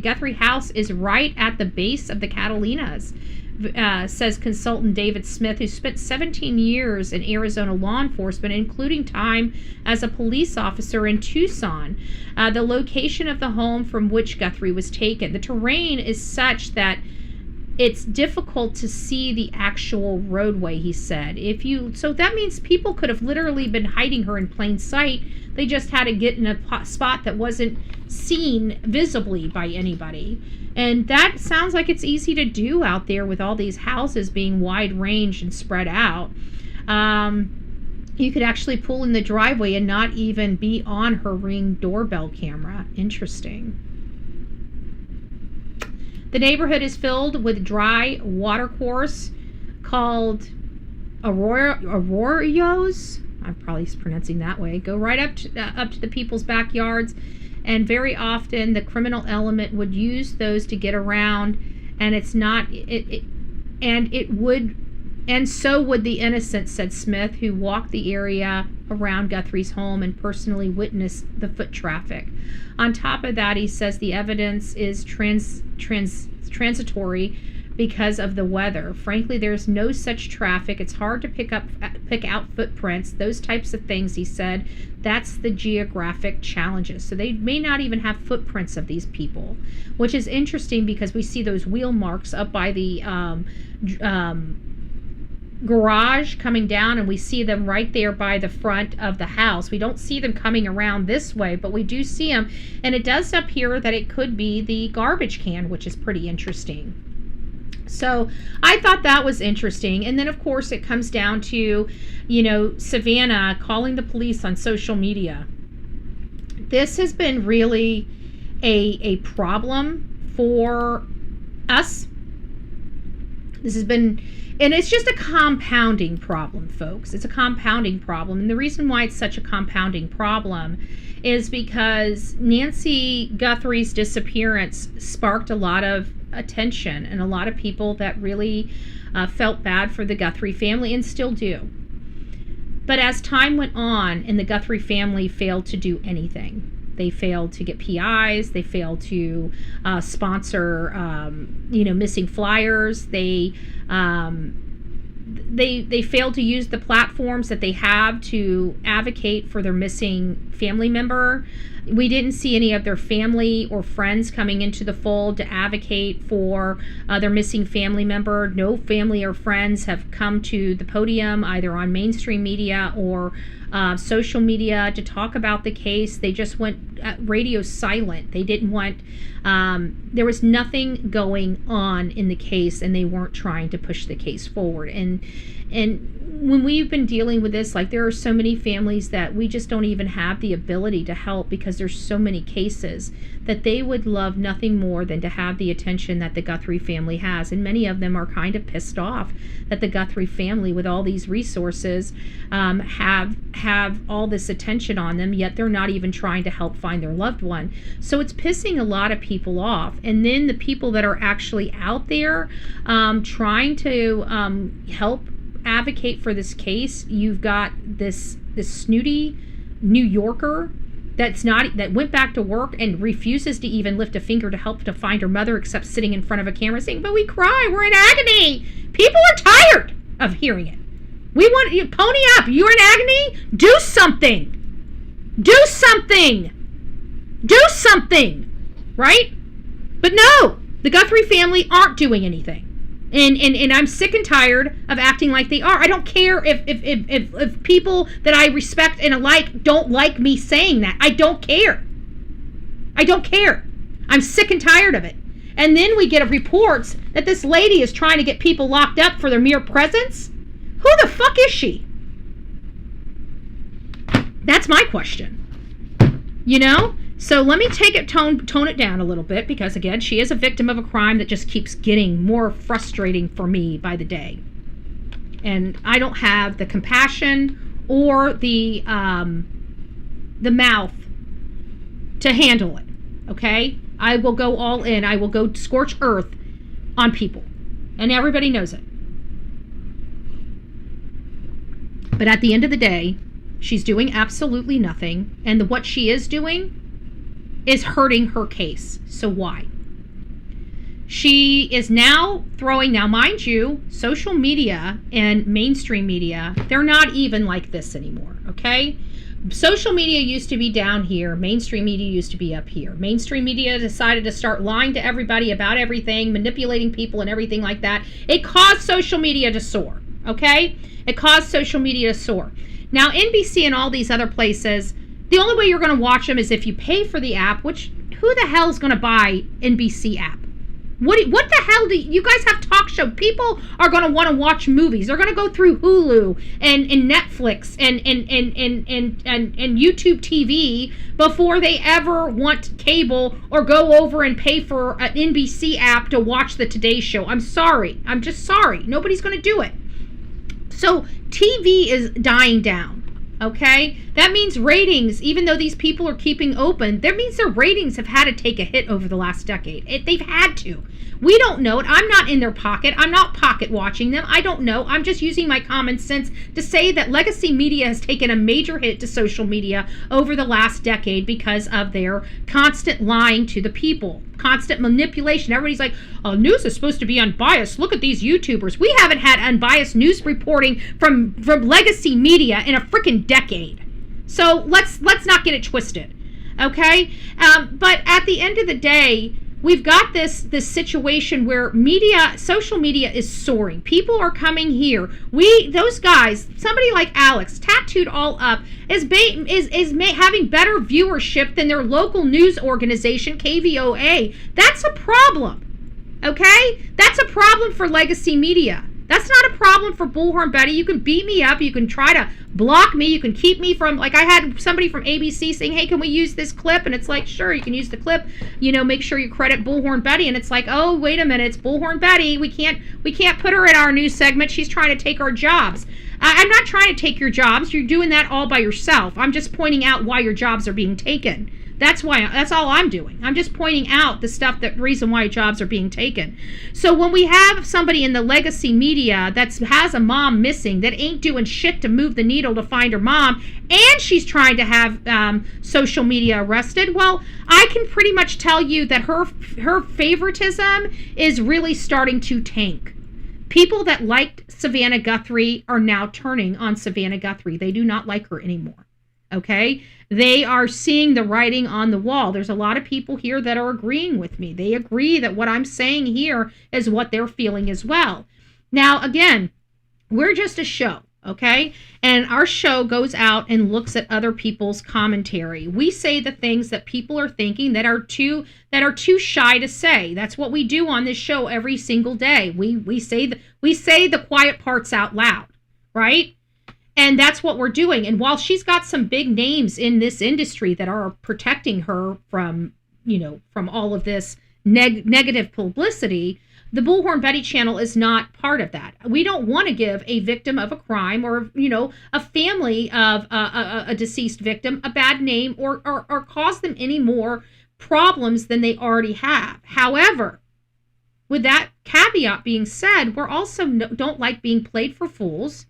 Guthrie House is right at the base of the Catalinas, says consultant David Smith, who spent 17 years in Arizona law enforcement, including time as a police officer in Tucson, the location of the home from which Guthrie was taken. The terrain is such that it's difficult to see the actual roadway, he said. So that means people could have literally been hiding her in plain sight. They just had to get in a spot that wasn't seen visibly by anybody. And that sounds like it's easy to do out there with all these houses being wide range and spread out. You could actually pull in the driveway and not even be on her Ring doorbell camera. Interesting. The neighborhood is filled with dry watercourse called arroyos. I'm probably pronouncing that way. Go right up to the people's backyards, and very often the criminal element would use those to get around, and so would the innocent, said Smith, who walked the area around Guthrie's home and personally witnessed the foot traffic. On top of that, he says the evidence is transitory because of the weather. Frankly, there's no such traffic. It's hard to pick out footprints, those types of things, he said. That's the geographic challenges. So they may not even have footprints of these people, which is interesting because we see those wheel marks up by the garage coming down, and we see them right there by the front of the house. We don't see them coming around this way, but we do see them, and it does appear that it could be the garbage can, which is pretty interesting. So I thought that was interesting. And then of course it comes down to, Savannah calling the police on social media. This has been really a problem for us. This has been And it's just a compounding problem, folks. It's a compounding problem. And the reason why it's such a compounding problem is because Nancy Guthrie's disappearance sparked a lot of attention and a lot of people that really felt bad for the Guthrie family and still do. But as time went on and the Guthrie family failed to do anything, they failed to get PIs, they failed to sponsor, missing flyers, they failed to use the platforms that they have to advocate for their missing family member. We didn't see any of their family or friends coming into the fold to advocate for their missing family member. No family or friends have come to the podium, either on mainstream media or social media, to talk about the case. They just went radio silent. They didn't want, there was nothing going on in the case, and they weren't trying to push the case forward. And when we've been dealing with this, like, there are so many families that we just don't even have the ability to help because there's so many cases that they would love nothing more than to have the attention that the Guthrie family has. And many of them are kind of pissed off that the Guthrie family, with all these resources, have all this attention on them, yet they're not even trying to help find their loved one. So it's pissing a lot of people off. And then the people that are actually out there trying to help advocate for this case, you've got this snooty New Yorker that went back to work and refuses to even lift a finger to help to find her mother, except sitting in front of a camera saying, "But we cry, we're in agony." People are tired of hearing it. We want you, pony up. You're in agony? Do something. Do something. Do something. Right? But no, the Guthrie family aren't doing anything. And I'm sick and tired of acting like they are. I don't care if people that I respect and like don't like me saying that. I don't care. I don't care. I'm sick and tired of it. And then we get reports that this lady is trying to get people locked up for their mere presence. Who the fuck is she? That's my question. You know? So let me tone it down a little bit, because again, she is a victim of a crime that just keeps getting more frustrating for me by the day. And I don't have the compassion or the mouth to handle it. Okay? I will go all in. I will go scorch earth on people. And everybody knows it. But at the end of the day, she's doing absolutely nothing. And what she is doing is hurting her case. So why? She is now mind you, social media and mainstream media, they're not even like this anymore, okay? Social media used to be down here. Mainstream media used to be up here. Mainstream media decided to start lying to everybody about everything, manipulating people and everything like that. It caused social media to soar, okay? It caused social media to soar. Now, NBC and all these other places, the only way you're going to watch them is if you pay for the app, which, who the hell is going to buy NBC app? What the hell do you guys have talk show? People are going to want to watch movies. They're going to go through Hulu and Netflix and YouTube TV before they ever want cable or go over and pay for an NBC app to watch the Today Show. I'm sorry. I'm just sorry. Nobody's going to do it. So TV is dying down. Okay, that means ratings, even though these people are keeping open, that means their ratings have had to take a hit over the last decade. They've had to. We don't know it. I'm not in their pocket. I'm not pocket watching them. I don't know. I'm just using my common sense to say that legacy media has taken a major hit to social media over the last decade because of their constant lying to the people, constant manipulation. Everybody's like, oh, news is supposed to be unbiased. Look at these YouTubers. We haven't had unbiased news reporting from legacy media in a freaking decade. So let's not get it twisted, okay? But at the end of the day, we've got this situation where social media is soaring. People are coming here. Those guys, somebody like Alex, tattooed all up, is having better viewership than their local news organization, KVOA. That's a problem, okay? That's a problem for legacy media. That's not a problem for Bullhorn Betty. You can beat me up. You can try to block me. You can keep me from, like I had somebody from ABC saying, hey, can we use this clip? And it's like, sure, you can use the clip. You know, make sure you credit Bullhorn Betty. And it's like, oh, wait a minute, it's Bullhorn Betty. We can't put her in our news segment. She's trying to take our jobs. I'm not trying to take your jobs. You're doing that all by yourself. I'm just pointing out why your jobs are being taken. That's all I'm doing. I'm just pointing out the reason why jobs are being taken. So when we have somebody in the legacy media that has a mom missing, that ain't doing shit to move the needle to find her mom, and she's trying to have social media arrested, well, I can pretty much tell you that her favoritism is really starting to tank. People that liked Savannah Guthrie are now turning on Savannah Guthrie. They do not like her anymore. Okay? They are seeing the writing on the wall. There's a lot of people here that are agreeing with me. They agree that what I'm saying here is what they're feeling as well. Now, again, we're just a show, okay? And our show goes out and looks at other people's commentary. We say the things that people are thinking that are too shy to say. That's what we do on this show every single day. We say the quiet parts out loud, right? And that's what we're doing. And while she's got some big names in this industry that are protecting her from all of this negative publicity, the Bullhorn Betty channel is not part of that. We don't want to give a victim of a crime or, a family of a deceased victim a bad name or cause them any more problems than they already have. However, with that caveat being said, we're also don't like being played for fools.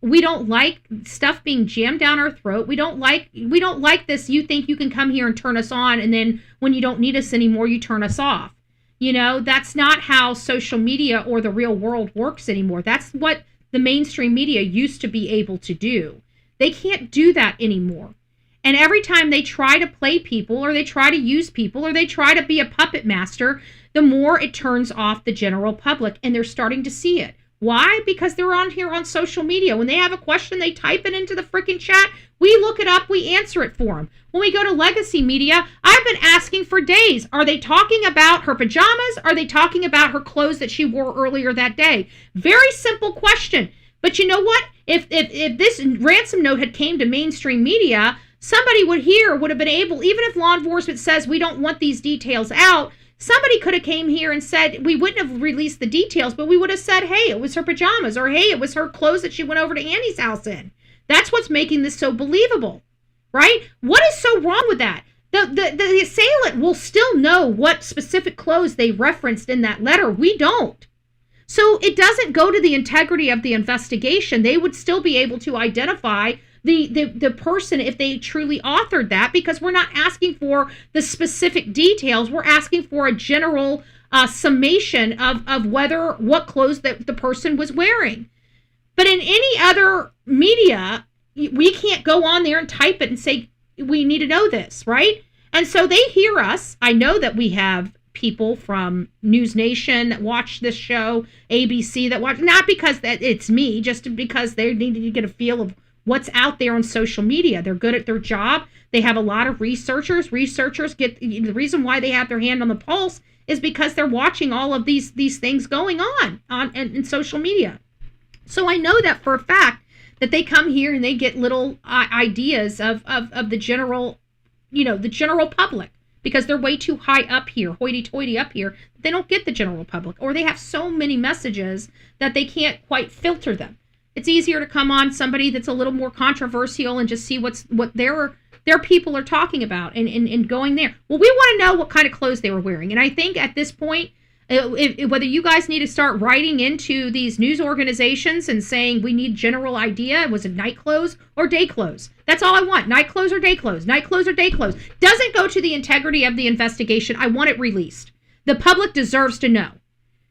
We don't like stuff being jammed down our throat. We don't like this. You think you can come here and turn us on, and then when you don't need us anymore, you turn us off. That's not how social media or the real world works anymore. That's what the mainstream media used to be able to do. They can't do that anymore. And every time they try to play people or they try to use people or they try to be a puppet master, the more it turns off the general public, and they're starting to see it. Why? Because they're on here on social media. When they have a question, they type it into the freaking chat. We look it up. We answer it for them. When we go to legacy media, I've been asking for days. Are they talking about her pajamas? Are they talking about her clothes that she wore earlier that day? Very simple question. But you know what? If this ransom note had came to mainstream media, somebody would have been able, even if law enforcement says we don't want these details out, somebody could have came here and said, we wouldn't have released the details, but we would have said, hey, it was her pajamas, or hey, it was her clothes that she went over to Annie's house in. That's what's making this so believable, right? What is so wrong with that? The assailant will still know what specific clothes they referenced in that letter. We don't. So it doesn't go to the integrity of the investigation. They would still be able to identify the person if they truly authored that, because we're not asking for the specific details. We're asking for a general summation of what clothes that the person was wearing. But in any other media, we can't go on there and type it and say, we need to know this, right? And so they hear us. I know that we have people from News Nation that watch this show, ABC that watch, not because that it's me, just because they need to get a feel of what's out there on social media. They're good at their job. They have a lot of researchers. Researchers get the reason why they have their hand on the pulse is because they're watching all of these things going on in social media. So I know that for a fact that they come here and they get little ideas of the general, the general public, because they're way too high up here, hoity-toity up here. They don't get the general public, or they have so many messages that they can't quite filter them. It's easier to come on somebody that's a little more controversial and just see what their people are talking about and going there. Well, we want to know what kind of clothes they were wearing. And I think at this point, whether you guys need to start writing into these news organizations and saying we need general idea, was it night clothes or day clothes? That's all I want. Night clothes or day clothes. Night clothes or day clothes. Doesn't go to the integrity of the investigation. I want it released. The public deserves to know.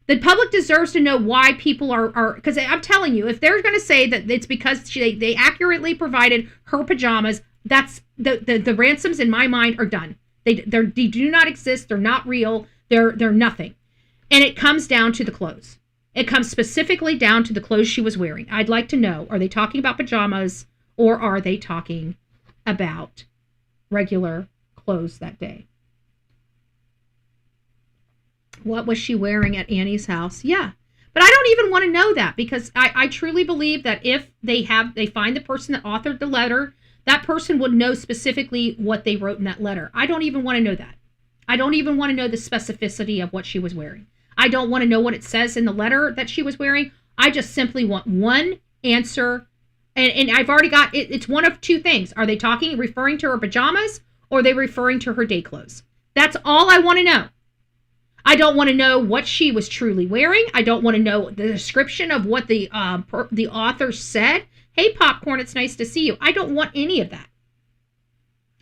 The public deserves to know why people are because I'm telling you, if they're going to say that it's because they accurately provided her pajamas, that's the ransoms in my mind are done. They do not exist. They're not real. They're nothing. And it comes down to the clothes. It comes specifically down to the clothes she was wearing. I'd like to know, are they talking about pajamas or are they talking about regular clothes that day? What was she wearing at Annie's house? Yeah. But I don't even want to know that, because I truly believe that if they find the person that authored the letter, that person would know specifically what they wrote in that letter. I don't even want to know that. I don't even want to know the specificity of what she was wearing. I don't want to know what it says in the letter that she was wearing. I just simply want one answer. And I've already got it. It's one of two things. Are they referring to her pajamas, or are they referring to her day clothes? That's all I want to know. I don't want to know what she was truly wearing. I don't want to know the description of what the author said. Hey, Popcorn, it's nice to see you. I don't want any of that.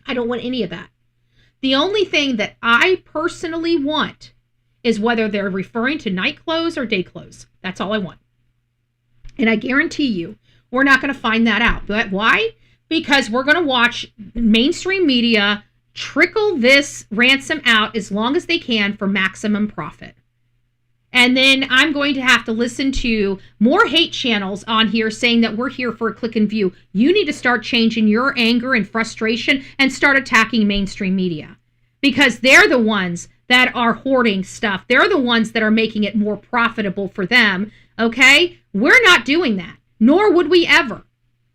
I don't want any of that. The only thing that I personally want is whether they're referring to night clothes or day clothes. That's all I want. And I guarantee you, we're not going to find that out. But why? Because we're going to watch mainstream media trickle this ransom out as long as they can for maximum profit. And then I'm going to have to listen to more hate channels on here saying that we're here for a click and view. You need to start changing your anger and frustration and start attacking mainstream media, because they're the ones that are hoarding stuff. They're the ones that are making it more profitable for them. Okay? We're not doing that, nor would we ever.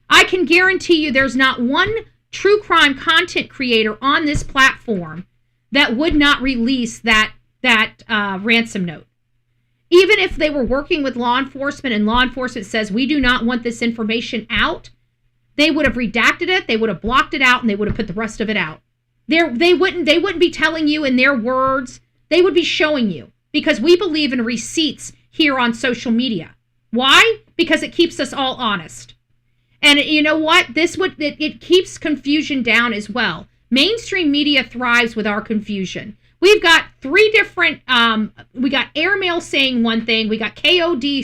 I can guarantee you there's not one true crime content creator on this platform that would not release that ransom note. Even if they were working with law enforcement and law enforcement says, we do not want this information out, they would have redacted it, they would have blocked it out, and they would have put the rest of it out. They wouldn't be telling you in their words. They would be showing you, because we believe in receipts here on social media. Why? Because it keeps us all honest. And you know what? It keeps confusion down as well. Mainstream media thrives with our confusion. We've got three different, we got Airmail saying one thing. We got KOLD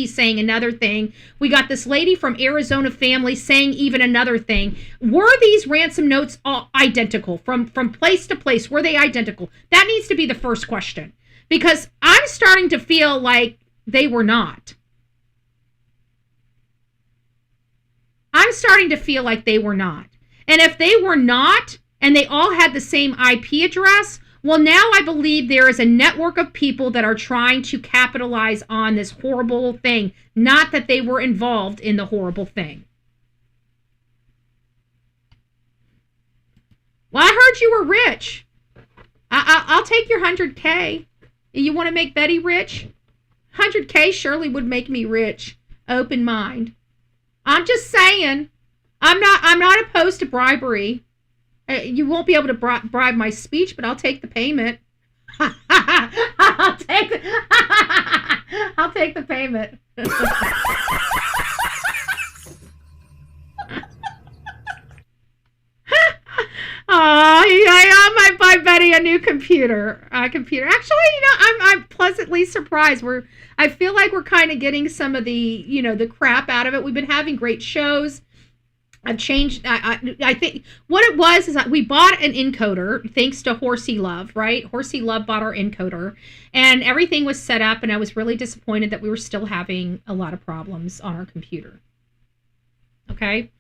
saying another thing. We got this lady from Arizona Family saying even another thing. Were these ransom notes all identical from place to place? Were they identical? That needs to be the first question, because I'm starting to feel like they were not. I'm starting to feel like they were not. And if they were not, and they all had the same IP address, well, now I believe there is a network of people that are trying to capitalize on this horrible thing, not that they were involved in the horrible thing. Well, I heard you were rich. I'll take your 100K. You want to make Betty rich? 100K surely would make me rich. Open mind. I'm just saying, I'm not opposed to bribery. You won't be able to bribe my speech, but I'll take the payment. I'll take the payment. I might buy Betty a new computer. Actually, I'm pleasantly surprised. I feel like we're kind of getting some of the, the crap out of it. We've been having great shows. I've changed. I think what it was is that we bought an encoder thanks to Horsey Love, right? Horsey Love bought our encoder, and everything was set up. And I was really disappointed that we were still having a lot of problems on our computer. Okay,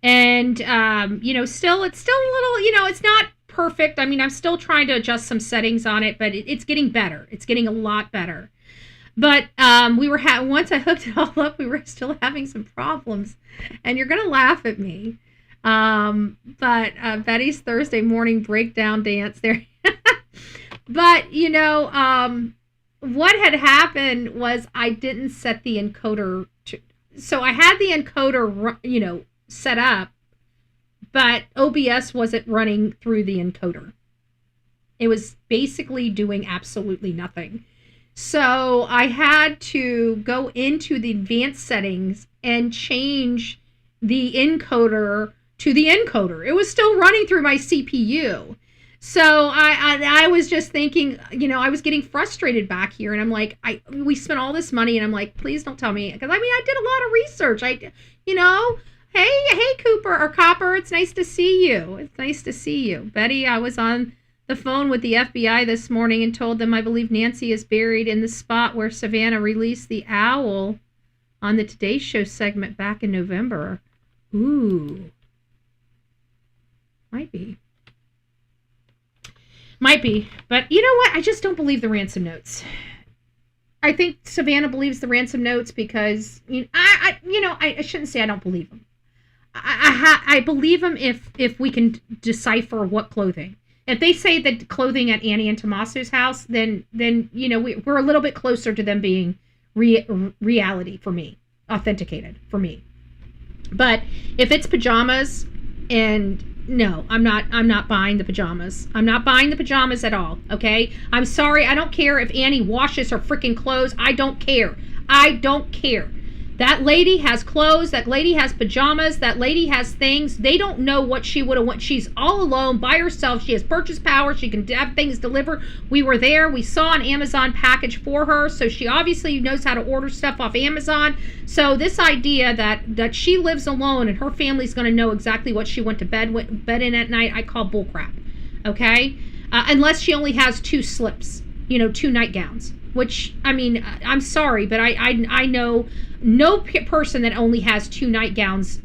and it's still a little, it's not perfect. I mean, I'm still trying to adjust some settings on it, but it's getting better. It's getting a lot better. But we were once I hooked it all up, we were still having some problems, and you're gonna laugh at me. But Betty's Thursday morning breakdown dance there. But what had happened was I didn't set the encoder. So I had the encoder, set up, but OBS wasn't running through the encoder. It was basically doing absolutely nothing. So I had to go into the advanced settings and change the encoder to the encoder. It was still running through my CPU. So I was just thinking, I was getting frustrated back here, and I'm like, we spent all this money, and I'm like, please don't tell me, because I did a lot of research. Hey Cooper or Copper, it's nice to see you. It's nice to see you, Betty. I was on the phone with the FBI this morning and told them I believe Nancy is buried in the spot where Savannah released the owl on the Today Show segment back in November. Ooh. Might be. But you know what? I just don't believe the ransom notes. I think Savannah believes the ransom notes because I shouldn't say I don't believe them. I believe them if we can decipher what clothing. If they say that clothing at Annie and Tommaso's house, then we're a little bit closer to them being reality for me, authenticated for me. But if it's pajamas, and no, I'm not buying the pajamas. I'm not buying the pajamas at all. Okay, I'm sorry. I don't care if Annie washes her freaking clothes. I don't care. I don't care. That lady has clothes. That lady has pajamas. That lady has things. They don't know what she would have went. She's all alone by herself. She has purchase power. She can have things delivered. We were there. We saw an Amazon package for her. So she obviously knows how to order stuff off Amazon. So this idea that she lives alone and her family's going to know exactly what she went to bed in at night, I call bullcrap. Okay? Unless she only has 2 slips, 2 nightgowns. Which, I mean, I'm sorry, but I know no person that only has 2 nightgowns,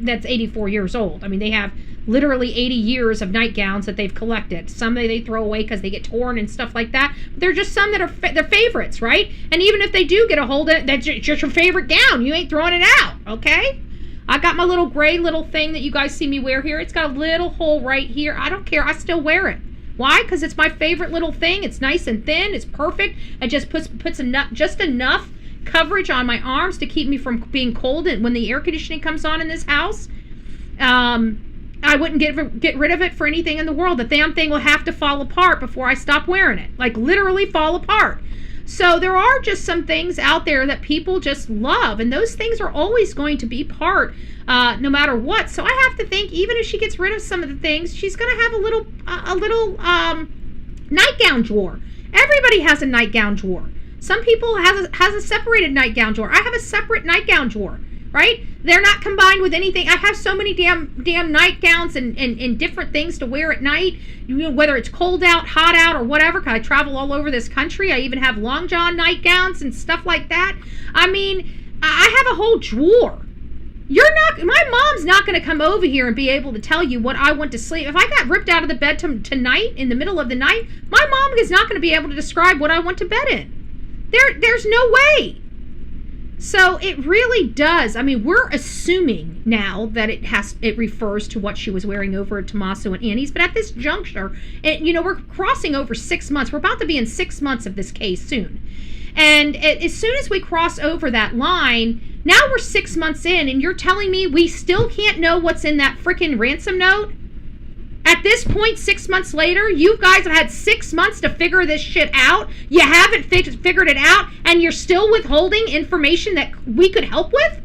that's 84 years old. I mean, they have literally 80 years of nightgowns that they've collected. Some they throw away because they get torn and stuff like that. But they're just some that are their favorites, right? And even if they do get a hold of it, that's just your favorite gown. You ain't throwing it out, okay? I got my little gray little thing that you guys see me wear here. It's got a little hole right here. I don't care. I still wear it. Why? Because it's my favorite little thing. It's nice and thin. It's perfect. It just puts enough coverage on my arms to keep me from being cold when the air conditioning comes on in this house. I wouldn't get rid of it for anything in the world. The damn thing will have to fall apart before I stop wearing it. Like literally fall apart. So there are just some things out there that people just love, and those things are always going to be part, no matter what. So I have to think, even if she gets rid of some of the things, she's going to have a little nightgown drawer. Everybody has a nightgown drawer. Some people has a separated nightgown drawer. I have a separate nightgown drawer, right? They're not combined with anything. I have so many damn nightgowns and different things to wear at night, whether it's cold out, hot out, or whatever, because I travel all over this country. I even have long john nightgowns and stuff like that. I mean, I have a whole drawer. My mom's not going to come over here and be able to tell you what I went to sleep. If I got ripped out of the bed tonight, in the middle of the night, my mom is not going to be able to describe what I went to bed in. There's no way. So it really does. I mean, we're assuming now that it refers to what she was wearing over at Tommaso and Annie's, but at this juncture, we're crossing over 6 months. We're about to be in 6 months of this case soon. And as soon as we cross over that line, now we're 6 months in, and you're telling me we still can't know what's in that freaking ransom note? At this point, 6 months later, you guys have had 6 months to figure this shit out. You haven't figured it out, and you're still withholding information that we could help with?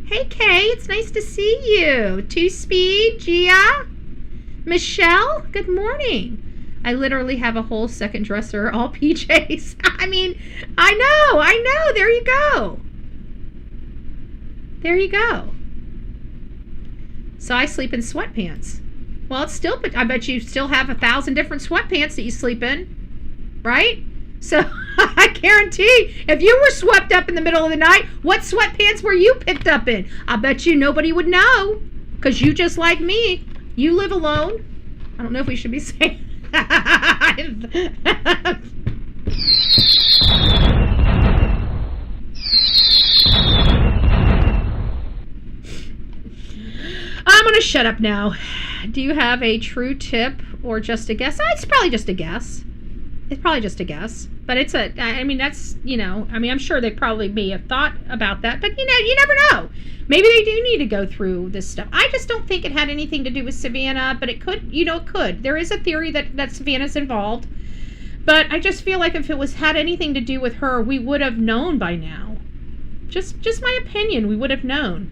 Hey, Kay, it's nice to see you. Two-Speed, Gia, Michelle, good morning. I literally have a whole second dresser, all PJs. I mean, I know. There you go. There you go. So I sleep in sweatpants. Well, it's still, I bet you still have 1,000 different sweatpants that you sleep in, right? So I guarantee if you were swept up in the middle of the night, what sweatpants were you picked up in? I bet you nobody would know, because you just like me, you live alone. I don't know if we should be saying I'm going to shut up now. Do you have a true tip or just a guess? It's probably just a guess. It's probably just a guess. But it's I'm sure they probably may have thought about that. But, you never know. Maybe they do need to go through this stuff. I just don't think it had anything to do with Savannah, but it could, it could. There is a theory that Savannah's involved. But I just feel like if it had anything to do with her, we would have known by now. Just my opinion, we would have known.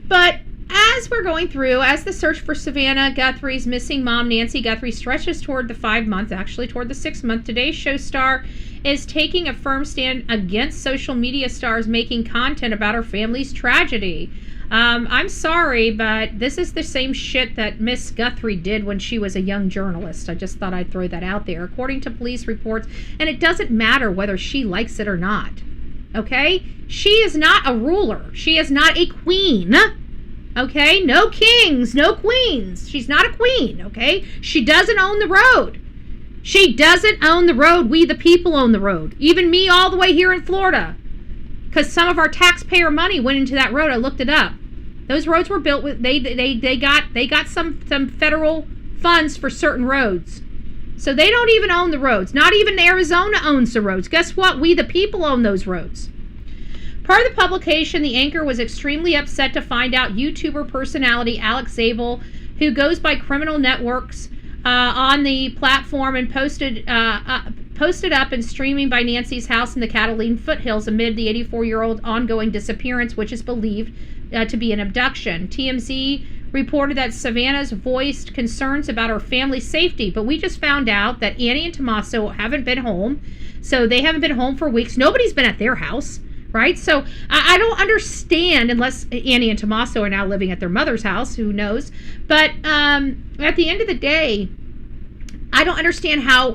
But as we're going through, as the search for Savannah Guthrie's missing mom, Nancy Guthrie, stretches toward the 5 month, actually toward the 6 month, today's show star is taking a firm stand against social media stars making content about her family's tragedy. I'm sorry, but this is the same shit that Miss Guthrie did when she was a young journalist. I just thought I'd throw that out there. According to police reports, and it doesn't matter whether she likes it or not. Okay? She is not a ruler. She is not a queen. Okay? No kings, no queens. She's not a queen, okay? She doesn't own the road. She doesn't own the road. We, the people, own the road. Even me all the way here in Florida. Because some of our taxpayer money went into that road. I looked it up. Those roads were built with, they got some federal funds for certain roads. So they don't even own the roads. Not even Arizona owns the roads. Guess what? We, the people, own those roads. Per the publication, the anchor was extremely upset to find out YouTuber personality Alex Zabel, who goes by Criminal Networks, on the platform and posted up and streaming by Nancy's house in the Catalina foothills amid the 84-year-old ongoing disappearance, which is believed to be an abduction. TMZ reported that Savannah's voiced concerns about her family's safety, but we just found out that Annie and Tommaso haven't been home. So they haven't been home for weeks. Nobody's been at their house, right? So I don't understand, unless Annie and Tommaso are now living at their mother's house, who knows? But at the end of the day, I don't understand how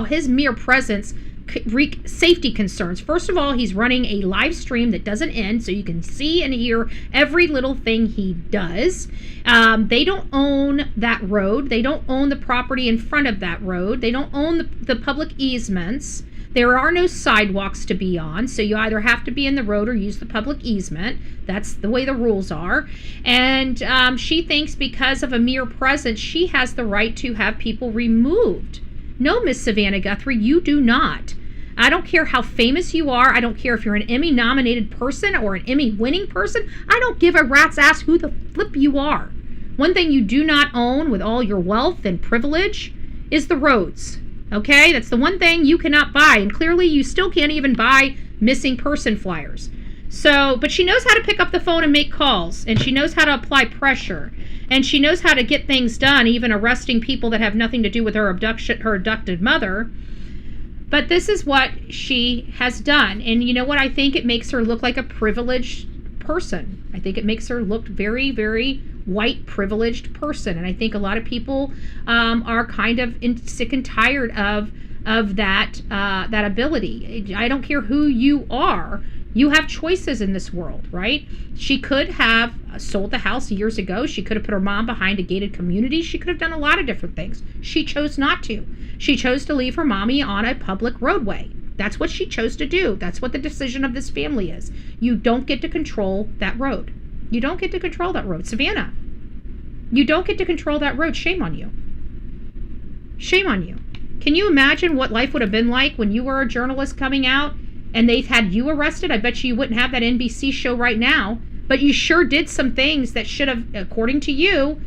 his mere presence wreak safety concerns. First of all, he's running a live stream that doesn't end, so you can see and hear every little thing he does. They don't own that road. They don't own the property in front of that road. They don't own the public easements. There are no sidewalks to be on, so you either have to be in the road or use the public easement. That's the way the rules are. And she thinks because of a mere presence, she has the right to have people removed. No, Miss Savannah Guthrie, you do not. I don't care how famous you are. I don't care if you're an Emmy-nominated person or an Emmy-winning person. I don't give a rat's ass who the flip you are. One thing you do not own with all your wealth and privilege is the roads. Okay? That's the one thing you cannot buy. And clearly you still can't even buy missing person flyers. So, but she knows how to pick up the phone and make calls. And she knows how to apply pressure. And she knows how to get things done, even arresting people that have nothing to do with her abducted mother. But this is what she has done. And you know what? I think it makes her look like a privileged person. I think it makes her look very, very white, privileged person. And I think a lot of people are kind of sick and tired of that ability. I don't care who you are. You have choices in this world, right? She could have sold the house years ago. She could have put her mom behind a gated community. She could have done a lot of different things. She chose not to. She chose to leave her mommy on a public roadway. That's what she chose to do. That's what the decision of this family is. You don't get to control that road. You don't get to control that road. Savannah, you don't get to control that road. Shame on you. Shame on you. Can you imagine what life would have been like when you were a journalist coming out and they've had you arrested? I bet you wouldn't have that NBC show right now. But you sure did some things that should have, according to you,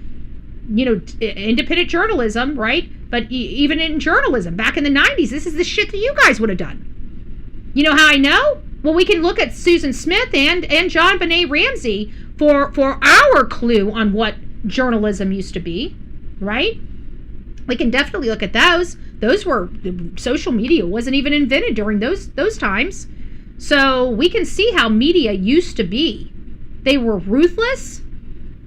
independent journalism, right? But even in journalism, back in the 90s, this is the shit that you guys would have done. You know how I know? Well, we can look at Susan Smith and John Benet Ramsey for our clue on what journalism used to be, right? We can definitely look at those. Those were, social media wasn't even invented during those times. So we can see how media used to be. They were ruthless.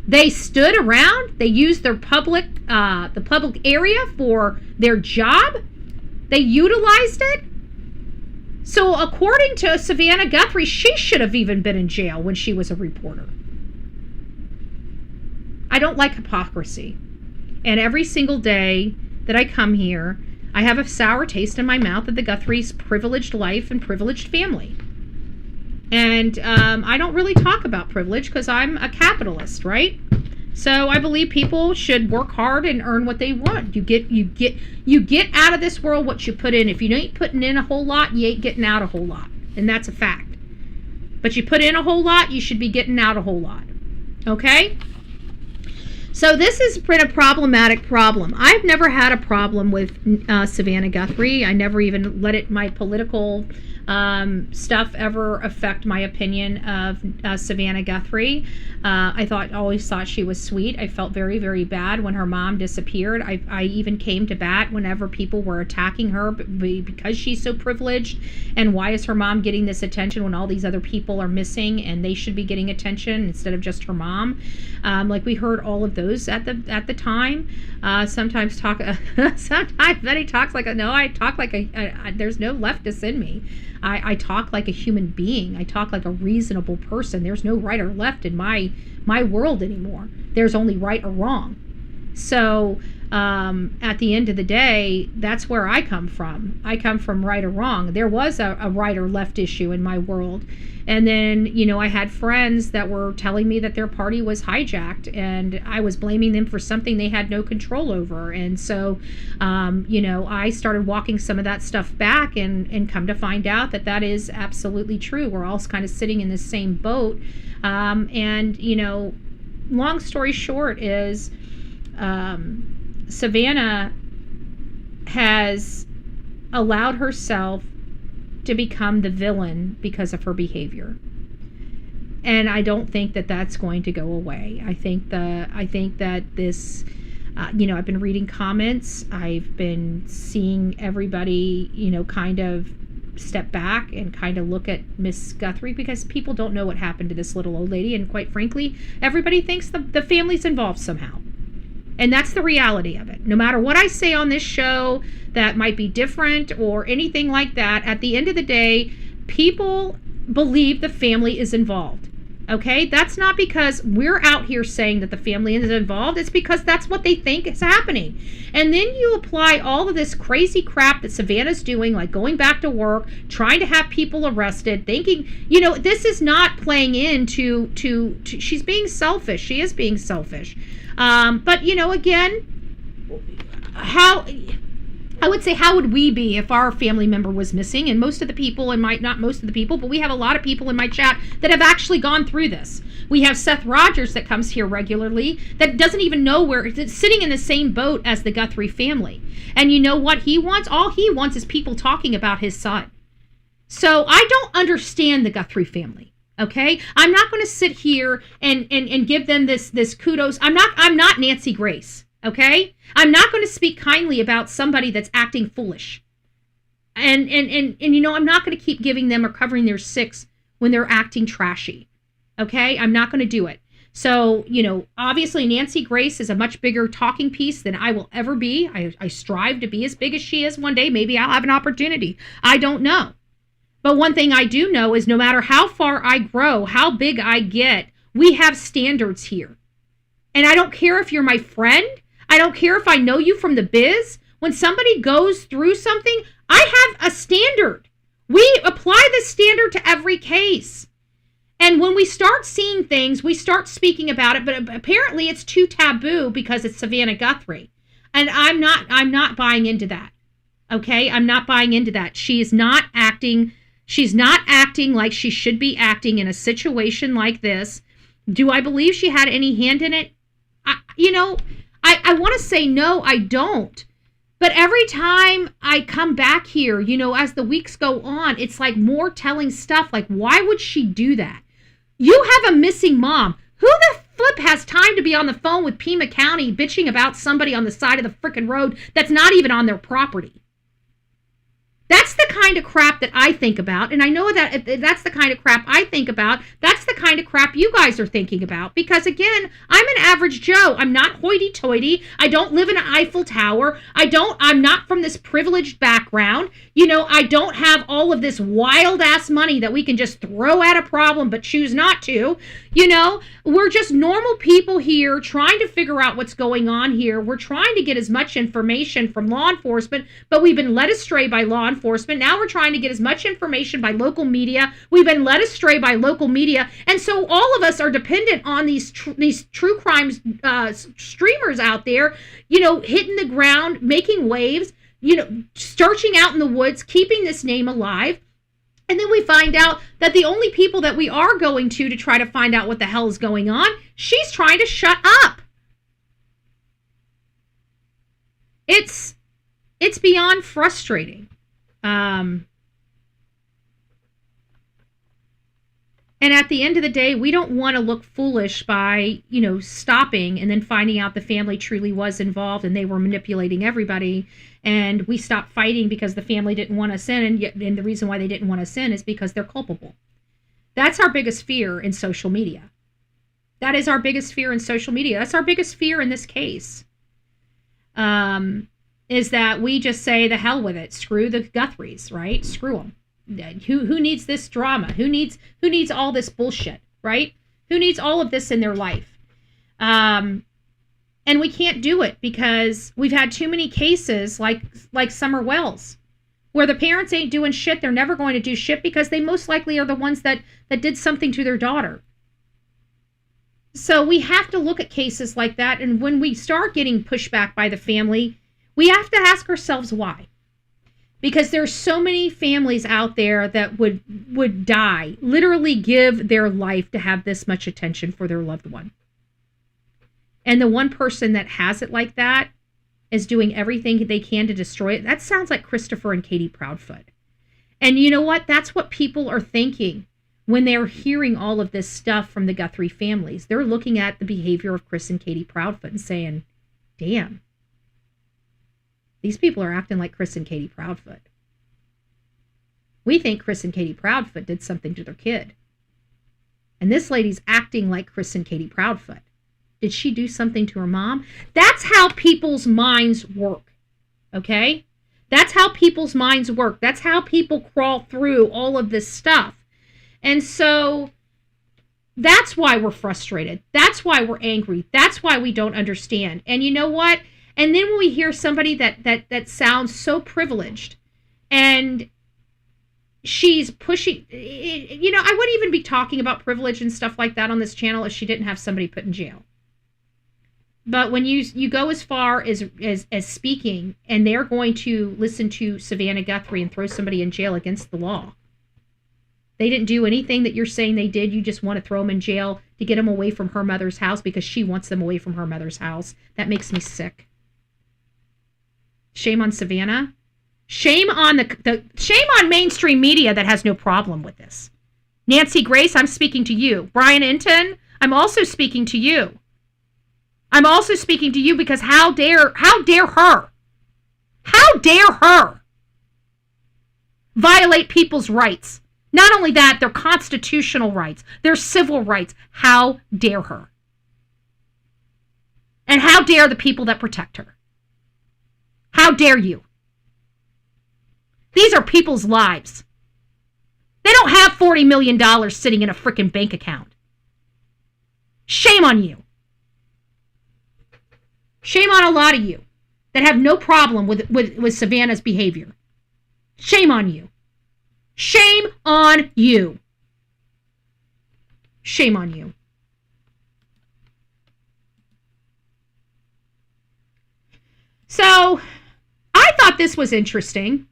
They stood around. They used their the public area for their job. They utilized it. So according to Savannah Guthrie, she should have even been in jail when she was a reporter. I don't like hypocrisy. And every single day that I come here, I have a sour taste in my mouth of the Guthrie's privileged life and privileged family. And I don't really talk about privilege because I'm a capitalist, right? So I believe people should work hard and earn what they want. You get out of this world what you put in. If you ain't putting in a whole lot, you ain't getting out a whole lot. And that's a fact. But you put in a whole lot, you should be getting out a whole lot. Okay? So this has been a problematic problem. I've never had a problem with Savannah Guthrie. I never even let my political stuff ever affect my opinion of Savannah Guthrie. I always thought she was sweet. I felt very, very bad when her mom disappeared. I even came to bat whenever people were attacking her because she's so privileged. And why is her mom getting this attention when all these other people are missing and they should be getting attention instead of just her mom? Like we heard all of those at the time. Sometimes Betty talks like I talk like there's no leftist in me. I talk like a human being. I talk like a reasonable person. There's no right or left in my world anymore. There's only right or wrong. So at the end of the day, that's where I come from. I come from right or wrong. There was a right or left issue in my world. And then, I had friends that were telling me that their party was hijacked, and I was blaming them for something they had no control over. And so, I started walking some of that stuff back and come to find out that is absolutely true. We're all kind of sitting in the same boat. Long story short is, Savannah has allowed herself to become the villain because of her behavior. And I don't think that that's going to go away. I think that this, I've been reading comments. I've been seeing everybody, kind of step back and kind of look at Miss Guthrie, because people don't know what happened to this little old lady. And quite frankly, everybody thinks the family's involved somehow. And that's the reality of it. No matter what I say on this show that might be different or anything like that, at the end of the day, people believe the family is involved. Okay? That's not because we're out here saying that the family is involved. It's because that's what they think is happening. And then you apply all of this crazy crap that Savannah's doing, like going back to work, trying to have people arrested, thinking, this is not playing into she's being selfish. She is being selfish. But again, how would we be if our family member was missing? And most of the people, not most of the people, but we have a lot of people in my chat that have actually gone through this. We have Seth Rogers that comes here regularly that doesn't even know that's sitting in the same boat as the Guthrie family. And you know what he wants? All he wants is people talking about his son. So I don't understand the Guthrie family. Okay, I'm not going to sit here and give them this kudos. I'm not Nancy Grace. Okay, I'm not going to speak kindly about somebody that's acting foolish. And I'm not going to keep giving them or covering their six when they're acting trashy. Okay, I'm not going to do it. So, obviously Nancy Grace is a much bigger talking piece than I will ever be. I strive to be as big as she is one day. Maybe I'll have an opportunity. I don't know. But one thing I do know is no matter how far I grow, how big I get, we have standards here. And I don't care if you're my friend. I don't care if I know you from the biz. When somebody goes through something, I have a standard. We apply this standard to every case. And when we start seeing things, we start speaking about it, but apparently it's too taboo because it's Savannah Guthrie. And I'm not buying into that. Okay? I'm not buying into that. She's not acting like she should be acting in a situation like this. Do I believe she had any hand in it? I want to say no, I don't. But every time I come back here, as the weeks go on, it's like more telling stuff. Like, why would she do that? You have a missing mom. Who the flip has time to be on the phone with Pima County bitching about somebody on the side of the frickin' road that's not even on their property? That's the kind of crap that I think about. And I know that that's the kind of crap I think about. That's the kind of crap you guys are thinking about. Because again, I'm an average Joe. I'm not hoity-toity. I don't live in an Eiffel Tower. I'm not from this privileged background. I don't have all of this wild ass money that we can just throw at a problem but choose not to. We're just normal people here trying to figure out what's going on here. We're trying to get as much information from law enforcement, but we've been led astray by law enforcement. Now we're trying to get as much information by local media. We've been led astray by local media. And so all of us are dependent on these true crime streamers out there, hitting the ground, making waves, searching out in the woods, keeping this name alive. And then we find out that the only people that we are going to try to find out what the hell is going on, she's trying to shut up. It's beyond frustrating. And at the end of the day, we don't want to look foolish by, stopping and then finding out the family truly was involved and they were manipulating everybody. And we stopped fighting because the family didn't want us in. And the reason why they didn't want us in is because they're culpable. That's our biggest fear in social media. That is our biggest fear in social media. That's our biggest fear in this case. Is that we just say the hell with it. Screw the Guthries, right? Screw them. Who needs this drama? Who needs all this bullshit, right? Who needs all of this in their life? And And we can't do it because we've had too many cases like Summer Wells, where the parents ain't doing shit. They're never going to do shit because they most likely are the ones that did something to their daughter. So we have to look at cases like that. And when we start getting pushback by the family, we have to ask ourselves why. Because there's so many families out there that would die, literally give their life to have this much attention for their loved one. And the one person that has it like that is doing everything they can to destroy it. That sounds like Christopher and Katie Proudfoot. And you know what? That's what people are thinking when they're hearing all of this stuff from the Guthrie families. They're looking at the behavior of Chris and Katie Proudfoot and saying, damn, these people are acting like Chris and Katie Proudfoot. We think Chris and Katie Proudfoot did something to their kid. And this lady's acting like Chris and Katie Proudfoot. Did she do something to her mom? That's how people's minds work, okay? That's how people's minds work. That's how people crawl through all of this stuff. And so that's why we're frustrated. That's why we're angry. That's why we don't understand. And you know what? And then when we hear somebody that sounds so privileged and she's pushing, you know, I wouldn't even be talking about privilege and stuff like that on this channel if she didn't have somebody put in jail. But when you go as far as speaking, and they're going to listen to Savannah Guthrie and throw somebody in jail against the law. They didn't do anything that you're saying they did. You just want to throw them in jail to get them away from her mother's house because she wants them away from her mother's house. That makes me sick. Shame on Savannah. Shame on shame on mainstream media that has no problem with this. Nancy Grace, I'm speaking to you. Brian Inton, I'm also speaking to you. I'm also speaking to you because how dare her? How dare her violate people's rights? Not only that, their constitutional rights, their civil rights. How dare her? And how dare the people that protect her? How dare you? These are people's lives. They don't have $40 million sitting in a freaking bank account. Shame on you. Shame on a lot of you that have no problem with Savannah's behavior. Shame on you. Shame on you. Shame on you. So, I thought this was interesting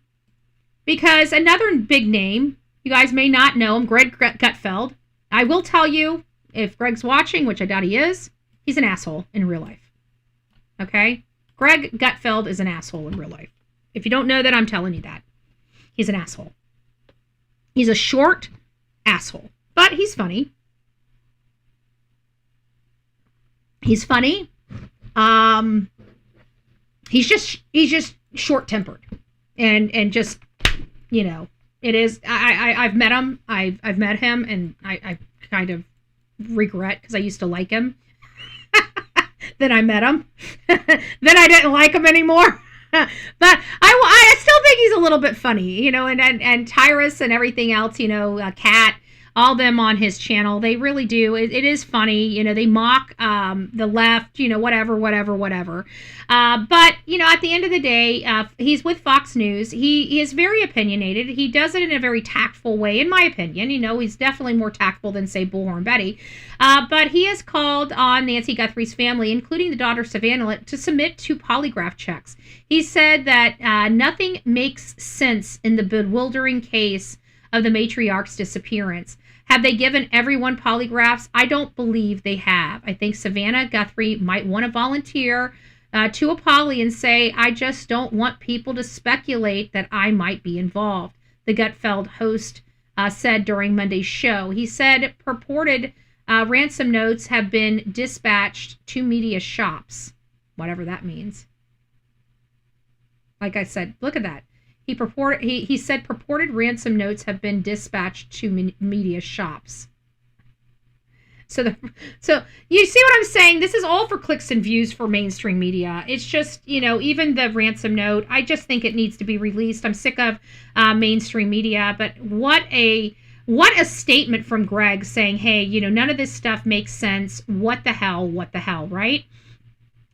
because another big name, you guys may not know him, Greg Gutfeld. I will tell you, if Greg's watching, which I doubt he is, he's an asshole in real life. Okay? Greg Gutfeld is an asshole in real life. If you don't know that, I'm telling you that. He's an asshole. He's a short asshole. But he's funny. He's funny. He's just short-tempered. And just, you know, it is. I've met him. I've met him, and I kind of regret because I used to like him. Then I met him. Then I didn't like him anymore. But I still think he's a little bit funny, you know, and Tyrus and everything else, you know, Kat, all them on his channel, they really do. It is funny, you know, they mock the left, you know, whatever. But, you know, at the end of the day, he's with Fox News. He is very opinionated. He does it in a very tactful way, in my opinion. You know, he's definitely more tactful than, say, Bullhorn Betty. But he has called on Nancy Guthrie's family, including the daughter Savannah, to submit to polygraph checks. He said that nothing makes sense in the bewildering case of the matriarch's disappearance. Have they given everyone polygraphs? I don't believe they have. I think Savannah Guthrie might want to volunteer to a poly and say, I just don't want people to speculate that I might be involved, the Gutfeld host said during Monday's show. He said purported ransom notes have been dispatched to media shops, whatever that means. Like I said, look at that. He said purported ransom notes have been dispatched to media shops. So you see what I'm saying? This is all for clicks and views for mainstream media. It's just, you know, even the ransom note, I just think it needs to be released. I'm sick of mainstream media, but what a statement from Greg saying, hey, you know, none of this stuff makes sense. What the hell, right?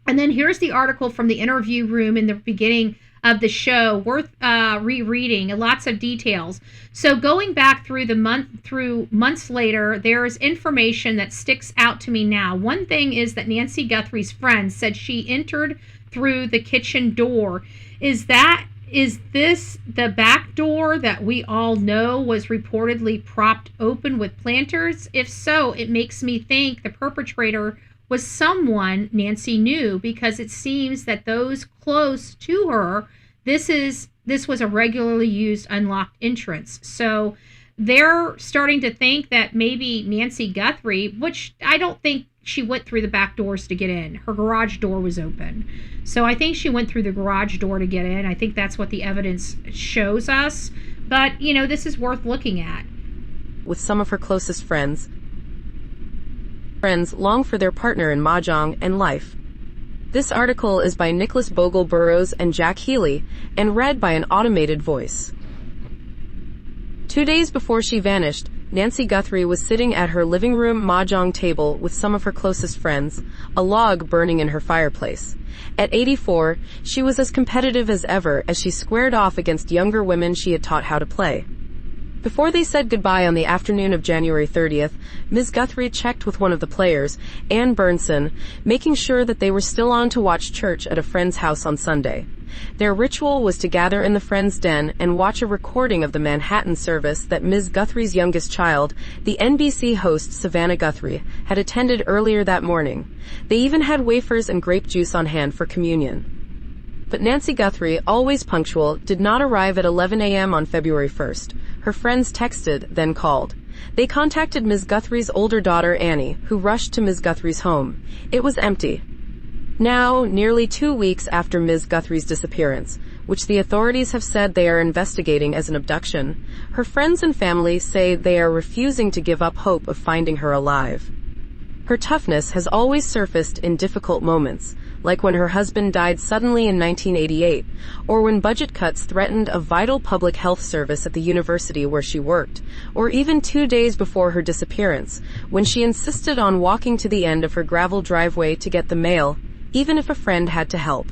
And then here's the article from the interview room in the beginning of the show, worth rereading, lots of details. So going back through months later, there's information that sticks out to me now. One thing is that Nancy Guthrie's friend said she entered through the kitchen door. Is this the back door that we all know was reportedly propped open with planters? If so, it makes me think the perpetrator was someone Nancy knew, because it seems that those close to her, this was a regularly used unlocked entrance. So they're starting to think that maybe Nancy Guthrie, which I don't think she went through the back doors to get in. Her garage door was open. So I think she went through the garage door to get in. I think that's what the evidence shows us. But, this is worth looking at. With some of her closest friends long for their partner in mahjong and life. This article is by Nicholas Bogle Burrows and Jack Healy, and read by an automated voice. 2 days before she vanished, Nancy Guthrie was sitting at her living room mahjong table with some of her closest friends, a log burning in her fireplace. At 84, she was as competitive as ever as she squared off against younger women she had taught how to play. Before they said goodbye on the afternoon of January 30th, Ms. Guthrie checked with one of the players, Ann Burnson, making sure that they were still on to watch church at a friend's house on Sunday. Their ritual was to gather in the friend's den and watch a recording of the Manhattan service that Ms. Guthrie's youngest child, the NBC host Savannah Guthrie, had attended earlier that morning. They even had wafers and grape juice on hand for communion. But Nancy Guthrie, always punctual, did not arrive at 11 a.m. on February 1st. Her friends texted, then called. They contacted Ms. Guthrie's older daughter, Annie, who rushed to Ms. Guthrie's home. It was empty. Now, nearly 2 weeks after Ms. Guthrie's disappearance, which the authorities have said they are investigating as an abduction, her friends and family say they are refusing to give up hope of finding her alive. Her toughness has always surfaced in difficult moments, like when her husband died suddenly in 1988, or when budget cuts threatened a vital public health service at the university where she worked, or even 2 days before her disappearance, when she insisted on walking to the end of her gravel driveway to get the mail, even if a friend had to help.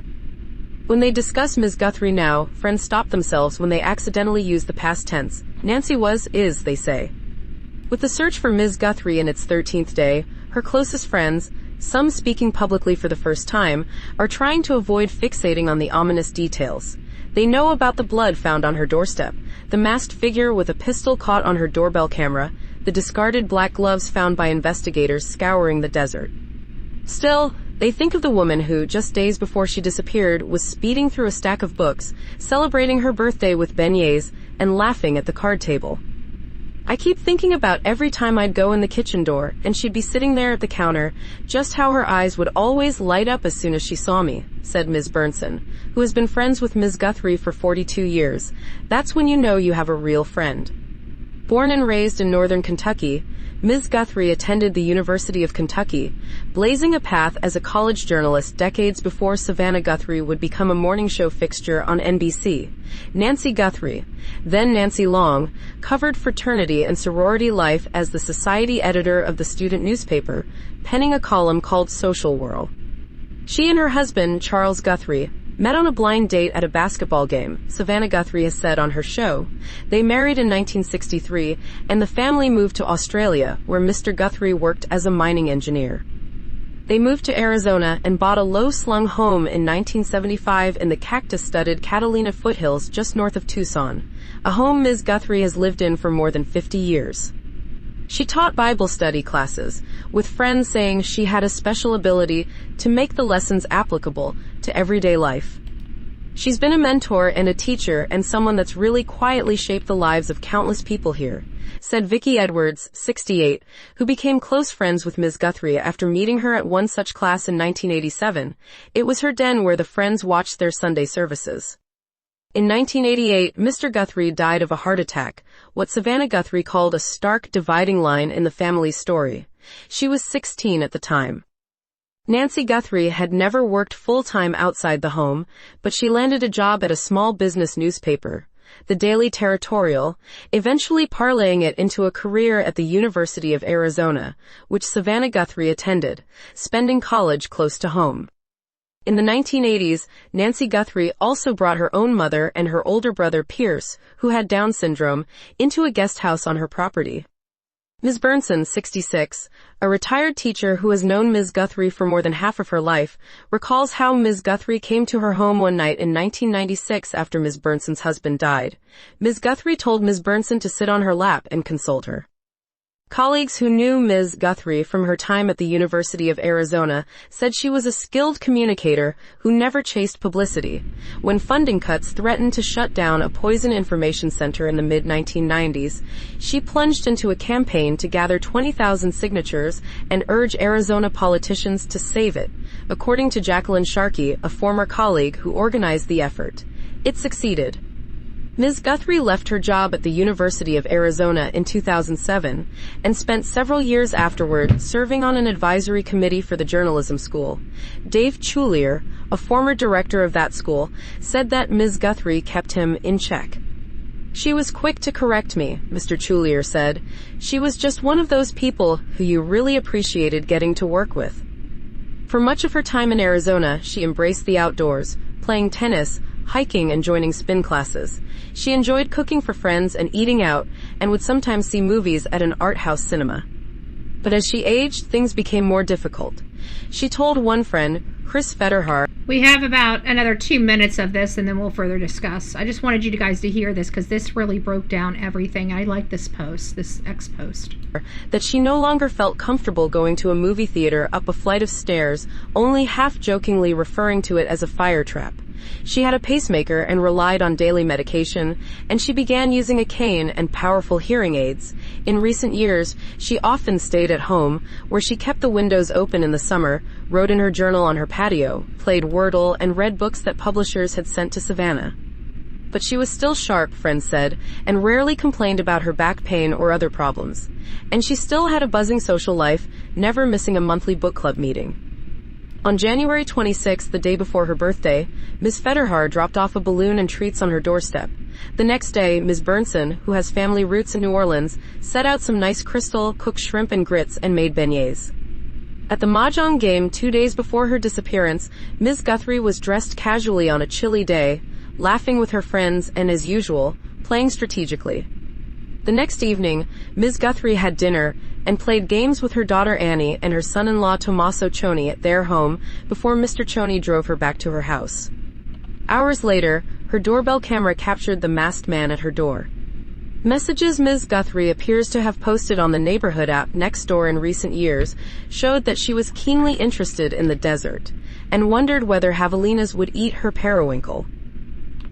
When they discuss Ms. Guthrie now, friends stop themselves when they accidentally use the past tense. Nancy is, they say. With the search for Ms. Guthrie in its 13th day, her closest friends, some speaking publicly for the first time, are trying to avoid fixating on the ominous details. They know about the blood found on her doorstep, the masked figure with a pistol caught on her doorbell camera, the discarded black gloves found by investigators scouring the desert. Still, they think of the woman who, just days before she disappeared, was speeding through a stack of books, celebrating her birthday with beignets, and laughing at the card table. I keep thinking about every time I'd go in the kitchen door, and she'd be sitting there at the counter, just how her eyes would always light up as soon as she saw me, said Ms. Burnson, who has been friends with Ms. Guthrie for 42 years. That's when you know you have a real friend. Born and raised in northern Kentucky, Ms. Guthrie attended the University of Kentucky, blazing a path as a college journalist decades before Savannah Guthrie would become a morning show fixture on NBC. Nancy Guthrie, then Nancy Long, covered fraternity and sorority life as the society editor of the student newspaper, penning a column called Social Whirl. She and her husband, Charles Guthrie, met on a blind date at a basketball game, Savannah Guthrie has said on her show. They married in 1963, and the family moved to Australia, where Mr. Guthrie worked as a mining engineer. They moved to Arizona and bought a low-slung home in 1975 in the cactus-studded Catalina foothills just north of Tucson, a home Ms. Guthrie has lived in for more than 50 years. She taught Bible study classes, with friends saying she had a special ability to make the lessons applicable to everyday life. She's been a mentor and a teacher and someone that's really quietly shaped the lives of countless people here, said Vicki Edwards, 68, who became close friends with Ms. Guthrie after meeting her at one such class in 1987. It was her den where the friends watched their Sunday services. In 1988, Mr. Guthrie died of a heart attack, what Savannah Guthrie called a stark dividing line in the family's story. She was 16 at the time. Nancy Guthrie had never worked full-time outside the home, but she landed a job at a small business newspaper, the Daily Territorial, eventually parlaying it into a career at the University of Arizona, which Savannah Guthrie attended, spending college close to home. In the 1980s, Nancy Guthrie also brought her own mother and her older brother Pierce, who had Down syndrome, into a guest house on her property. Ms. Burnson, 66, a retired teacher who has known Ms. Guthrie for more than half of her life, recalls how Ms. Guthrie came to her home one night in 1996 after Ms. Burnson's husband died. Ms. Guthrie told Ms. Burnson to sit on her lap and console her. Colleagues who knew Ms. Guthrie from her time at the University of Arizona said she was a skilled communicator who never chased publicity. When funding cuts threatened to shut down a poison information center in the mid-1990s, she plunged into a campaign to gather 20,000 signatures and urge Arizona politicians to save it, according to Jacqueline Sharkey, a former colleague who organized the effort. It succeeded. Ms. Guthrie left her job at the University of Arizona in 2007 and spent several years afterward serving on an advisory committee for the journalism school. Dave Chulier, a former director of that school, said that Ms. Guthrie kept him in check. She was quick to correct me, Mr. Chulier said. She was just one of those people who you really appreciated getting to work with. For much of her time in Arizona, she embraced the outdoors, playing tennis, hiking, and joining spin classes. She enjoyed cooking for friends and eating out, and would sometimes see movies at an art house cinema. But as she aged, things became more difficult. She told one friend, Chris Federhar, We have about another 2 minutes of this, and then we'll further discuss. I just wanted you guys to hear this because this really broke down everything. I like this post, this ex-post. that she no longer felt comfortable going to a movie theater up a flight of stairs, only half-jokingly referring to it as a fire trap. She had a pacemaker and relied on daily medication, and she began using a cane and powerful hearing aids. In recent years, she often stayed at home, where she kept the windows open in the summer, wrote in her journal on her patio, played Wordle, and read books that publishers had sent to Savannah. But she was still sharp, friends said, and rarely complained about her back pain or other problems. And she still had a buzzing social life, never missing a monthly book club meeting. On January 26th, the day before her birthday, Ms. Federhar dropped off a balloon and treats on her doorstep. The next day, Ms. Burnson, who has family roots in New Orleans, set out some nice crystal, cooked shrimp and grits, and made beignets. At the Mahjong game 2 days before her disappearance, Ms. Guthrie was dressed casually on a chilly day, laughing with her friends and, as usual, playing strategically. The next evening, Ms. Guthrie had dinner and played games with her daughter Annie and her son-in-law Tommaso Cioni at their home before Mr. Cioni drove her back to her house. Hours later, her doorbell camera captured the masked man at her door. Messages Ms. Guthrie appears to have posted on the neighborhood app Nextdoor in recent years showed that she was keenly interested in the desert and wondered whether javelinas would eat her periwinkle.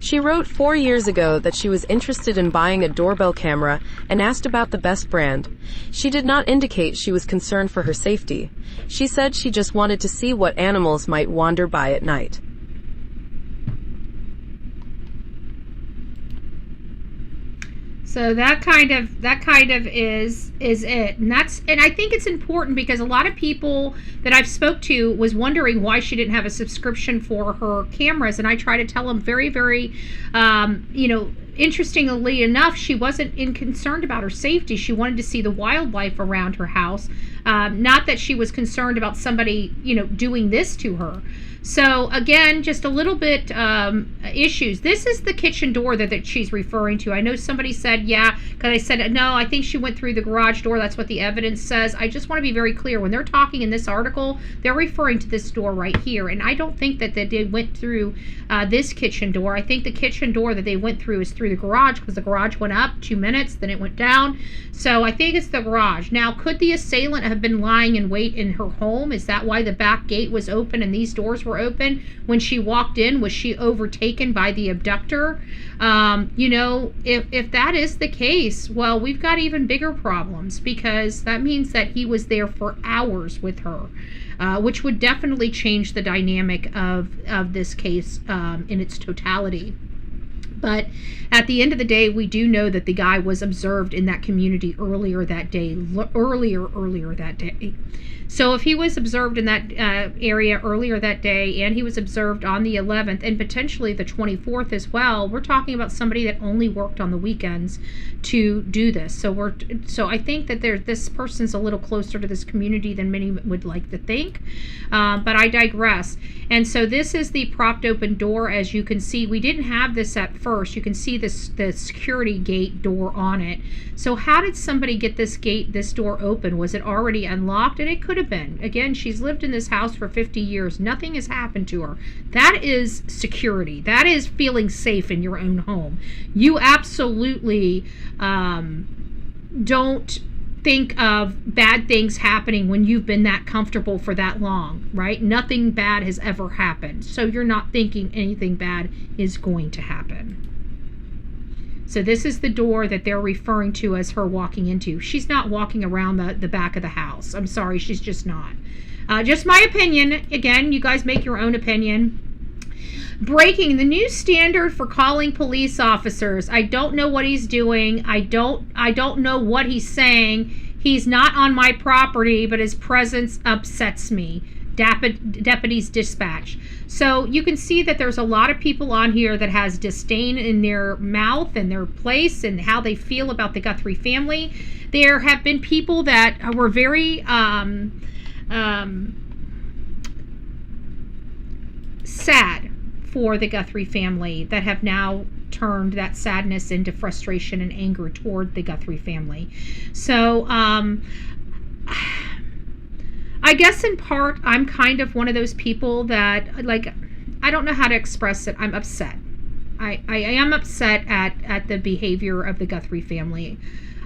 She wrote 4 years ago that she was interested in buying a doorbell camera and asked about the best brand. She did not indicate she was concerned for her safety. She said she just wanted to see what animals might wander by at night. So that kind of is it, and I think it's important because a lot of people that I've spoke to was wondering why she didn't have a subscription for her cameras, and I try to tell them very interestingly enough, she wasn't concerned about her safety. She wanted to see the wildlife around her house, not that she was concerned about somebody doing this to her. So again, just a little bit issues. This is the kitchen door that she's referring to. I know somebody said, yeah, because I said, no, I think she went through the garage door. That's what the evidence says. I just want to be very clear. When they're talking in this article, they're referring to this door right here. And I don't think that they went through this kitchen door. I think the kitchen door that they went through is through the garage because the garage went up 2 minutes, then it went down. So I think it's the garage. Now, could the assailant have been lying in wait in her home? Is that why the back gate was open and these doors were open when she walked in? Was she overtaken by the abductor? If that is the case, well, we've got even bigger problems because that means that he was there for hours with her, which would definitely change the dynamic of this case in its totality. But at the end of the day, we do know that the guy was observed in that community earlier that day. So if he was observed in that area earlier that day, and he was observed on the 11th and potentially the 24th as well, we're talking about somebody that only worked on the weekends to do this. So I think that this person's a little closer to this community than many would like to think. But I digress. And so this is the propped open door. As you can see, we didn't have this at first. You can see the security gate door on it. So how did somebody get this door open? Was it already unlocked? And it could have been. Again, she's lived in this house for 50 years. Nothing has happened to her. That is security. That is feeling safe in your own home. You absolutely don't think of bad things happening when you've been that comfortable for that long, right? Nothing bad has ever happened. So you're not thinking anything bad is going to happen. So this is the door that they're referring to as her walking into. She's not walking around the back of the house. I'm sorry, she's just not. Just my opinion. Again, you guys make your own opinion. Breaking the new standard for calling police officers. I don't know what he's doing. I don't know what he's saying. He's not on my property, but his presence upsets me. Deputies dispatch. So you can see that there's a lot of people on here that has disdain in their mouth and their place and how they feel about the Guthrie family. There have been people that were very sad for the Guthrie family that have now turned that sadness into frustration and anger toward the Guthrie family. So I guess in part, I'm kind of one of those people that, like, I don't know how to express it. I'm upset. I am upset at the behavior of the Guthrie family.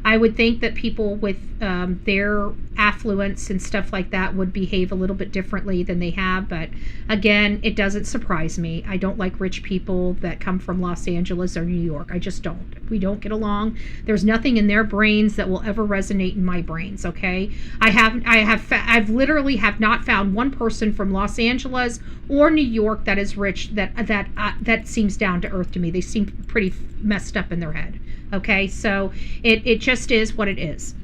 I would think that people with their affluence and stuff like that would behave a little bit differently than they have. But again, it doesn't surprise me. I don't like rich people that come from Los Angeles or New York. I just don't. We don't get along. There's nothing in their brains that will ever resonate in my brains. Okay. I've literally have not found one person from Los Angeles or New York that is rich that seems down to earth to me. They seem pretty messed up in their head. Okay, so it just is what it is.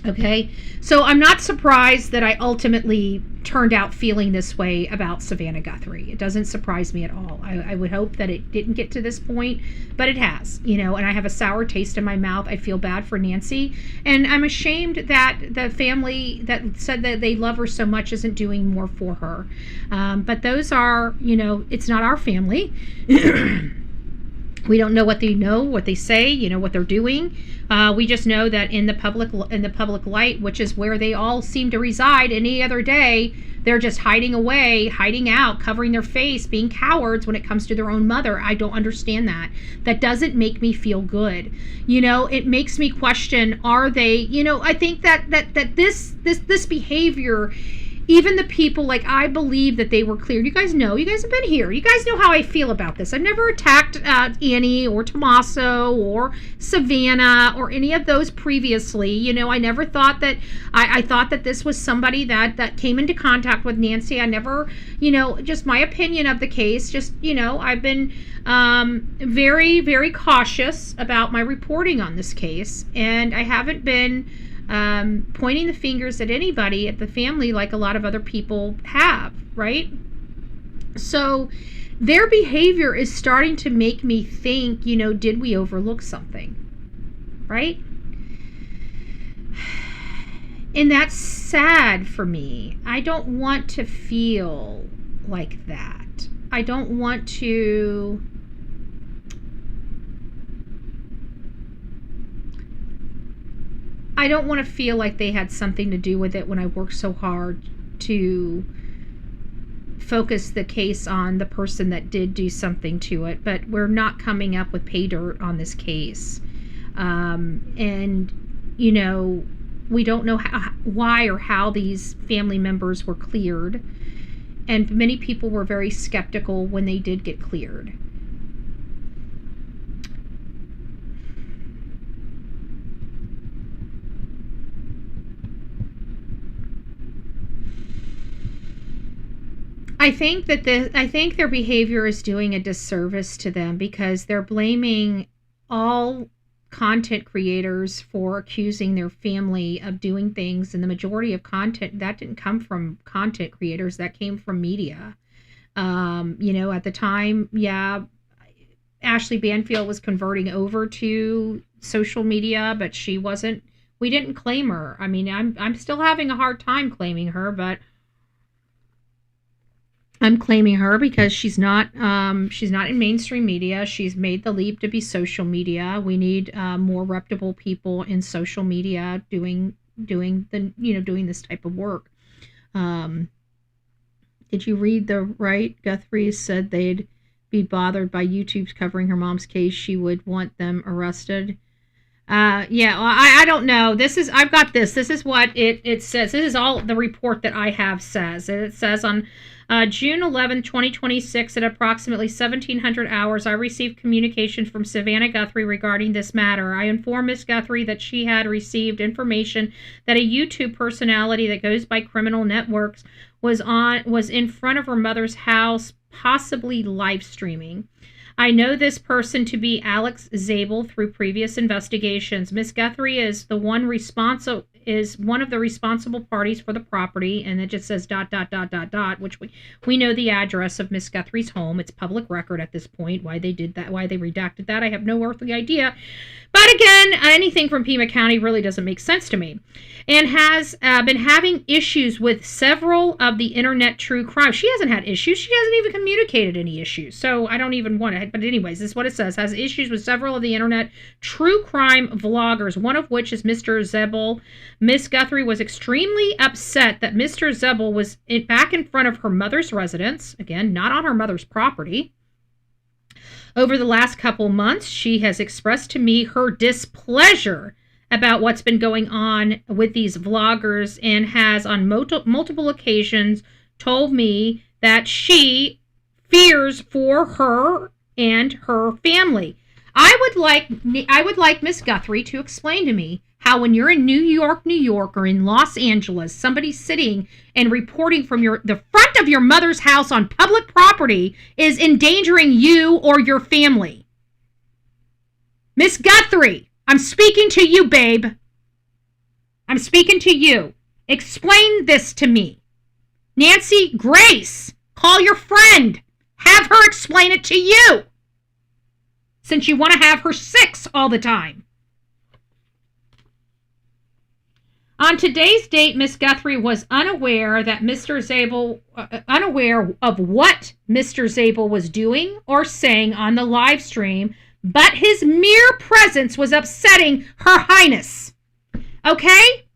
Okay, so I'm not surprised that I ultimately turned out feeling this way about Savannah Guthrie. It doesn't surprise me at all. I would hope that it didn't get to this point, but it has, and I have a sour taste in my mouth. I feel bad for Nancy, and I'm ashamed that the family that said that they love her so much isn't doing more for her. But those are, it's not our family. We don't know what they say, what they're doing. We just know that in the public light, which is where they all seem to reside any other day, they're just hiding away, hiding out, covering their face, being cowards when it comes to their own mother. I don't understand that. That doesn't make me feel good. It makes me question, are they, I think that this behavior, even the people, like, I believe that they were cleared. You guys have been here. You guys know how I feel about this. I've never attacked Annie or Tommaso or Savannah or any of those previously. I never thought that, I thought that this was somebody that came into contact with Nancy. I never, just my opinion of the case, just, I've been very, very cautious about my reporting on this case. And I haven't been pointing the fingers at anybody, at the family, like a lot of other people have, right? So their behavior is starting to make me think, did we overlook something, right? And that's sad for me. I don't want to feel like that. I don't want to feel like they had something to do with it when I worked so hard to focus the case on the person that did do something to it. But we're not coming up with pay dirt on this case. And, we don't know why or how these family members were cleared. And many people were very skeptical when they did get cleared. I think their behavior is doing a disservice to them because they're blaming all content creators for accusing their family of doing things, and the majority of content that didn't come from content creators, that came from media. At the time, Ashley Banfield was converting over to social media, but she wasn't. We didn't claim her. I mean, I'm still having a hard time claiming her, but I'm claiming her because she's not in mainstream media. She's made the leap to be social media. We need more reputable people in social media doing this type of work. Did you read the right? Guthrie said they'd be bothered by YouTube's covering her mom's case. She would want them arrested. I don't know. I've got this. This is what it says. This is all the report that I have says. It says on June 11, 2026 at approximately 1700 hours, I received communication from Savannah Guthrie regarding this matter. I informed Ms. Guthrie that she had received information that a YouTube personality that goes by Criminal Networks was in front of her mother's house, possibly live streaming. I know this person to be Alex Zabel through previous investigations. Miss Guthrie is one of the responsible parties for the property, and it just says ... which we know the address of Miss Guthrie's home. It's public record at this point. Why they did that, why they redacted that, I have no earthly idea. But again, anything from Pima County really doesn't make sense to me. And has been having issues with several of the internet true crime. She hasn't had issues. She hasn't even communicated any issues. So I don't even want to. But anyways, this is what it says. Has issues with several of the internet true crime vloggers, one of which is Mr. Zebel. Miss Guthrie was extremely upset that Mr. Zebel was back in front of her mother's residence. Again, not on her mother's property. Over the last couple months, she has expressed to me her displeasure about what's been going on with these vloggers and has on multiple occasions told me that she fears for her and her family. I would like Miss Guthrie to explain to me how when you're in New York, or in Los Angeles, somebody sitting and reporting from the front of your mother's house on public property is endangering you or your family. Miss Guthrie, I'm speaking to you, babe. I'm speaking to you. Explain this to me. Nancy Grace, call your friend. Have her explain it to you. Since you want to have her 6 all the time. On today's date, Miss Guthrie was unaware of what Mr. Zabel was doing or saying on the live stream, but his mere presence was upsetting Her Highness. Okay?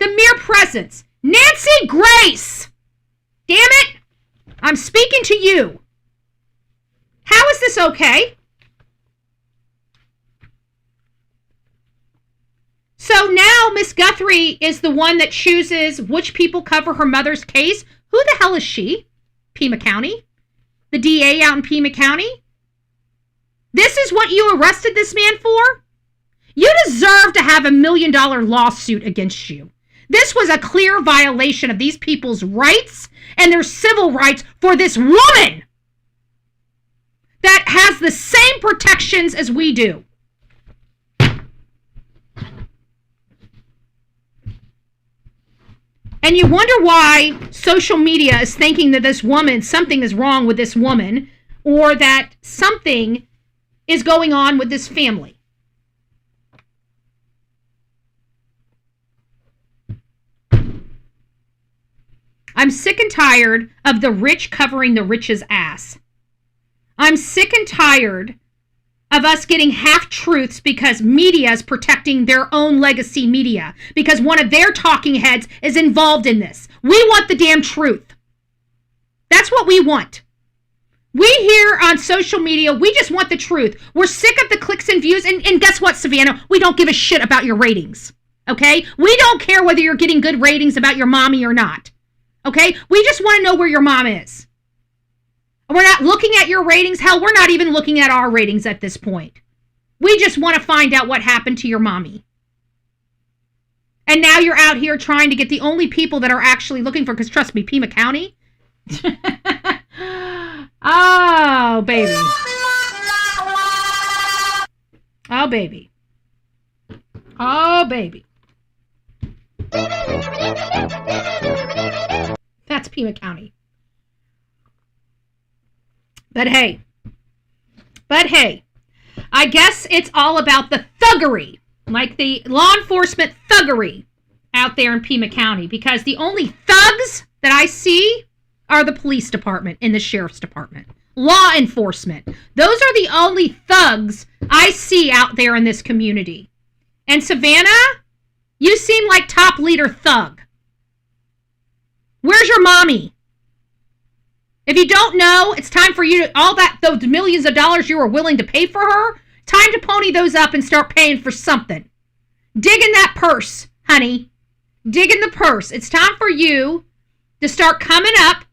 The mere presence. Nancy Grace! Damn it! I'm speaking to you. How is this okay? So now Miss Guthrie is the one that chooses which people cover her mother's case. Who the hell is she? Pima County? The DA out in Pima County? This is what you arrested this man for? You deserve to have $1 million lawsuit against you. This was a clear violation of these people's rights and their civil rights for this woman that has the same protections as we do. And you wonder why social media is thinking that something is wrong with this woman, or that something is going on with this family. I'm sick and tired of the rich covering the rich's ass. I'm sick and tired of us getting half-truths because media is protecting their own legacy media, because one of their talking heads is involved in this. We want the damn truth. That's what we want. We here on social media, we just want the truth. We're sick of the clicks and views, and guess what, Savannah? We don't give a shit about your ratings, okay? We don't care whether you're getting good ratings about your mommy or not, okay? We just want to know where your mom is. We're not looking at your ratings. Hell, we're not even looking at our ratings at this point. We just want to find out what happened to your mommy. And now you're out here trying to get the only people that are actually looking for, because trust me, Pima County, Oh, baby. Oh, baby. Oh, baby. That's Pima County. But hey, I guess it's all about the thuggery, like the law enforcement thuggery out there in Pima County, because the only thugs that I see are the police department and the sheriff's department. Law enforcement. Those are the only thugs I see out there in this community. And Savannah, you seem like top leader thug. Where's your mommy? If you don't know, it's time for you to, those millions of dollars you were willing to pay for her, time to pony those up and start paying for something. Dig in that purse, honey. Dig in the purse. It's time for you to start coming up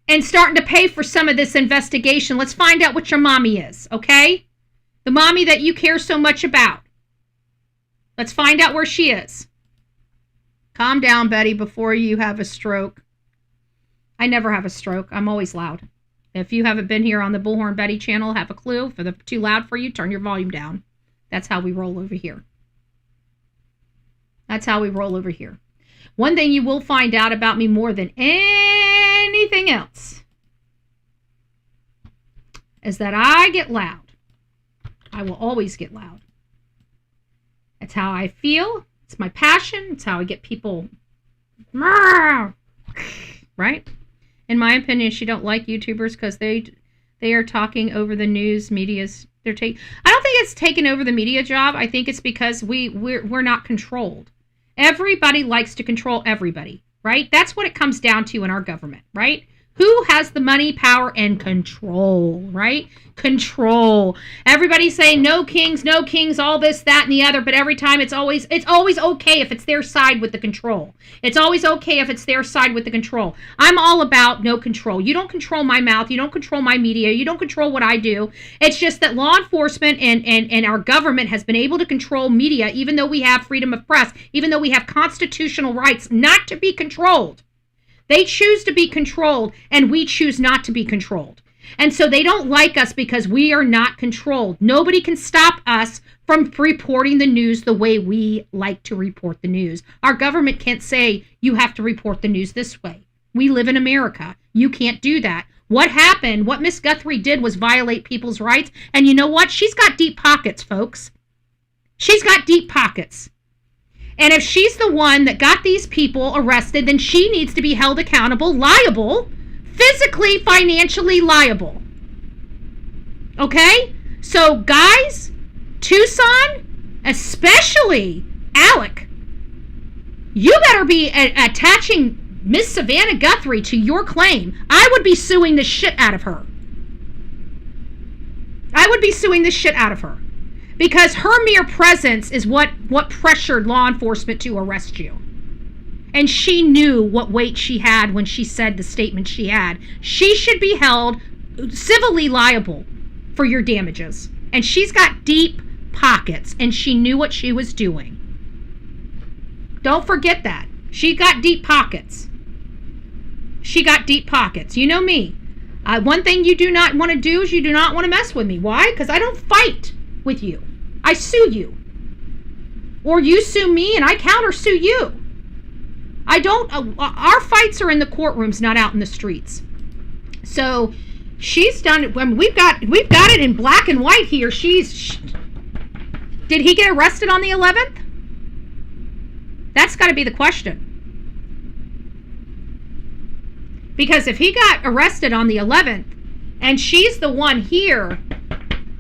and starting to pay for some of this investigation. Let's find out what your mommy is, okay? The mommy that you care so much about. Let's find out where she is. Calm down, Betty, before you have a stroke. I never have a stroke. I'm always loud. If you haven't been here on the Bullhorn Betty channel, have a clue. If they're too loud for you, turn your volume down. That's how we roll over here. That's how we roll over here. One thing you will find out about me more than anything else is that I get loud. I will always get loud. It's how I feel. It's my passion. It's how I get people, right? In my opinion, she don't like YouTubers because they are talking over the news media's. I don't think it's taking over the media job. I think it's because we're not controlled. Everybody likes to control everybody, right? That's what it comes down to in our government, right? Who has the money, power, and control, right? Control. Everybody's saying no kings, all this, that, and the other, but every time it's always okay if it's their side with the control. It's always okay if it's their side with the control. I'm all about no control. You don't control my mouth. You don't control my media. You don't control what I do. It's just that law enforcement and our government has been able to control media, even though we have freedom of press, even though we have constitutional rights not to be controlled. They choose to be controlled, and we choose not to be controlled. And so they don't like us because we are not controlled. Nobody can stop us from reporting the news the way we like to report the news. Our government can't say, you have to report the news this way. We live in America. You can't do that. What happened, what Miss Guthrie did was violate people's rights. And you know what? She's got deep pockets, folks. She's got deep pockets. And if she's the one that got these people arrested, then she needs to be held accountable, liable, physically, financially liable. Okay? So, guys, Tucson, especially Alec, you better be attaching Miss Savannah Guthrie to your claim. I would be suing the shit out of her. I would be suing the shit out of her. Because her mere presence is what pressured law enforcement to arrest you. And she knew what weight she had when she said the statement she had. She should be held civilly liable for your damages. And she's got deep pockets, and she knew what she was doing. Don't forget that. She got deep pockets. She got deep pockets. You know me. One thing you do not want to do is you do not want to mess with me. Why? Because I don't fight with you. I sue you. Or you sue me and I counter-sue you. I don't, our fights are in the courtrooms, not out in the streets. So she's done, I mean, we've got it in black and white here. Did he get arrested on the 11th? That's got to be the question. Because if he got arrested on the 11th and she's the one here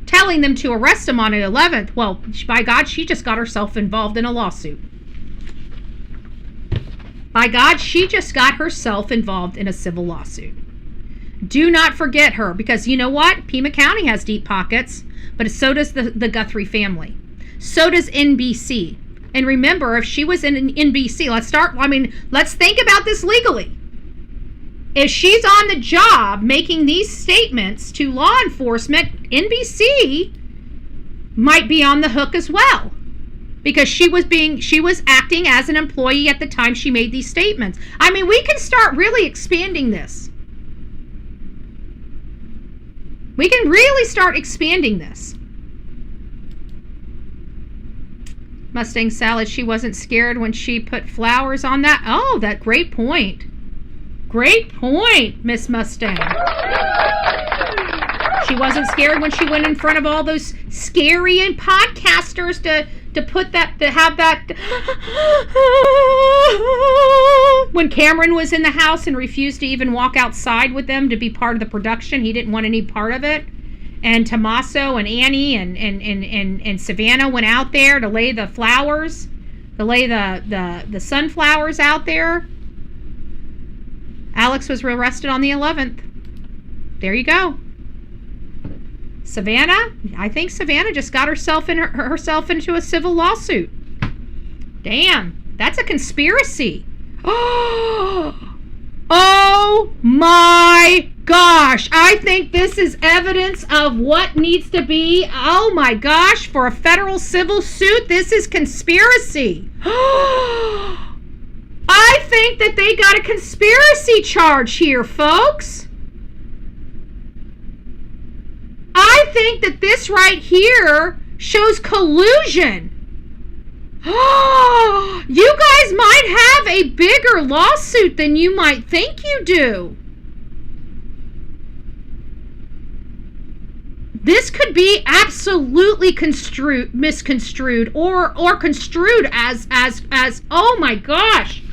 telling them to arrest him on the 11th, well, by God, she just got herself involved in a lawsuit. By God, she just got herself involved in a civil lawsuit. Do not forget her, because you know what? Pima County has deep pockets, but so does the Guthrie family. So does NBC. And remember, if she was in NBC, let's think about this legally. If she's on the job making these statements to law enforcement, NBC might be on the hook as well. Because she was acting as an employee at the time she made these statements. I mean, we can start really expanding this. We can really start expanding this. Mustang Salad, she wasn't scared when she put flowers on that. Oh, that great point. Great point, Miss Mustang. She wasn't scared when she went in front of all those scary and podcasters to put that, to have that. When Cameron was in the house and refused to even walk outside with them to be part of the production, he didn't want any part of it. And Tommaso and Annie and Savannah went out there to lay the flowers, to lay the sunflowers out there. Alex was arrested on the 11th. There you go. Savannah, I think Savannah just got herself into a civil lawsuit. Damn, that's a conspiracy. Oh my gosh, I think this is evidence of what needs to be, oh my gosh, for a federal civil suit. This is conspiracy. I think that they got a conspiracy charge here, folks. I think that this right here shows collusion. Oh, you guys might have a bigger lawsuit than you might think you do. This could be absolutely misconstrued or construed as oh my gosh.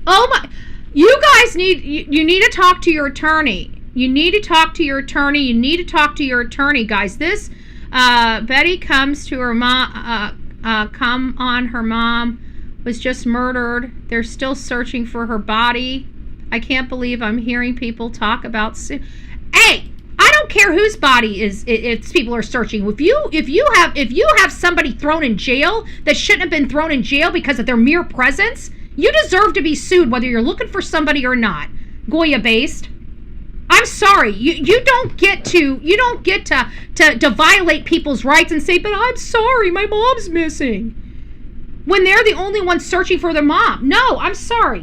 Oh my, you guys you need to talk to your attorney. You need to talk to your attorney. You need to talk to your attorney, guys. This Betty comes to her mom. Her mom was just murdered. They're still searching for her body. I can't believe I'm hearing people talk about. Hey, I don't care whose body it's people are searching. If you have somebody thrown in jail that shouldn't have been thrown in jail because of their mere presence, you deserve to be sued whether you're looking for somebody or not. Goya based. I'm sorry, you don't get to violate people's rights and say, but I'm sorry, my mom's missing, when they're the only ones searching for their mom. No, I'm sorry.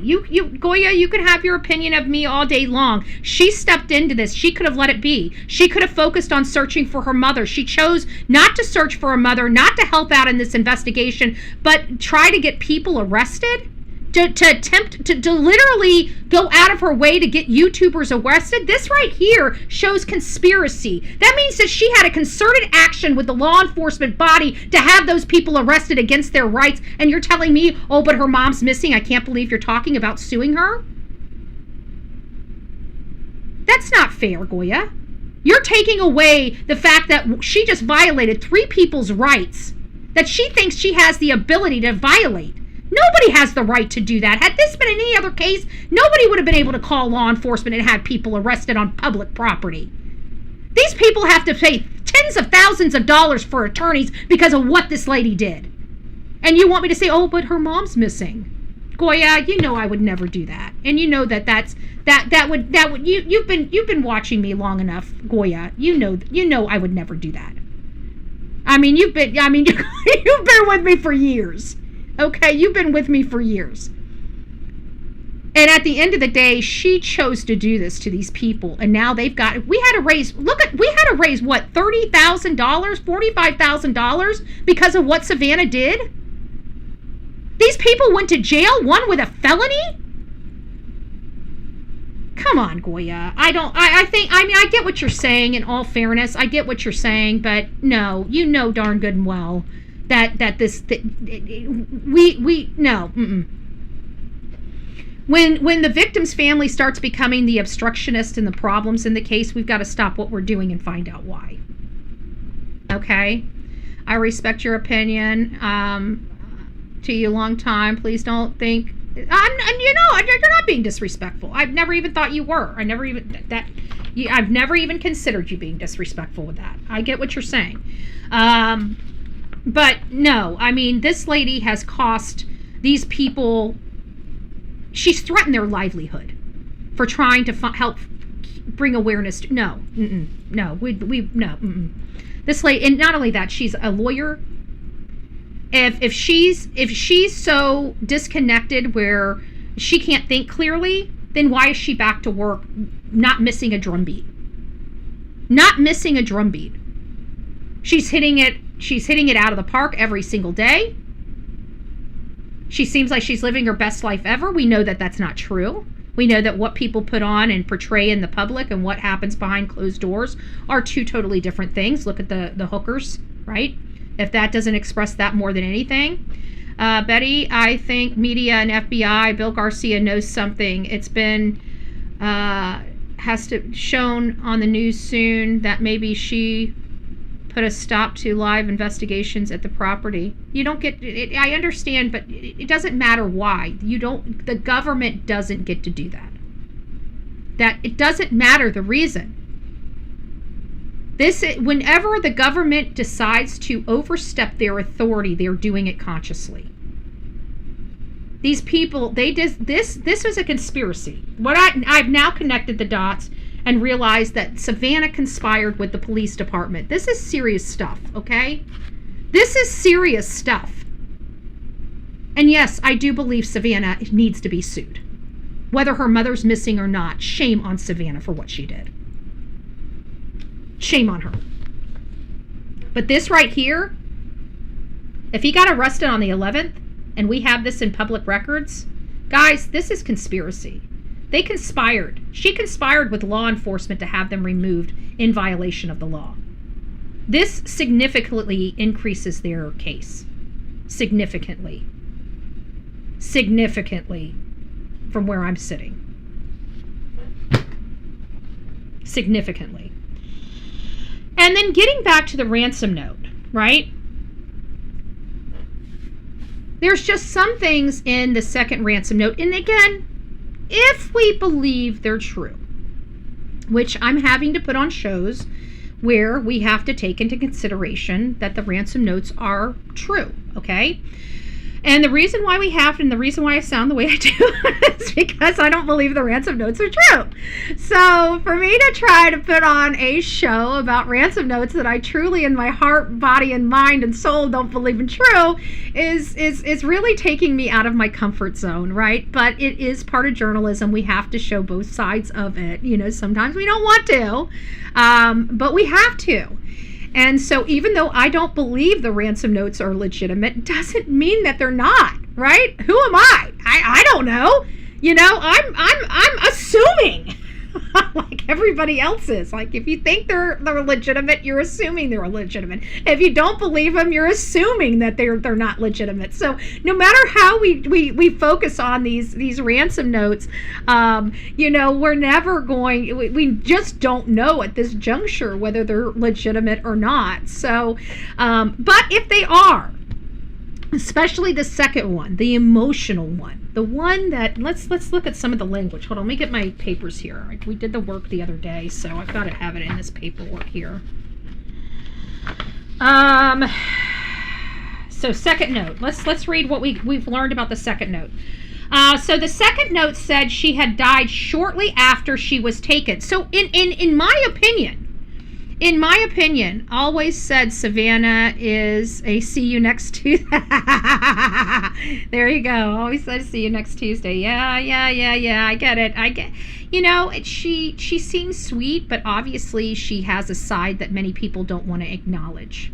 Goya, you can have your opinion of me all day long. She stepped into this. She could have let it be. She could have focused on searching for her mother. She chose not to search for her mother, not to help out in this investigation, but try to get people arrested. To attempt to literally go out of her way to get YouTubers arrested. This right here shows conspiracy. That means that she had a concerted action with the law enforcement body to have those people arrested against their rights, and you're telling me, oh, but her mom's missing. I can't believe you're talking about suing her. That's not fair, Goya. You're taking away the fact that she just violated 3 people's rights that she thinks she has the ability to violate. Nobody has the right to do that. Had this been in any other case, nobody would have been able to call law enforcement and had people arrested on public property. These people have to pay tens of thousands of dollars for attorneys because of what this lady did. And you want me to say, oh, but her mom's missing. Goya, you know I would never do that. And you know that you've been watching me long enough, Goya. You know I would never do that. You've been with me for years. Okay, you've been with me for years. And at the end of the day, she chose to do this to these people. And now we had to raise what, $30,000, $45,000 because of what Savannah did? These people went to jail, one with a felony? Come on, Goya. I get what you're saying in all fairness. I get what you're saying, but no, you know darn good and well that no. When the victim's family starts becoming the obstructionist and the problems in the case, we've got to stop what we're doing and find out why. Okay? I respect your opinion. To you, long time. Please don't think you're not being disrespectful. I've never even thought you were. I've never even considered you being disrespectful with that. I get what you're saying. But no, this lady has cost these people, she's threatened their livelihood for trying to help bring awareness to, no. This lady, and not only that, she's a lawyer. If she's so disconnected where she can't think clearly, then why is she back to work not missing a drumbeat? not missing a drumbeat. She's hitting it out of the park every single day. She seems like she's living her best life ever. We know that that's not true. We know that what people put on and portray in the public and what happens behind closed doors are two totally different things. Look at the hookers, right? If that doesn't express that more than anything. Betty, I think media and FBI, Bill Garcia knows something. It's been, has to shown on the news soon that maybe she put a stop to live investigations at the property. You don't get it, I understand, but it doesn't matter why. The government doesn't get to do that. That it doesn't matter the reason. Whenever the government decides to overstep their authority, they're doing it consciously. These people, this was a conspiracy. I've now connected the dots and realized that Savannah conspired with the police department. This is serious stuff, okay? This is serious stuff. And yes, I do believe Savannah needs to be sued. Whether her mother's missing or not, shame on Savannah for what she did. Shame on her. But this right here, if he got arrested on the 11th, and we have this in public records, guys, this is conspiracy. They conspired. She conspired with law enforcement to have them removed in violation of the law. This significantly increases their case. Significantly. Significantly from where I'm sitting. Significantly. And then getting back to the ransom note, right? There's just some things in the second ransom note. And again, if we believe they're true, which I'm having to put on shows where we have to take into consideration that the ransom notes are true, okay? And the reason why we have, and the reason why I sound the way I do is because I don't believe the ransom notes are true. So for me to try to put on a show about ransom notes that I truly in my heart, body, and mind and soul don't believe in true is really taking me out of my comfort zone, right? But it is part of journalism. We have to show both sides of it. You know, sometimes we don't want to, but we have to. And so even though I don't believe the ransom notes are legitimate, doesn't mean that they're not, right? Who am I? I don't know. You know, I'm assuming like everybody else is. Like if you think they're legitimate, you're assuming they're legitimate. If you don't believe them, you're assuming that they're not legitimate. So no matter how we focus on these ransom notes, you know, we're never going. We just don't know at this juncture whether they're legitimate or not. So, but if they are, especially the second one, the emotional one. The one that, let's look at some of the language. Hold on, let me get my papers here. We did the work the other day, so I've got to have it in this paperwork here. So second note. Let's read what we've learned about the second note. So the second note said she had died shortly after she was taken. So in my opinion, always said Savannah is a see you next Tuesday. There you go. Always said see you next Tuesday. Yeah. I get it. You know, she seems sweet, but obviously she has a side that many people don't want to acknowledge.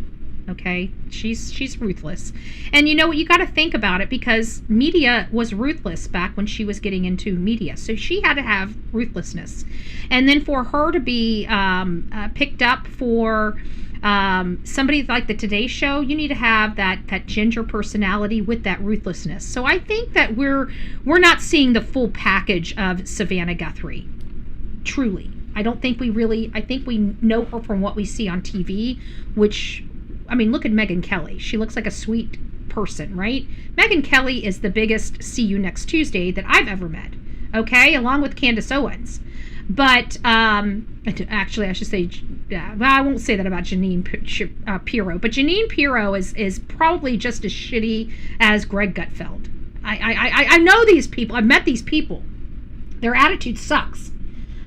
Okay, she's ruthless, and you know what, you got to think about it, because media was ruthless back when she was getting into media, so she had to have ruthlessness. And then for her to be picked up for somebody like the Today Show, you need to have that ginger personality with that ruthlessness. So I think that we're not seeing the full package of Savannah Guthrie, truly. I don't think I think we know her from what we see on TV, which, I mean, look at Megyn Kelly. She looks like a sweet person, right? Megyn Kelly is the biggest see you next Tuesday that I've ever met, okay? Along with Candace Owens. But, actually, I should say, well, I won't say that about Jeanine Pirro, but Jeanine Pirro is probably just as shitty as Greg Gutfeld. I know these people. I've met these people. Their attitude sucks.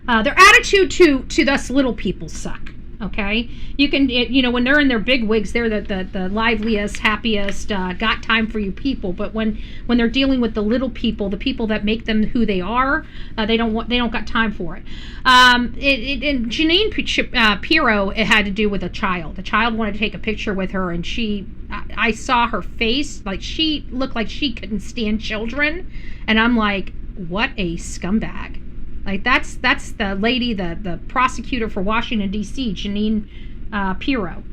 Their attitude to us little people suck. Okay, you can, when they're in their big wigs, they're the liveliest, happiest, got time for you people. But when they're dealing with the little people, the people that make them who they are, they don't got time for it. And Janine Pirro, it had to do with a child. The child wanted to take a picture with her, and I saw her face, like she looked like she couldn't stand children, and I'm like, what a scumbag. Like that's the lady, the prosecutor for Washington, D.C., Janine Pirro.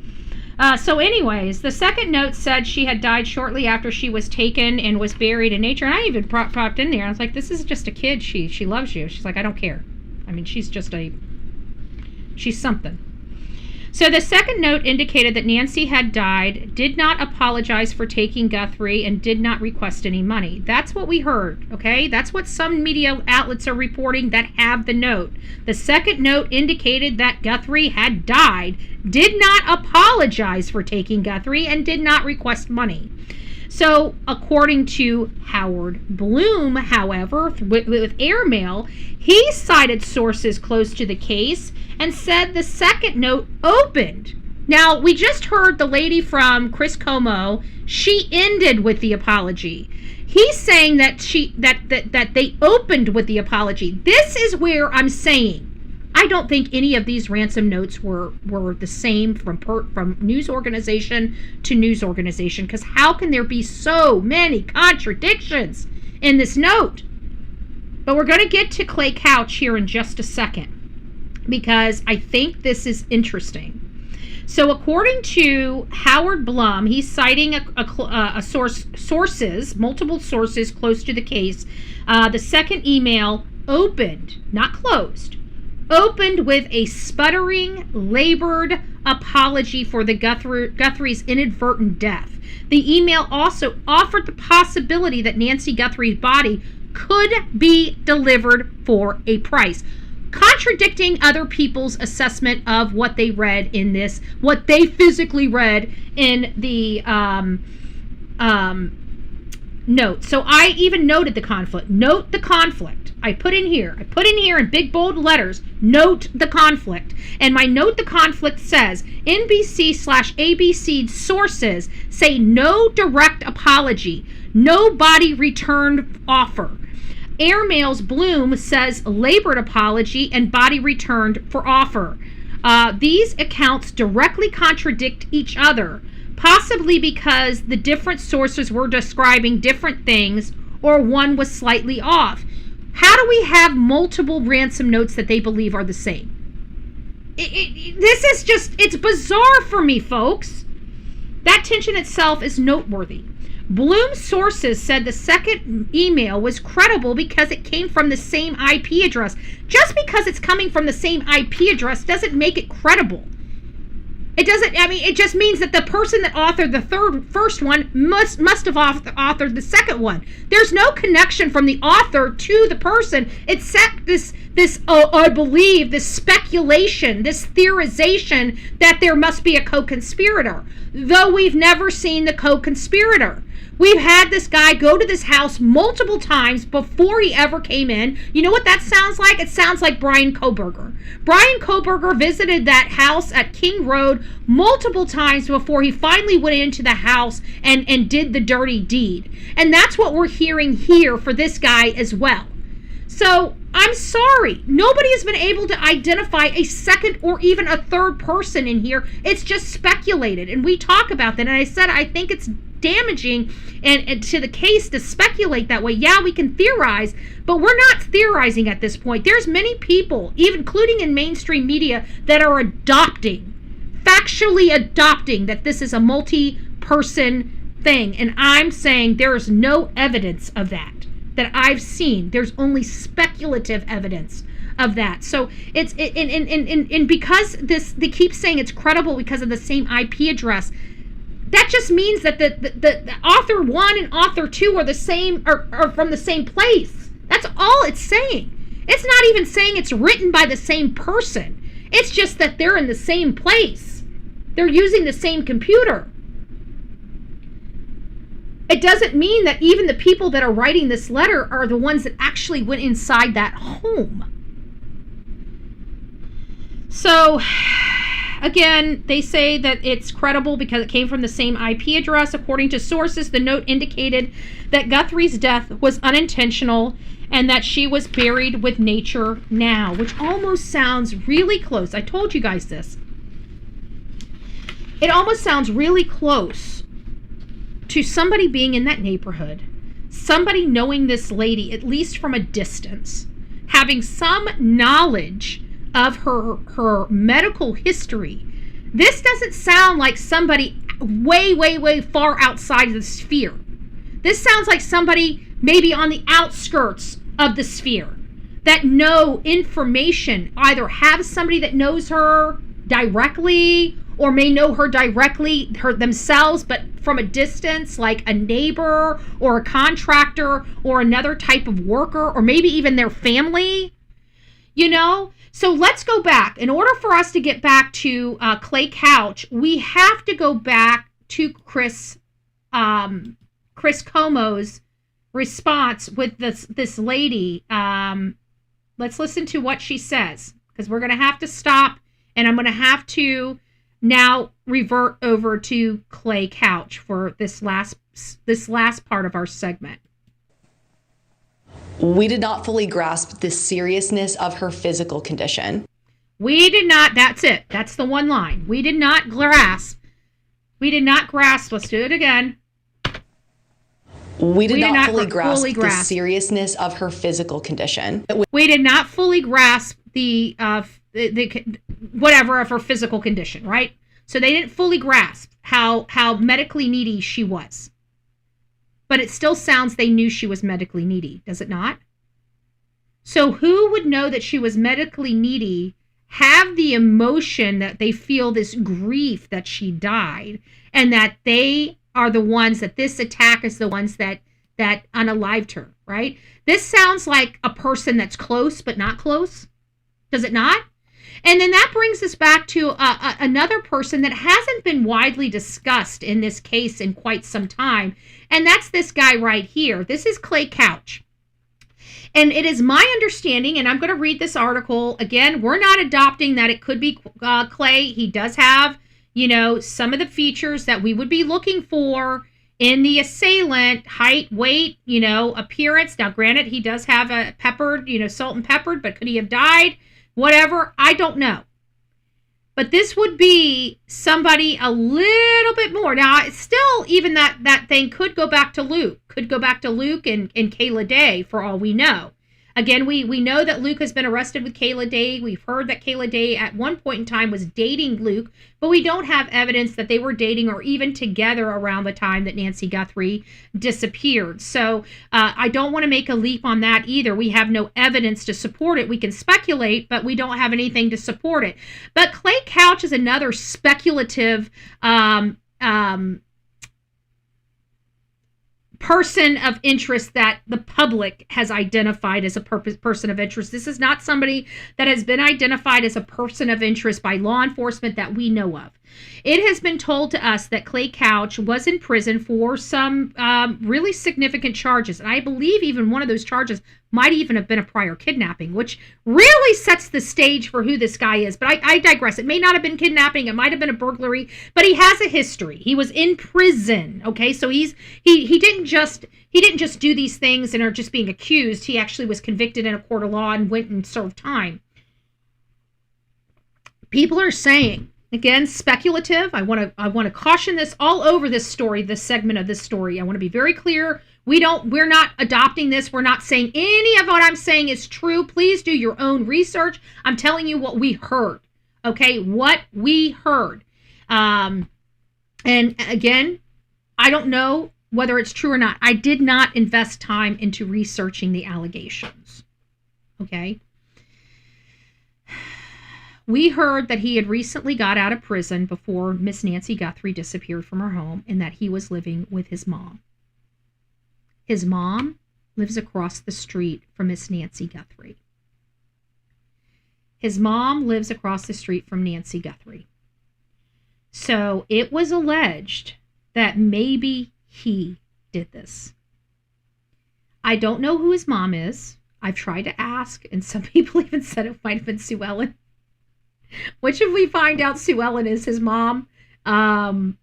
So anyways, the second note said she had died shortly after she was taken and was buried in nature. And I even popped in there. I was like, this is just a kid. She loves you. She's like, I don't care. I mean, she's something. So the second note indicated that Nancy had died, did not apologize for taking Guthrie, and did not request any money. That's what we heard, okay? That's what some media outlets are reporting that have the note. The second note indicated that Guthrie had died, did not apologize for taking Guthrie, and did not request money. So, according to Howard Bloom, however, with airmail, he cited sources close to the case and said the second note opened. Now, we just heard the lady from Chris Como, she ended with the apology. He's saying that that they opened with the apology. This is where I'm saying I don't think any of these ransom notes were the same from news organization to news organization, because how can there be so many contradictions in this note? But we're going to get to Clay Couch here in just a second, because I think this is interesting. So according to Howard Blum, he's citing multiple sources close to the case. The second email opened, not closed, opened with a sputtering, labored apology for the Guthrie's inadvertent death. The email also offered the possibility that Nancy Guthrie's body could be delivered for a price, contradicting other people's assessment of what they read in this, what they physically read in the note. So I even noted the conflict. Note the conflict. I put in here in big bold letters, note the conflict. And my note the conflict says, NBC/ABC sources say no direct apology, no body returned offer. Airmail's Bloom says labored apology and body returned for offer. These accounts directly contradict each other, possibly because the different sources were describing different things, or one was slightly off. How do we have multiple ransom notes that they believe are the same? This is just, it's bizarre for me, folks. That tension itself is noteworthy. Bloom's sources said the second email was credible because it came from the same IP address. Just because it's coming from the same IP address doesn't make it credible. It doesn't, I mean, it just means that the person that authored the first one must have authored the second one. There's no connection from the author to the person, except this I believe, this speculation, this theorization that there must be a co-conspirator, though we've never seen the co-conspirator. We've had this guy go to this house multiple times before he ever came in. You know what that sounds like? It sounds like Brian Kohberger. Brian Kohberger visited that house at King Road multiple times before he finally went into the house and did the dirty deed. And that's what we're hearing here for this guy as well. So, I'm sorry. Nobody has been able to identify a second or even a third person in here. It's just speculated. And we talk about that. And I said I think it's damaging and to the case to speculate that way. Yeah, we can theorize, but we're not theorizing at this point. There's many people, even including in mainstream media, that are factually adopting that this is a multi-person thing. And I'm saying there is no evidence of that I've seen. There's only speculative evidence of that. So it's and because they keep saying it's credible because of the same IP address, that just means that the author 1 and author 2 are the same, are from the same place. That's all it's saying. It's not even saying it's written by the same person. It's just that they're in the same place. They're using the same computer. It doesn't mean that even the people that are writing this letter are the ones that actually went inside that home. So, again, they say that it's credible because it came from the same IP address. According to sources, the note indicated that Guthrie's death was unintentional and that she was buried with nature now, which almost sounds really close. I told you guys this. It almost sounds really close to somebody being in that neighborhood, somebody knowing this lady, at least from a distance, having some knowledge of her medical history. This doesn't sound like somebody way far outside of the sphere. This sounds like somebody maybe on the outskirts of the sphere that know information, either have somebody that knows her directly or may know her directly themselves, but from a distance, like a neighbor or a contractor or another type of worker, or maybe even their family, you know? So let's go back. In order for us to get back to Clay Couch, we have to go back to Chris Como's response with this lady. Let's listen to what she says, because we're going to have to stop, and I'm going to have to now revert over to Clay Couch for this last part of our segment. We did not fully grasp the seriousness of her physical condition. We did not. That's it. That's the one line. We did not grasp. Let's do it again. We did not fully grasp the seriousness of her physical condition. We did not fully grasp the whatever of her physical condition, right? So they didn't fully grasp how medically needy she was. But it still sounds they knew she was medically needy, does it not? So who would know that she was medically needy, have the emotion that they feel this grief that she died, and that they are the ones that this attack is the ones that unalived her, right? This sounds like a person that's close but not close. Does it not? And then that brings us back to another person that hasn't been widely discussed in this case in quite some time, and that's this guy right here. This is Clay Couch. And it is my understanding, and I'm going to read this article. Again, we're not adopting that it could be Clay. He does have, some of the features that we would be looking for in the assailant: height, weight, appearance. Now, granted, he does have a peppered, salt and peppered, but could he have died? Whatever, I don't know. But this would be somebody a little bit more. Now, it's still, even that thing could go back to Luke. Could go back to Luke and Kayla Day, for all we know. Again, we know that Luke has been arrested with Kayla Day. We've heard that Kayla Day at one point in time was dating Luke, but we don't have evidence that they were dating or even together around the time that Nancy Guthrie disappeared. So I don't want to make a leap on that either. We have no evidence to support it. We can speculate, but we don't have anything to support it. But Clay Couch is another speculative person of interest that the public has identified as a person of interest. This is not somebody that has been identified as a person of interest by law enforcement that we know of. It has been told to us that Clay Couch was in prison for some really significant charges. And I believe even one of those charges might even have been a prior kidnapping, which really sets the stage for who this guy is. But I digress. It may not have been kidnapping. It might have been a burglary, but he has a history. He was in prison. Okay, so he didn't just do these things and are just being accused. He actually was convicted in a court of law and went and served time. People are saying, again, speculative. I want to caution this all over this story, this segment of this story. I want to be very clear. We're not adopting this. We're not saying any of what I'm saying is true. Please do your own research. I'm telling you what we heard. Okay, what we heard. And again, I don't know whether it's true or not. I did not invest time into researching the allegations. Okay. We heard that he had recently got out of prison before Miss Nancy Guthrie disappeared from her home, and that he was living with his mom. His mom lives across the street from Miss Nancy Guthrie. His mom lives across the street from Nancy Guthrie. So it was alleged that maybe he did this. I don't know who his mom is. I've tried to ask, and some people even said it might have been Sue Ellen. which if we find out Sue Ellen is his mom, then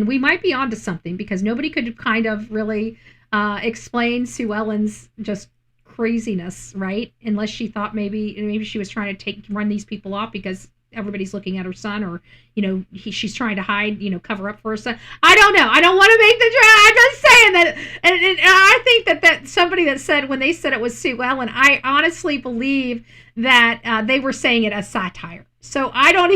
we might be onto something, because nobody could kind of really explain Sue Ellen's just craziness, right? Unless she thought maybe she was trying to run these people off because everybody's looking at her son, or she's trying to hide, cover up for her son. I don't know. I don't want to make the I'm just saying that, and I think that somebody that said, when they said it was Sue Ellen, I honestly believe that they were saying it as satire. So I don't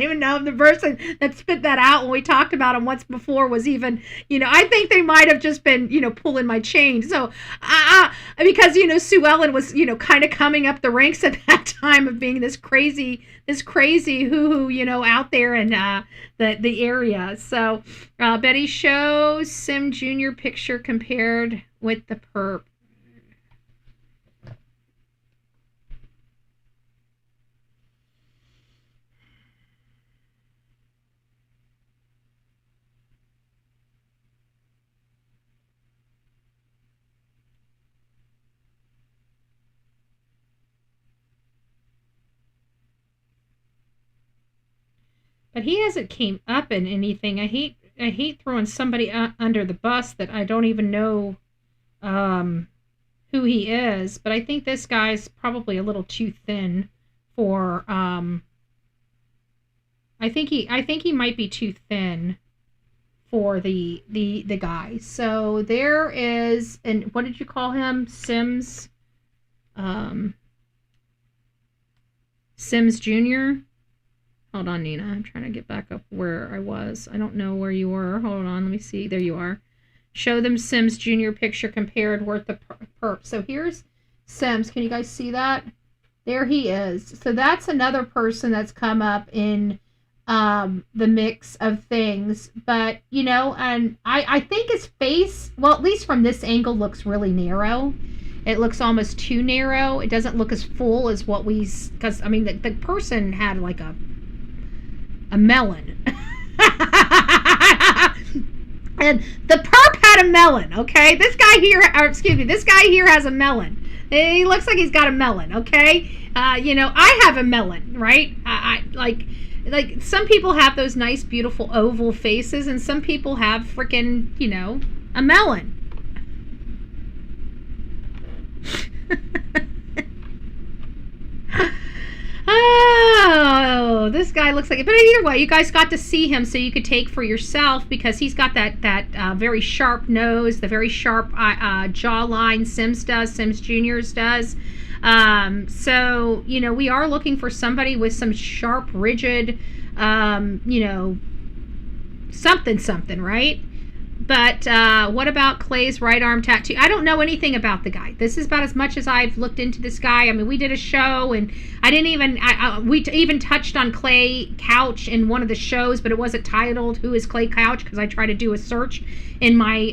even know if the person that spit that out when we talked about him once before was even, I think they might have just been, pulling my chain. So, because, Sue Ellen was, kind of coming up the ranks at that time of being this crazy hoo-hoo, out there in the area. So, Betty shows Sim Jr. picture compared with the perp. But he hasn't came up in anything. I hate throwing somebody under the bus that I don't even know who he is. But I think this guy's probably a little too thin for. I think he might be too thin for the guy. So there is, and what did you call him? Sims Jr. Hold on, Nina. I'm trying to get back up where I was. I don't know where you were. Hold on. Let me see. There you are. Show them Sims Jr. picture compared with the perp. So here's Sims. Can you guys see that? There he is. So that's another person that's come up in the mix of things. But, and I think his face, well, at least from this angle, looks really narrow. It looks almost too narrow. It doesn't look as full as what because, I mean, the person had like a melon. And the perp had a melon, okay? This guy here has a melon. He looks like he's got a melon, okay? I have a melon, right? I like some people have those nice, beautiful oval faces, and some people have freaking, a melon. Oh, this guy looks like it. But either way, you guys got to see him so you could take for yourself, because he's got that very sharp nose, the very sharp jawline Sims Jr.'s does. So, we are looking for somebody with some sharp, rigid, something, right? But what about Clay's right arm tattoo? I don't know anything about the guy. This is about as much as I've looked into this guy. I mean, we did a show, and I didn't even, we even touched on Clay Couch in one of the shows, but it wasn't titled "Who is Clay Couch?" because I tried to do a search in my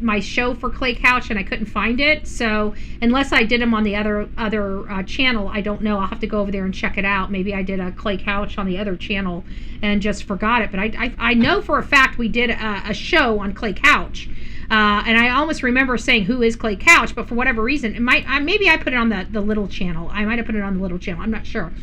my show for Clay Couch, and I couldn't find it. So unless I did him on the other channel, I don't know. I'll have to go over there and check it out. Maybe I did a Clay Couch on the other channel and just forgot it. But I know for a fact we did a show on Clay Couch. And I almost remember saying, "Who is Clay Couch?" But for whatever reason, maybe I put it on the little channel. I might have put it on the little channel. I'm not sure.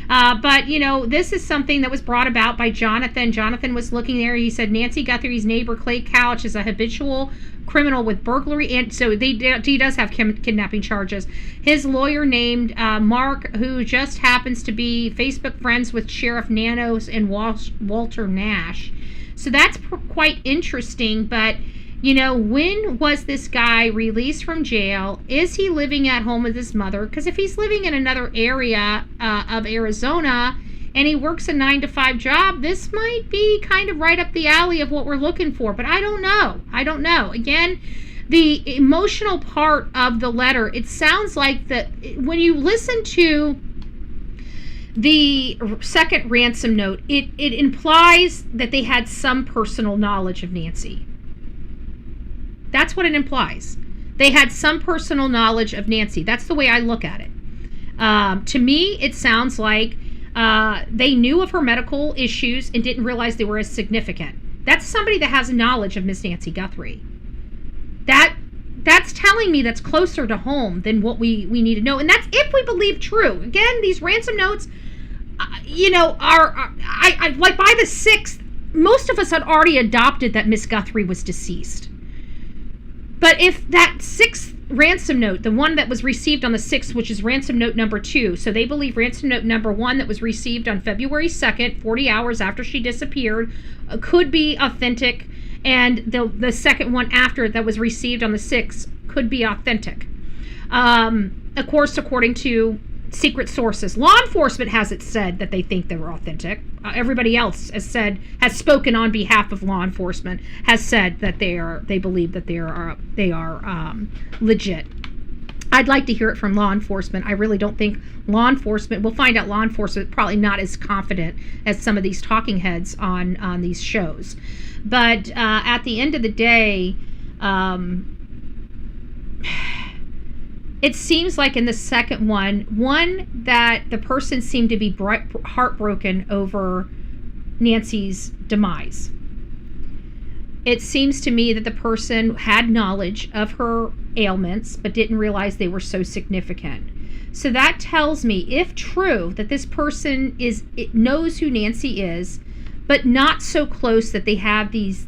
But, this is something that was brought about by Jonathan. Jonathan was looking there. He said Nancy Guthrie's neighbor, Clay Couch, is a habitual criminal with burglary. And so he does have kidnapping charges. His lawyer named Mark, who just happens to be Facebook friends with Sheriff Nanos and Walter Nash. So that's quite interesting. But, when was this guy released from jail? Is he living at home with his mother? Because if he's living in another area of Arizona and he works a 9-to-5 job, this might be kind of right up the alley of what we're looking for. But I don't know. Again, the emotional part of the letter, it sounds like that when you listen to the second ransom note, it implies that they had some personal knowledge of Nancy. That's what it implies. They had some personal knowledge of Nancy. That's the way I look at it. To me, it sounds like they knew of her medical issues and didn't realize they were as significant. That's somebody that has knowledge of Miss Nancy Guthrie. that's telling me that's closer to home than what we need to know. And that's if we believe true. Again, these ransom notes, are like by the 6th, most of us had already adopted that Miss Guthrie was deceased. But if that 6th ransom note, the one that was received on the 6th, which is ransom note number 2, so they believe ransom note number 1 that was received on February 2nd, 40 hours after she disappeared, could be authentic, and the second one after that was received on the 6th could be authentic. Of course, according to secret sources, law enforcement has it said that they think they were authentic. Everybody else has spoken on behalf of law enforcement, has said that they believe that they are legit. I'd like to hear it from law enforcement. I really don't think law enforcement, we'll find out law enforcement probably not as confident as some of these talking heads on these shows. But at the end of the day, it seems like in the second one that the person seemed to be heartbroken over Nancy's demise. It seems to me that the person had knowledge of her ailments but didn't realize they were so significant. So that tells me, if true, that this person knows who Nancy is, but not so close that they have these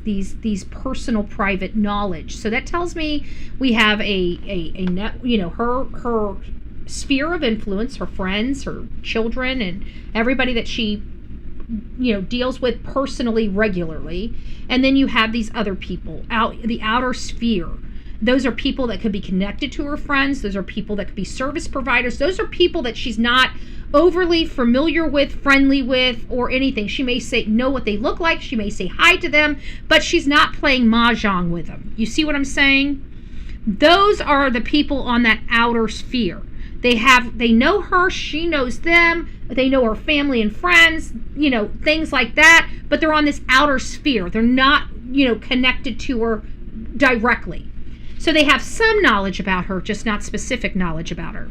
personal private knowledge. So that tells me we have a net, her sphere of influence, her friends, her children, and everybody that she deals with personally regularly. And then you have these other people out the outer sphere. Those are people that could be connected to her friends. Those are people that could be service providers. Those are people that she's not overly familiar with, friendly with, or anything. She may know what they look like. She may say hi to them, but she's not playing mahjong with them. You see what I'm saying? Those are the people on that outer sphere. They know her, she knows them, they know her family and friends, things like that, but they're on this outer sphere. They're not, connected to her directly. So they have some knowledge about her, just not specific knowledge about her.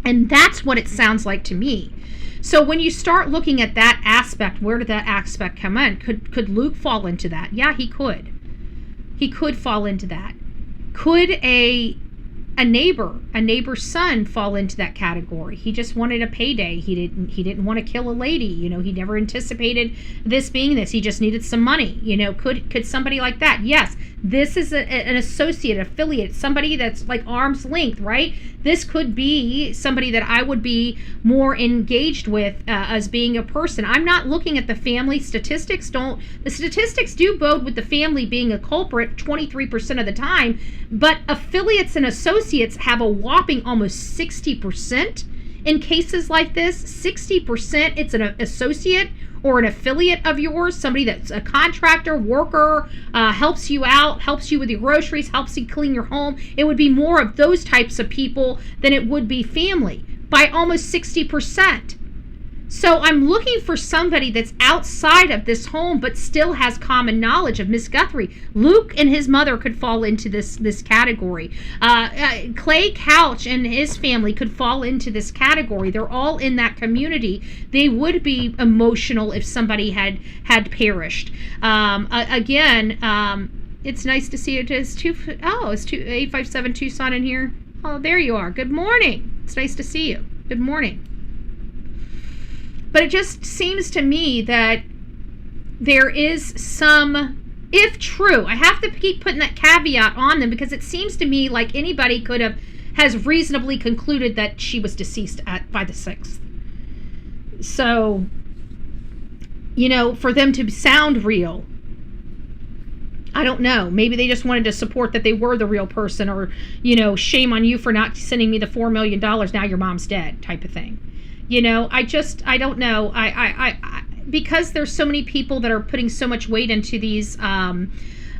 And that's what it sounds like to me. So when you start looking at that aspect, where did that aspect come in? Could Luke fall into that? Yeah, he could. He could fall into that. Could a neighbor's son fall into that category? He just wanted a payday. He didn't want to kill a lady. He never anticipated this being this. He just needed some money. Could somebody like that? Yes. This is an associate, affiliate, somebody that's like arm's length, right? This could be somebody that I would be more engaged with as being a person. I'm not looking at the family statistics. The statistics do bode with the family being a culprit 23% of the time, but affiliates and associates have a whopping almost 60% in cases like this. 60%, it's an associate or an affiliate of yours, somebody that's a contractor, worker, helps you out, helps you with your groceries, helps you clean your home. It would be more of those types of people than it would be family, by almost 60%. So I'm looking for somebody that's outside of this home but still has common knowledge of Miss Guthrie. Luke and his mother could fall into this category. Clay Couch and his family could fall into this category. They're all in that community. They would be emotional if somebody had perished. It's nice to see it. It's 857 Tucson in here. Oh, there you are. Good morning. It's nice to see you. Good morning. But it just seems to me that there is some, if true, I have to keep putting that caveat on them, because it seems to me like anybody has reasonably concluded that she was deceased by the 6th. So, for them to sound real, I don't know. Maybe they just wanted to support that they were the real person, or, shame on you for not sending me the $4 million. Now your mom's dead type of thing. I don't know. I because there's so many people that are putting so much weight into these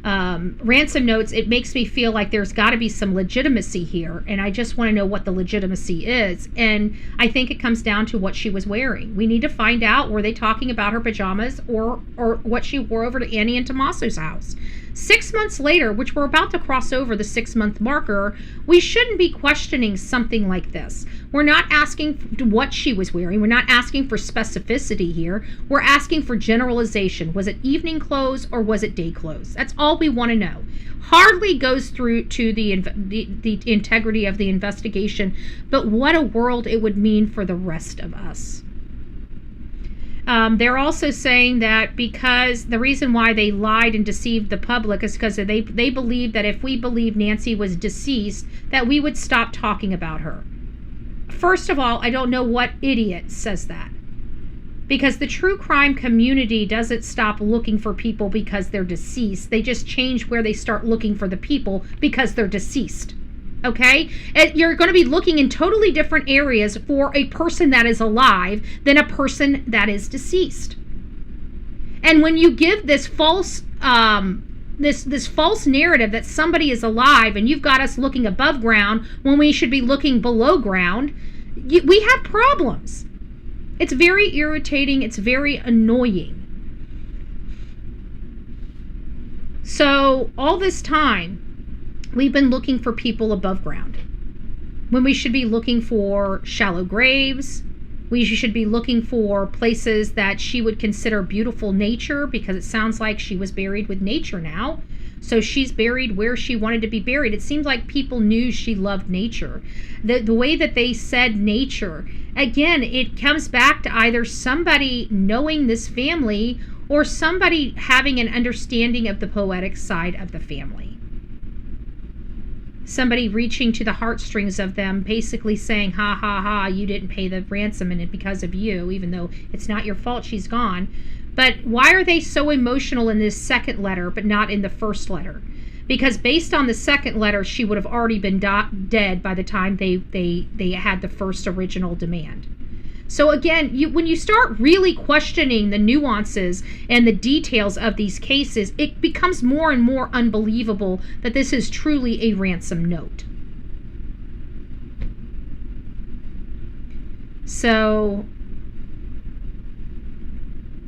ransom notes, it makes me feel like there's got to be some legitimacy here, and I just want to know what the legitimacy is. And I think it comes down to what she was wearing. We need to find out, were they talking about her pajamas or what she wore over to Annie and Tommaso's house? 6 months later, which we're about to cross over the 6-month marker, we shouldn't be questioning something like this. We're not asking what she was wearing. We're not asking for specificity here. We're asking for generalization. Was it evening clothes or was it day clothes? That's all we want to know. Hardly goes through to the integrity of the investigation, but what a world it would mean for the rest of us. They're also saying that because the reason why they lied and deceived the public is because they believe that if we believed Nancy was deceased, that we would stop talking about her. First of all, I don't know what idiot says that. Because the true crime community doesn't stop looking for people because they're deceased. They just change where they start looking for the people because they're deceased. Okay? You're going to be looking in totally different areas for a person that is alive than a person that is deceased. And when you give this false this false narrative that somebody is alive and you've got us looking above ground when we should be looking below ground, we have problems. It's very irritating. It's very annoying. So all this time, we've been looking for people above ground when we should be looking for shallow graves. We should be looking for places that she would consider beautiful nature, because it sounds like she was buried with nature now. So she's buried where she wanted to be buried. It seems like people knew she loved nature. The way that they said nature, again, it comes back to either somebody knowing this family or somebody having an understanding of the poetic side of the family. Somebody reaching to the heartstrings of them, basically saying, ha, ha, ha, you didn't pay the ransom and it's because of you, even though it's not your fault she's gone. But why are they so emotional in this second letter, but not in the first letter? Because based on the second letter, she would have already been dead by the time they had the first original demand. So again, when you start really questioning the nuances and the details of these cases, it becomes more and more unbelievable that this is truly a ransom note. So,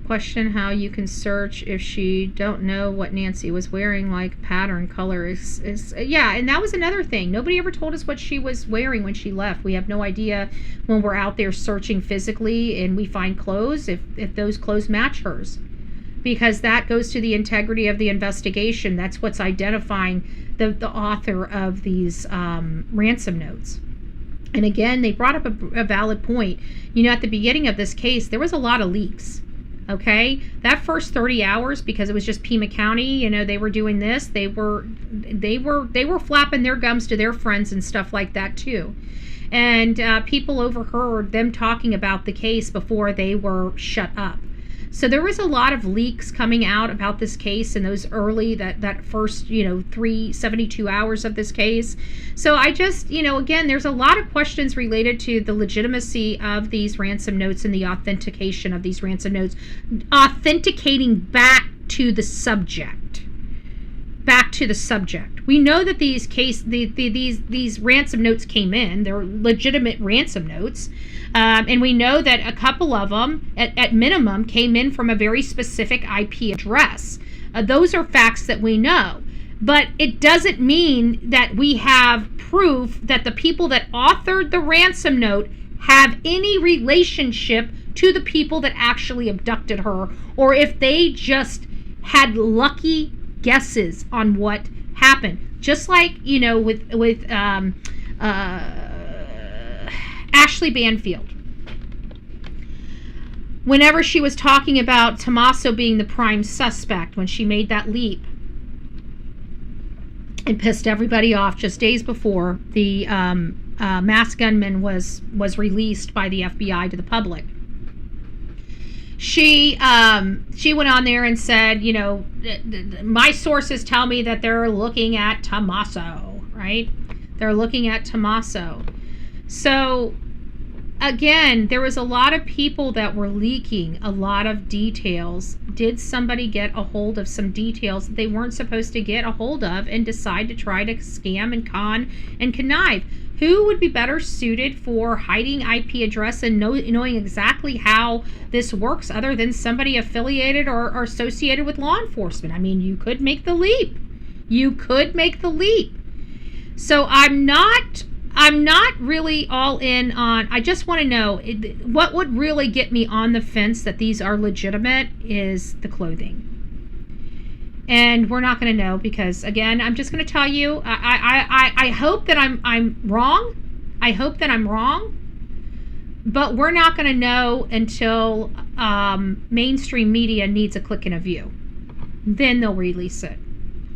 question how you can search if she don't know what Nancy was wearing, like pattern color is yeah. And that was another thing, nobody ever told us what she was wearing when she left. We have no idea when we're out there searching physically and we find clothes if those clothes match hers, because that goes to the integrity of the investigation. That's what's identifying the author of these ransom notes. And again, they brought up a valid point. You know, at the beginning of this case, there was a lot of leaks. Okay, that first 30 hours, because it was just Pima County, you know, they were doing this, they were flapping their gums to their friends and stuff like that too. And people overheard them talking about the case before they were shut up. So there was a lot of leaks coming out about this case in those early, that first, 72 hours of this case. So I just, again, there's a lot of questions related to the legitimacy of these ransom notes and the authentication of these ransom notes, authenticating back to the subject. We know that these ransom notes came in. They're legitimate ransom notes. And we know that a couple of them, at minimum, came in from a very specific IP address. Those are facts that we know. But it doesn't mean that we have proof that the people that authored the ransom note have any relationship to the people that actually abducted her, or if they just had lucky guesses on what happened. Just like, with Ashley Banfield. Whenever she was talking about Tommaso being the prime suspect, when she made that leap and pissed everybody off just days before the masked gunman was released by the FBI to the public, she went on there and said, my sources tell me that they're looking at Tommaso, right? They're looking at Tommaso. So, again, there was a lot of people that were leaking a lot of details. Did somebody get a hold of some details that they weren't supposed to get a hold of and decide to try to scam and con and connive? Who would be better suited for hiding IP address and knowing exactly how this works other than somebody affiliated or associated with law enforcement? I mean, you could make the leap. So I'm not I'm not really all in on, I just want to know, what would really get me on the fence that these are legitimate is the clothing. And we're not going to know because, again, I'm just going to tell you, I hope that I'm wrong. I hope that I'm wrong. But we're not going to know until mainstream media needs a click and a view. Then they'll release it.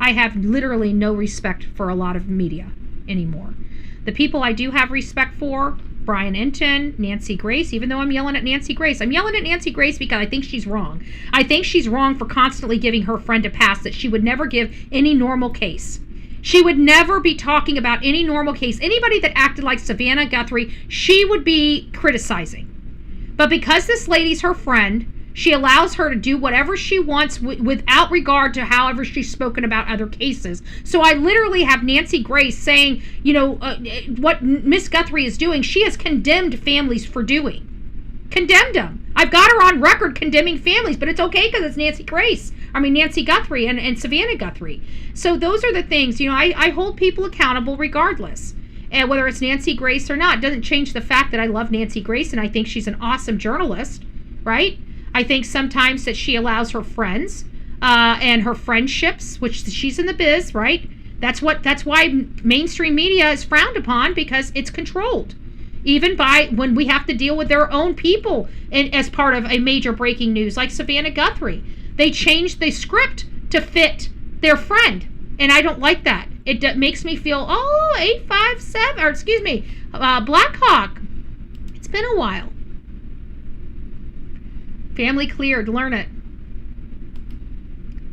I have literally no respect for a lot of media anymore. The people I do have respect for, Brian Enton, Nancy Grace, even though I'm yelling at Nancy Grace. I'm yelling at Nancy Grace because I think she's wrong. I think she's wrong for constantly giving her friend a pass that she would never give any normal case. She would never be talking about any normal case. Anybody that acted like Savannah Guthrie, she would be criticizing. But because this lady's her friend, she allows her to do whatever she wants without regard to however she's spoken about other cases. So I literally have Nancy Grace saying, what Miss Guthrie is doing, she has condemned families for doing. Condemned them. I've got her on record condemning families, but it's okay because it's Nancy Guthrie and Savannah Guthrie. So those are the things, I hold people accountable regardless. And whether it's Nancy Grace or not, doesn't change the fact that I love Nancy Grace and I think she's an awesome journalist, right? I think sometimes that she allows her friends and her friendships, which she's in the biz, right? That's why mainstream media is frowned upon because it's controlled. Even by when we have to deal with their own people as part of a major breaking news like Savannah Guthrie. They changed the script to fit their friend. And I don't like that. It makes me feel, 857, Blackhawk. It's been a while. Family cleared, learn it.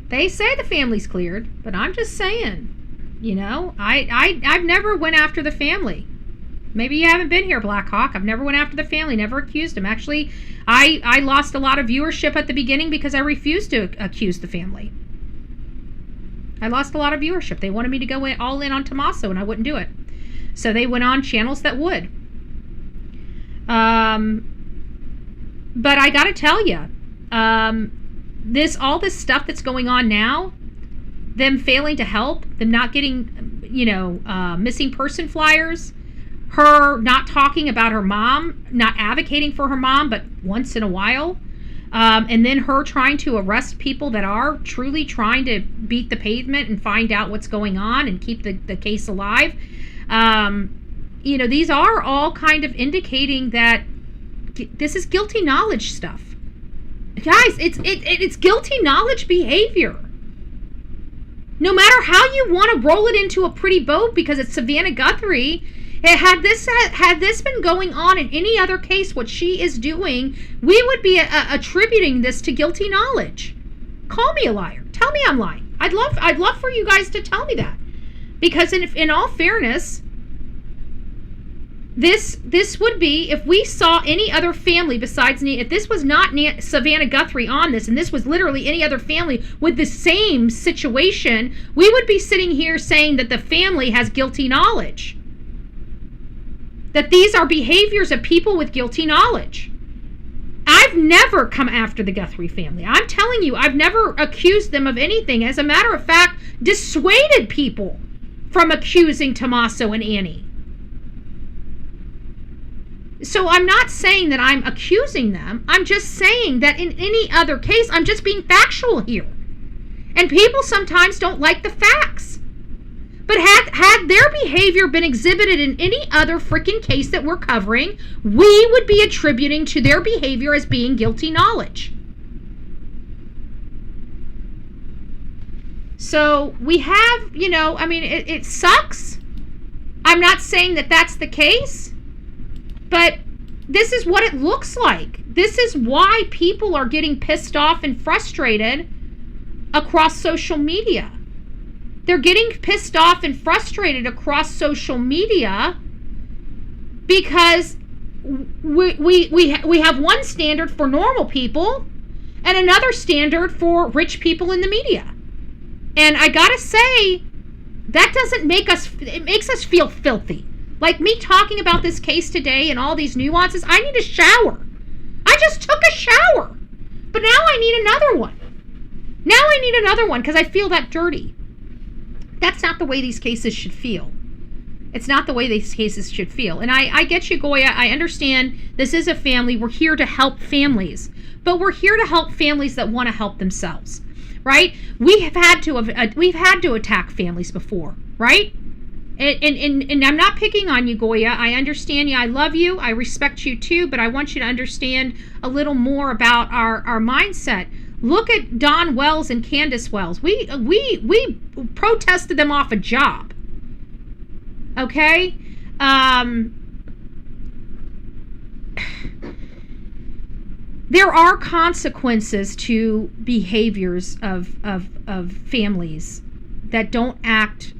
They say the family's cleared, but I'm just saying, I've never went after the family. Maybe you haven't been here, Blackhawk. I've never went after the family, never accused them. Actually, I lost a lot of viewership at the beginning because I refused to accuse the family. I lost a lot of viewership. They wanted me to go all in on Tommaso, and I wouldn't do it. So they went on channels that would. But I gotta tell you, all this stuff that's going on now, them failing to help, them not getting, missing person flyers, her not talking about her mom, not advocating for her mom, but once in a while, and then her trying to arrest people that are truly trying to beat the pavement and find out what's going on and keep the case alive. These are all kind of indicating that this is guilty knowledge stuff. Guys, it's guilty knowledge behavior. No matter how you want to roll it into a pretty bow because it's Savannah Guthrie, had this been going on in any other case, what she is doing, we would be attributing this to guilty knowledge. Call me a liar. Tell me I'm lying. I'd love for you guys to tell me that. Because in all fairness, this would be, if we saw any other family besides, if this was not Savannah Guthrie on this, and this was literally any other family with the same situation, we would be sitting here saying that the family has guilty knowledge. That these are behaviors of people with guilty knowledge. I've never come after the Guthrie family. I'm telling you, I've never accused them of anything. As a matter of fact, dissuaded people from accusing Tommaso and Annie. So I'm not saying that I'm accusing them. I'm just saying that in any other case, I'm just being factual here. And people sometimes don't like the facts. But had their behavior been exhibited in any other freaking case that we're covering, we would be attributing to their behavior as being guilty knowledge. So we have, it sucks. I'm not saying that that's the case, but this is what it looks like. This is why people are getting pissed off and frustrated across social media. They're getting pissed off and frustrated across social media because we have one standard for normal people and another standard for rich people in the media. And I gotta say, that doesn't make us, it makes us feel filthy. Like me talking about this case today and all these nuances, I need a shower. I just took a shower. But now I need another one. Now I need another one because I feel that dirty. That's not the way these cases should feel. It's not the way these cases should feel. And I get you, Goya. I understand this is a family. We're here to help families. But we're here to help families that want to help themselves, right? We've had to attack families before, right? And I'm not picking on you, Goya. I understand you. I love you. I respect you too. But I want you to understand a little more about our mindset. Look at Don Wells and Candace Wells. We protested them off a job. Okay? There are consequences to behaviors of families that don't act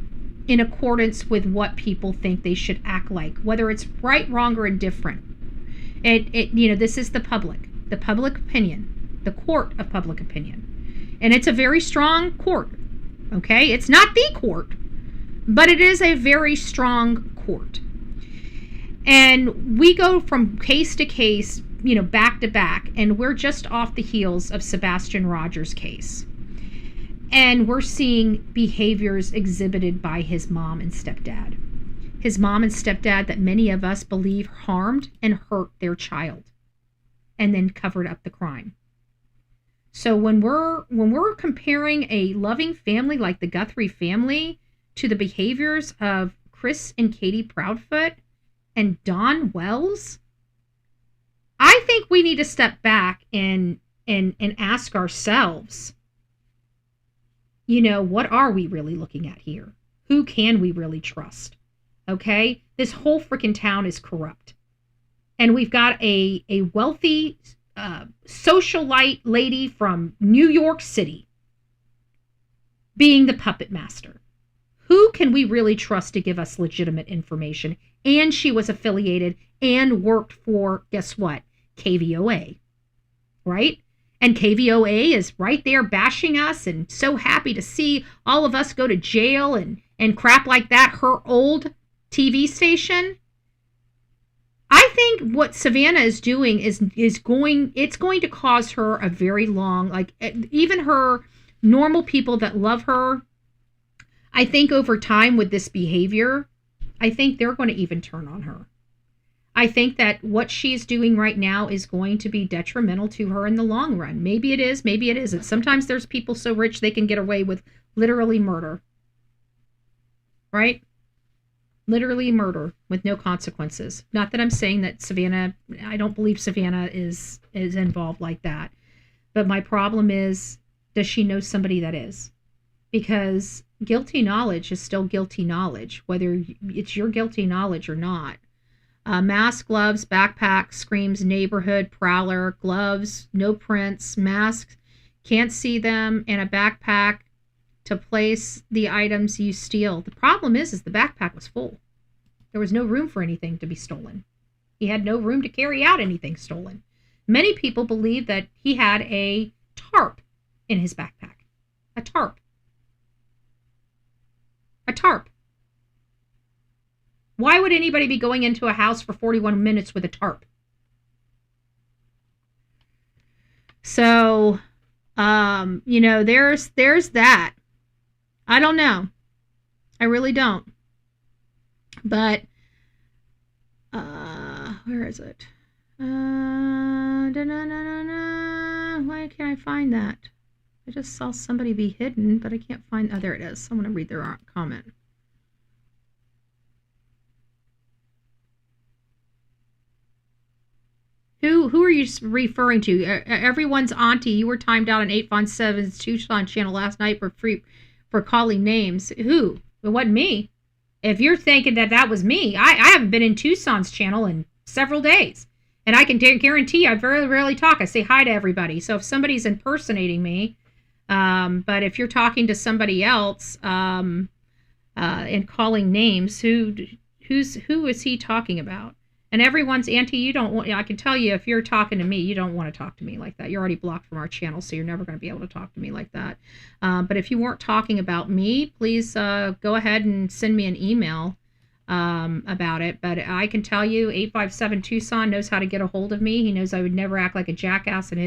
in accordance with what people think they should act like, whether it's right, wrong, or indifferent. This is the public opinion, the court of public opinion. And it's a very strong court, okay? It's not the court, but it is a very strong court. And we go from case to case, back to back, and we're just off the heels of Sebastian Rogers' case. And we're seeing behaviors exhibited by his mom and stepdad. His mom and stepdad that many of us believe harmed and hurt their child and then covered up the crime. So when we're comparing a loving family like the Guthrie family to the behaviors of Chris and Katie Proudfoot and Don Wells, I think we need to step back and ask ourselves, what are we really looking at here? Who can we really trust? Okay? This whole freaking town is corrupt. And we've got a wealthy socialite lady from New York City being the puppet master. Who can we really trust to give us legitimate information? And she was affiliated and worked for, guess what? KVOA, right? And KVOA is right there bashing us and so happy to see all of us go to jail and crap like that, her old TV station. I think what Savannah is doing is going to cause her a very long, even her normal people that love her, I think over time with this behavior, I think they're going to even turn on her. I think that what she's doing right now is going to be detrimental to her in the long run. Maybe it is, maybe it isn't. Sometimes there's people so rich they can get away with literally murder. Right? Literally murder with no consequences. Not that I'm saying that Savannah, I don't believe Savannah is involved like that. But my problem is, does she know somebody that is? Because guilty knowledge is still guilty knowledge, whether it's your guilty knowledge or not. Mask, gloves, backpack, screams, neighborhood, prowler, gloves, no prints, masks, can't see them, and a backpack to place the items you steal. The problem is the backpack was full. There was no room for anything to be stolen. He had no room to carry out anything stolen. Many people believe that he had a tarp in his backpack. A tarp. A tarp. Why would anybody be going into a house for 41 minutes with a tarp? So, there's that. I don't know. I really don't. But, where is it? Why can't I find that? I just saw somebody be hidden, but I can't find, there it is. I want to read their comment. Who are you referring to? Everyone's auntie. You were timed out on 857's TUCSON channel last night for calling names. Who? It wasn't me. If you're thinking that was me, I haven't been in TUCSON's channel in several days. And I can guarantee I very rarely talk. I say hi to everybody. So if somebody's impersonating me, but if you're talking to somebody else and calling names, who is he talking about? And everyone's auntie, you don't want, I can tell you, if you're talking to me, you don't want to talk to me like that. You're already blocked from our channel, so you're never going to be able to talk to me like that. But if you weren't talking about me, please go ahead and send me an email about it. But I can tell you, 857 TUCSON knows how to get a hold of me. He knows I would never act like a jackass in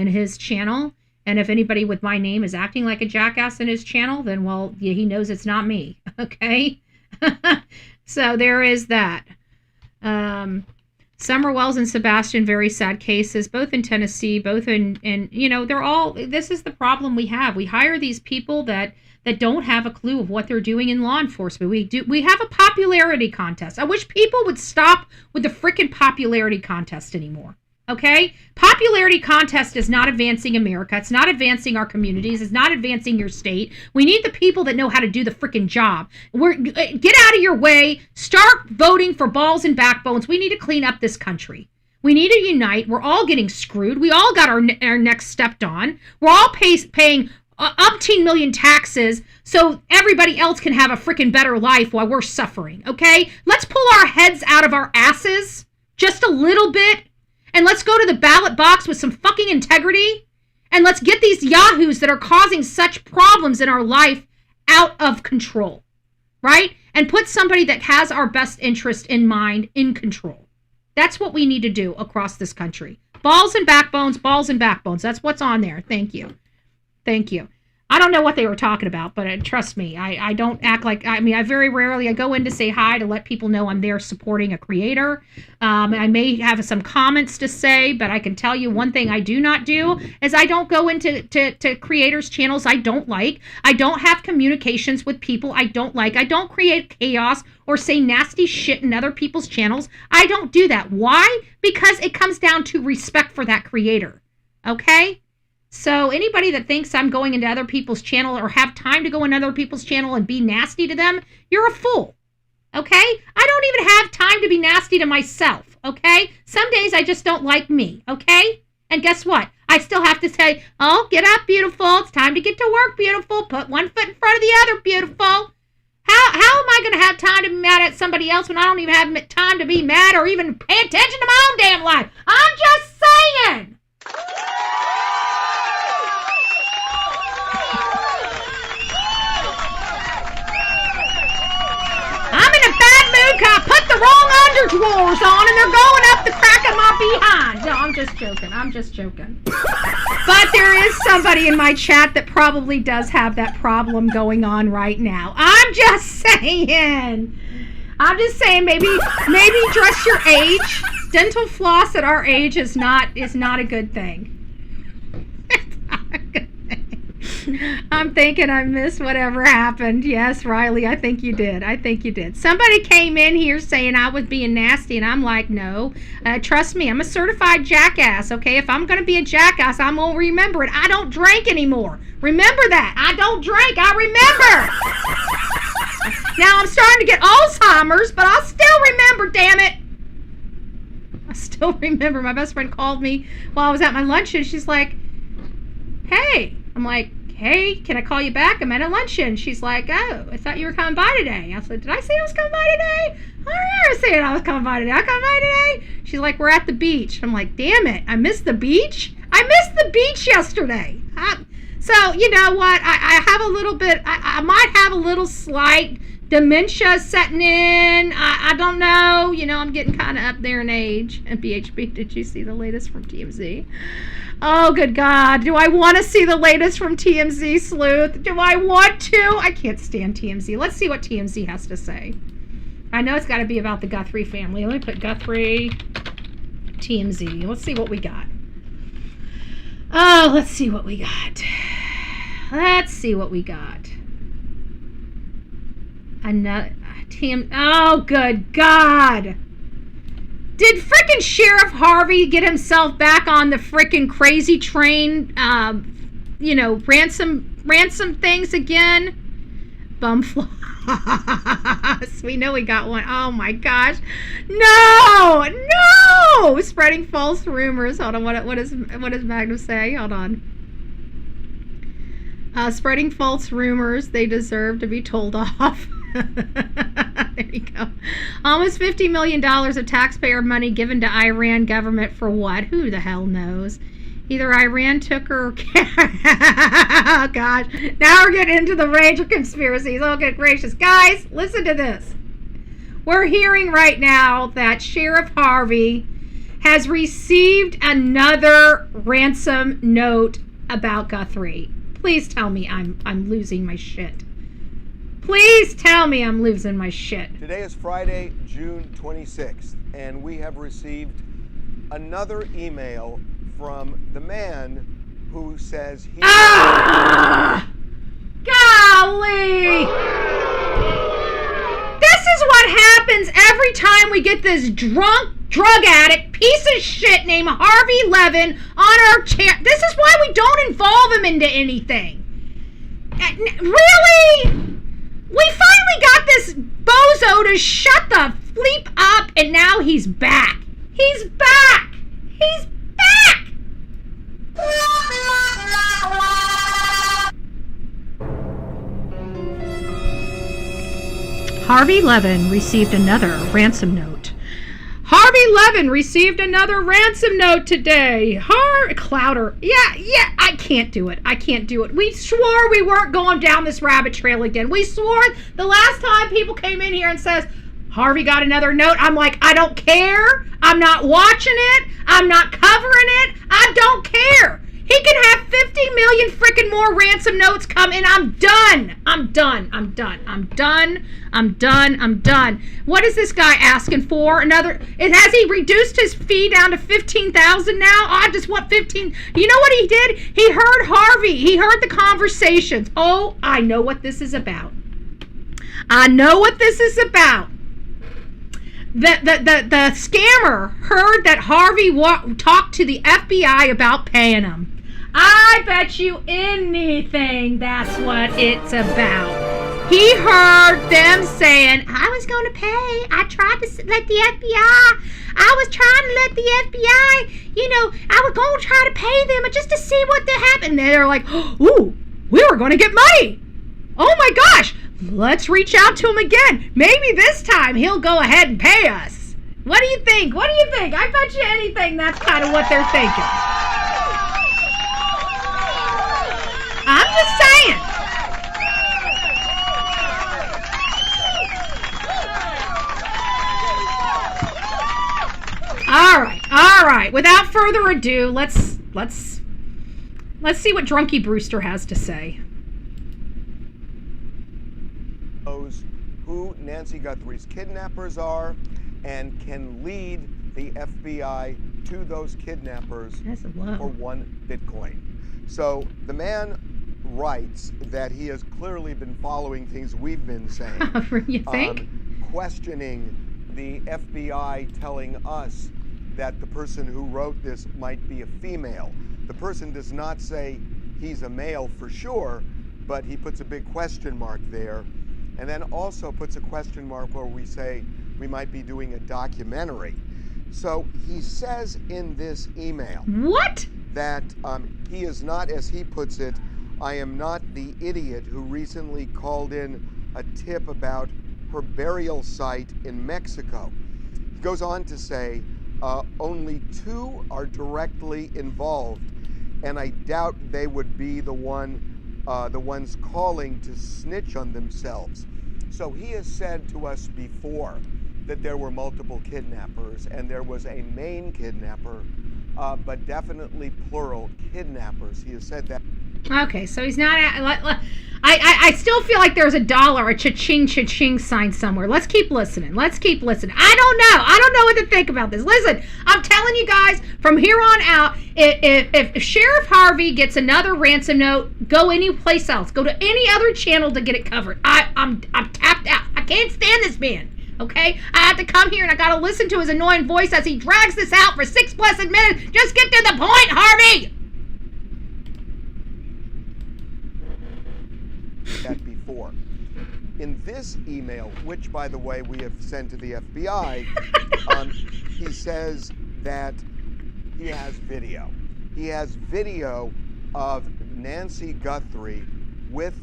his channel. And if anybody with my name is acting like a jackass in his channel, then, well, yeah, he knows it's not me. Okay? So there is that. Summer Wells and Sebastian, very sad cases, both in Tennessee, both in they're all, this is the problem we have. We hire these people that don't have a clue of what they're doing in law enforcement. We have a popularity contest. I wish people would stop with the freaking popularity contest anymore. Okay? Popularity contest is not advancing America. It's not advancing our communities. It's not advancing your state. We need the people that know how to do the freaking job. Get out of your way. Start voting for balls and backbones. We need to clean up this country. We need to unite. We're all getting screwed. We all got our necks stepped on. We're all paying umpteen million taxes so everybody else can have a freaking better life while we're suffering. Okay? Let's pull our heads out of our asses just a little bit. And let's go to the ballot box with some fucking integrity. And let's get these yahoos that are causing such problems in our life out of control. Right? And put somebody that has our best interest in mind in control. That's what we need to do across this country. Balls and backbones, balls and backbones. That's what's on there. Thank you. Thank you. I don't know what they were talking about, but trust me, I don't act like, I very rarely, I go in to say hi to let people know I'm there supporting a creator. I may have some comments to say, but I can tell you one thing I do not do is I don't go into to creators' channels I don't like. I don't have communications with people I don't like. I don't create chaos or say nasty shit in other people's channels. I don't do that. Why? Because it comes down to respect for that creator. Okay? So anybody that thinks I'm going into other people's channel or have time to go into other people's channel and be nasty to them, you're a fool. Okay? I don't even have time to be nasty to myself. Okay? Some days I just don't like me. Okay? And guess what? I still have to say, oh, get up, beautiful. It's time to get to work, beautiful. Put one foot in front of the other, beautiful. How am I going to have time to be mad at somebody else when I don't even have time to be mad or even pay attention to my own damn life? I'm just saying. I'm in a bad mood because I put the wrong underdrawers on and they're going up the crack of my behind. No, I'm just joking. But there is somebody in my chat that probably does have that problem going on right now. I'm just saying, maybe dress your age. Dental floss at our age is not a good thing. I'm thinking I missed whatever happened. Yes, Riley, I think you did. Somebody came in here saying I was being nasty, and I'm like, no. Trust me, I'm a certified jackass, okay? If I'm going to be a jackass, I'm going to remember it. I don't drink anymore. Remember that. I don't drink. I remember. Now I'm starting to get Alzheimer's, but I'll still remember, damn it. I still remember. My best friend called me while I was at my luncheon. She's like, hey. I'm like, hey, can I call you back? I'm at a luncheon. She's like, oh, I thought you were coming by today. I said, did I say I was coming by today? I remember saying I was coming by today. I come by today? She's like, we're at the beach. I'm like, damn it, I missed the beach? I missed the beach yesterday. So, you know what? I have a little bit, I might have a little slight dementia setting in. I don't know. You know, I'm getting kind of up there in age. And BHB, did you see the latest from TMZ? Oh, good God. Do I want to see the latest from TMZ, Sleuth? Do I want to? I can't stand TMZ. Let's see what TMZ has to say. I know it's got to be about the Guthrie family. Let me put Guthrie, TMZ. Let's see what we got. Oh, let's see what we got. Another oh, good God. Did frickin' Sheriff Harvey get himself back on the frickin' crazy train, ransom things again? Bumfloss. We know we got one. Oh my gosh. No! Spreading false rumors. Hold on, what does Magnum say? Hold on. Spreading false rumors. They deserve to be told off. There you go. Almost $50 million of taxpayer money given to Iran government for what? Who the hell knows? Either Iran took her or oh gosh. Now we're getting into the range of conspiracies. Oh, good gracious. Guys, listen to this. We're hearing right now that Sheriff Harvey has received another ransom note about Guthrie. Please tell me I'm losing my shit. Please tell me I'm losing my shit. Today is Friday, June 26th, and we have received another email from the man who says he... Golly! This is what happens every time we get this drunk, drug addict, piece of shit named Harvey Levin on our chair. This is why we don't involve him into anything. Really? We finally got this bozo to shut the bleep up, and now he's back. He's back! He's back! Harvey Levin received another ransom note. Harvey Levin received another ransom note today. Clowder. Yeah, I can't do it. I can't do it. We swore we weren't going down this rabbit trail again. We swore the last time people came in here and says, Harvey got another note. I'm like, I don't care. I'm not watching it. I'm not covering it. I don't care. He can have 50 million freaking more ransom notes come in. I'm done. I'm done. I'm done. I'm done. I'm done. I'm done. What is this guy asking for? Has he reduced his fee down to 15,000 now? Oh, I just want 15. You know what he did? He heard Harvey. He heard the conversations. Oh, I know what this is about. I know what this is about. The scammer heard that Harvey talked to the FBI about paying him. I bet you anything that's what it's about. He heard them saying, I was going to pay. I tried to let the FBI. I was trying to let the FBI, I was going to try to pay them just to see what they happened. They're like, ooh, we were going to get money. Oh my gosh. Let's reach out to him again. Maybe this time he'll go ahead and pay us. What do you think? What do you think? I bet you anything that's kind of what they're thinking. I'm just saying. All right. Without further ado, let's see what Drunky Brewster has to say. Knows who Nancy Guthrie's kidnappers are and can lead the FBI to those kidnappers for 1 Bitcoin. So the man writes that he has clearly been following things we've been saying. You think? Questioning the FBI telling us that the person who wrote this might be a female. The person does not say he's a male for sure, but he puts a big question mark there. And then also puts a question mark where we say we might be doing a documentary. So he says in this email that he is not, as he puts it, I am not the idiot who recently called in a tip about her burial site in Mexico. He goes on to say only 2 are directly involved, and I doubt they would be the ones calling to snitch on themselves. So he has said to us before that there were multiple kidnappers and there was a main kidnapper, but definitely plural kidnappers. He has said that. Okay, so he's not. I still feel like there's a dollar, a cha-ching sign somewhere. Let's keep listening. I don't know. I don't know what to think about this. Listen, I'm telling you guys, from here on out, if Sheriff Harvey gets another ransom note, go any place else. Go to any other channel to get it covered. I'm tapped out. I can't stand this man. Okay? I have to come here and I gotta listen to his annoying voice as he drags this out for 6 blessed minutes. Just get to the point, Harvey! That before. In this email, which by the way we have sent to the FBI, he says that he has video. He has video of Nancy Guthrie with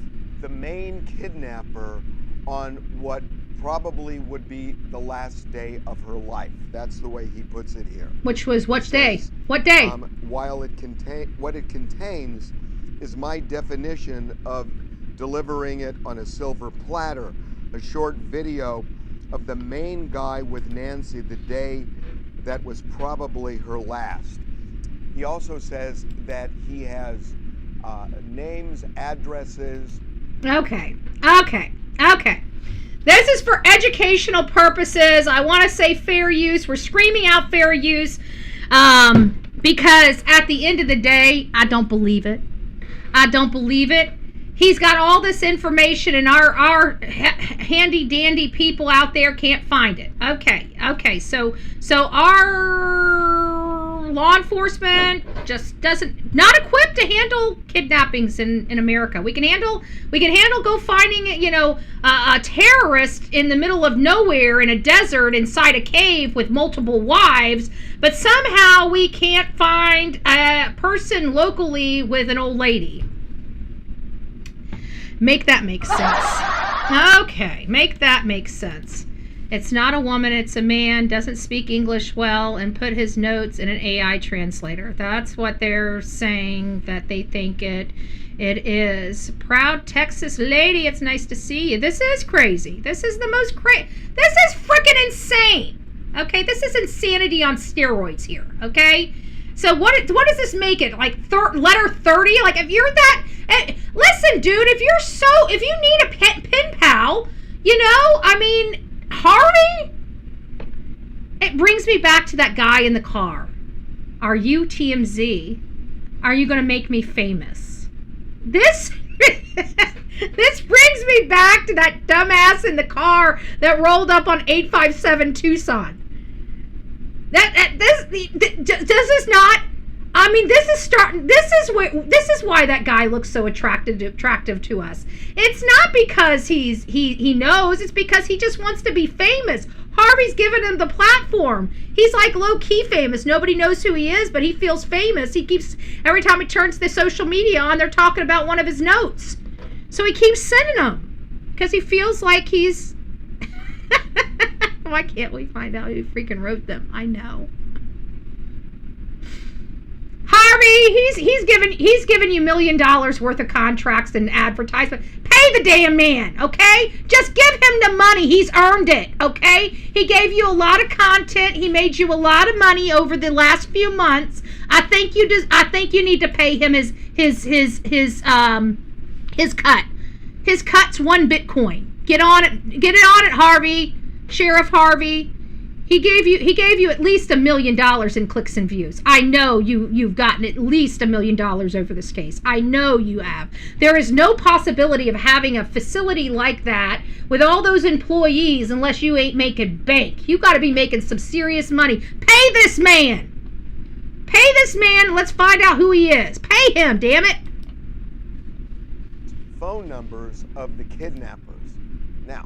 the main kidnapper on what probably would be the last day of her life. That's the way he puts it here. Which was what day? What day? While what it contains is my definition of delivering it on a silver platter, a short video of the main guy with Nancy the day that was probably her last. He also says that he has names, addresses, Okay. This is for educational purposes. I want to say fair use. We're screaming out fair use because at the end of the day, I don't believe it. He's got all this information and our handy dandy people out there can't find it. Okay. So our law enforcement just not equipped to handle kidnappings in America. We can handle go finding a terrorist in the middle of nowhere in a desert inside a cave with multiple wives, but somehow we can't find a person locally with an old lady. Make that make sense. Okay, make that make sense. It's not a woman, it's a man, doesn't speak English well, and put his notes in an AI translator. That's what they're saying that they think it is. Proud Texas lady, it's nice to see you. This is crazy. This is the most crazy. This is freaking insane. Okay, this is insanity on steroids here. Okay, so what does this make it? Like letter 30? Like if you're that. Listen, dude, if you need a pen pal, Harvey, it brings me back to that guy in the car. Are you TMZ? Are you going to make me famous? This brings me back to that dumbass in the car that rolled up on 857 Tucson. Does this not? I mean, this is why that guy looks so attractive to us. It's not because he knows, it's because he just wants to be famous. Harvey's given him the platform. He's like low-key famous. Nobody knows who he is, but he feels famous. He keeps, every time he turns the social media on, they're talking about one of his notes. So he keeps sending them because he feels like he's why can't we find out who freaking wrote them? I know. Harvey, he's given you $1 million worth of contracts and advertisement. Pay the damn man, okay? Just give him the money. He's earned it, okay? He gave you a lot of content. He made you a lot of money over the last few months. I think you need to pay him his cut. His cut's 1 Bitcoin. Get it on it, Harvey. Sheriff Harvey. He gave you at least $1 million in clicks and views. I know you've gotten at least $1 million over this case. I know you have. There is no possibility of having a facility like that with all those employees unless you ain't making bank. You got to be making some serious money. Pay this man. Pay this man. Let's find out who he is. Pay him, damn it. Phone numbers of the kidnappers. Now,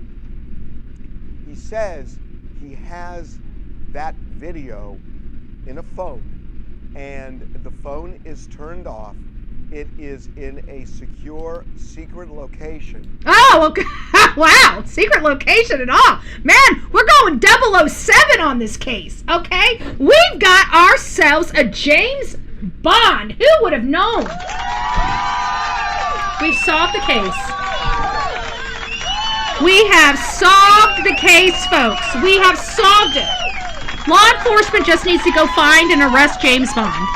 he says he has that video in a phone, and the phone is turned off. It is in a secure, secret location. Oh, okay. Wow, secret location and all. Man, we're going 007 on this case, okay? We've got ourselves a James Bond. Who would have known? We've solved the case. We have solved the case, folks. We have solved it. Law enforcement just needs to go find and arrest James Bond.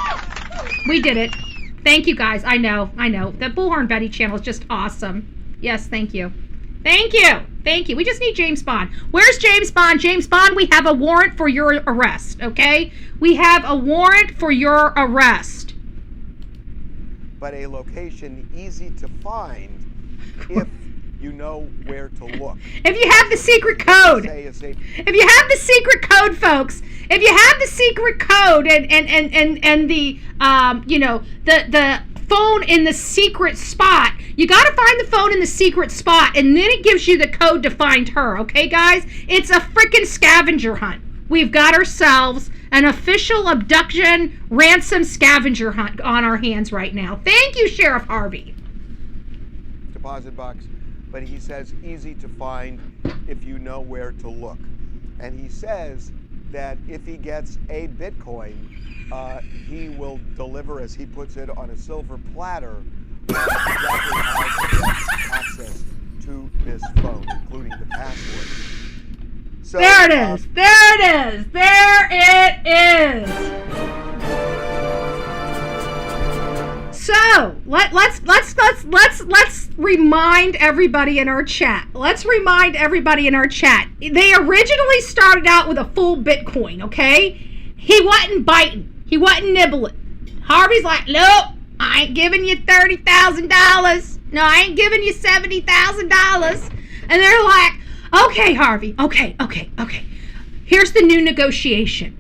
We did it. Thank you, guys. I know. The Bullhorn Betty channel is just awesome. Yes, thank you. Thank you. We just need James Bond. Where's James Bond? James Bond, we have a warrant for your arrest, okay? We have a warrant for your arrest. But a location easy to find if you know where to look. If you have the secret code. If you have the secret code, folks. If you have the secret code and the the phone in the secret spot, you got to find the phone in the secret spot, and then it gives you the code to find her. Okay, guys? It's a freaking scavenger hunt. We've got ourselves an official abduction ransom scavenger hunt on our hands right now. Thank you, Sheriff Harvey. Deposit box. But he says easy to find if you know where to look. And he says that if he gets a Bitcoin, he will deliver, as he puts it, on a silver platter, exactly how to get access to this phone, including the password. So, there it is. There it is. So let's remind everybody in our chat. They originally started out with a full Bitcoin, okay? He wasn't biting. He wasn't nibbling. Harvey's like, nope, I ain't giving you $30,000. No, I ain't giving you $70,000. And they're like, okay, Harvey, okay. Here's the new negotiation.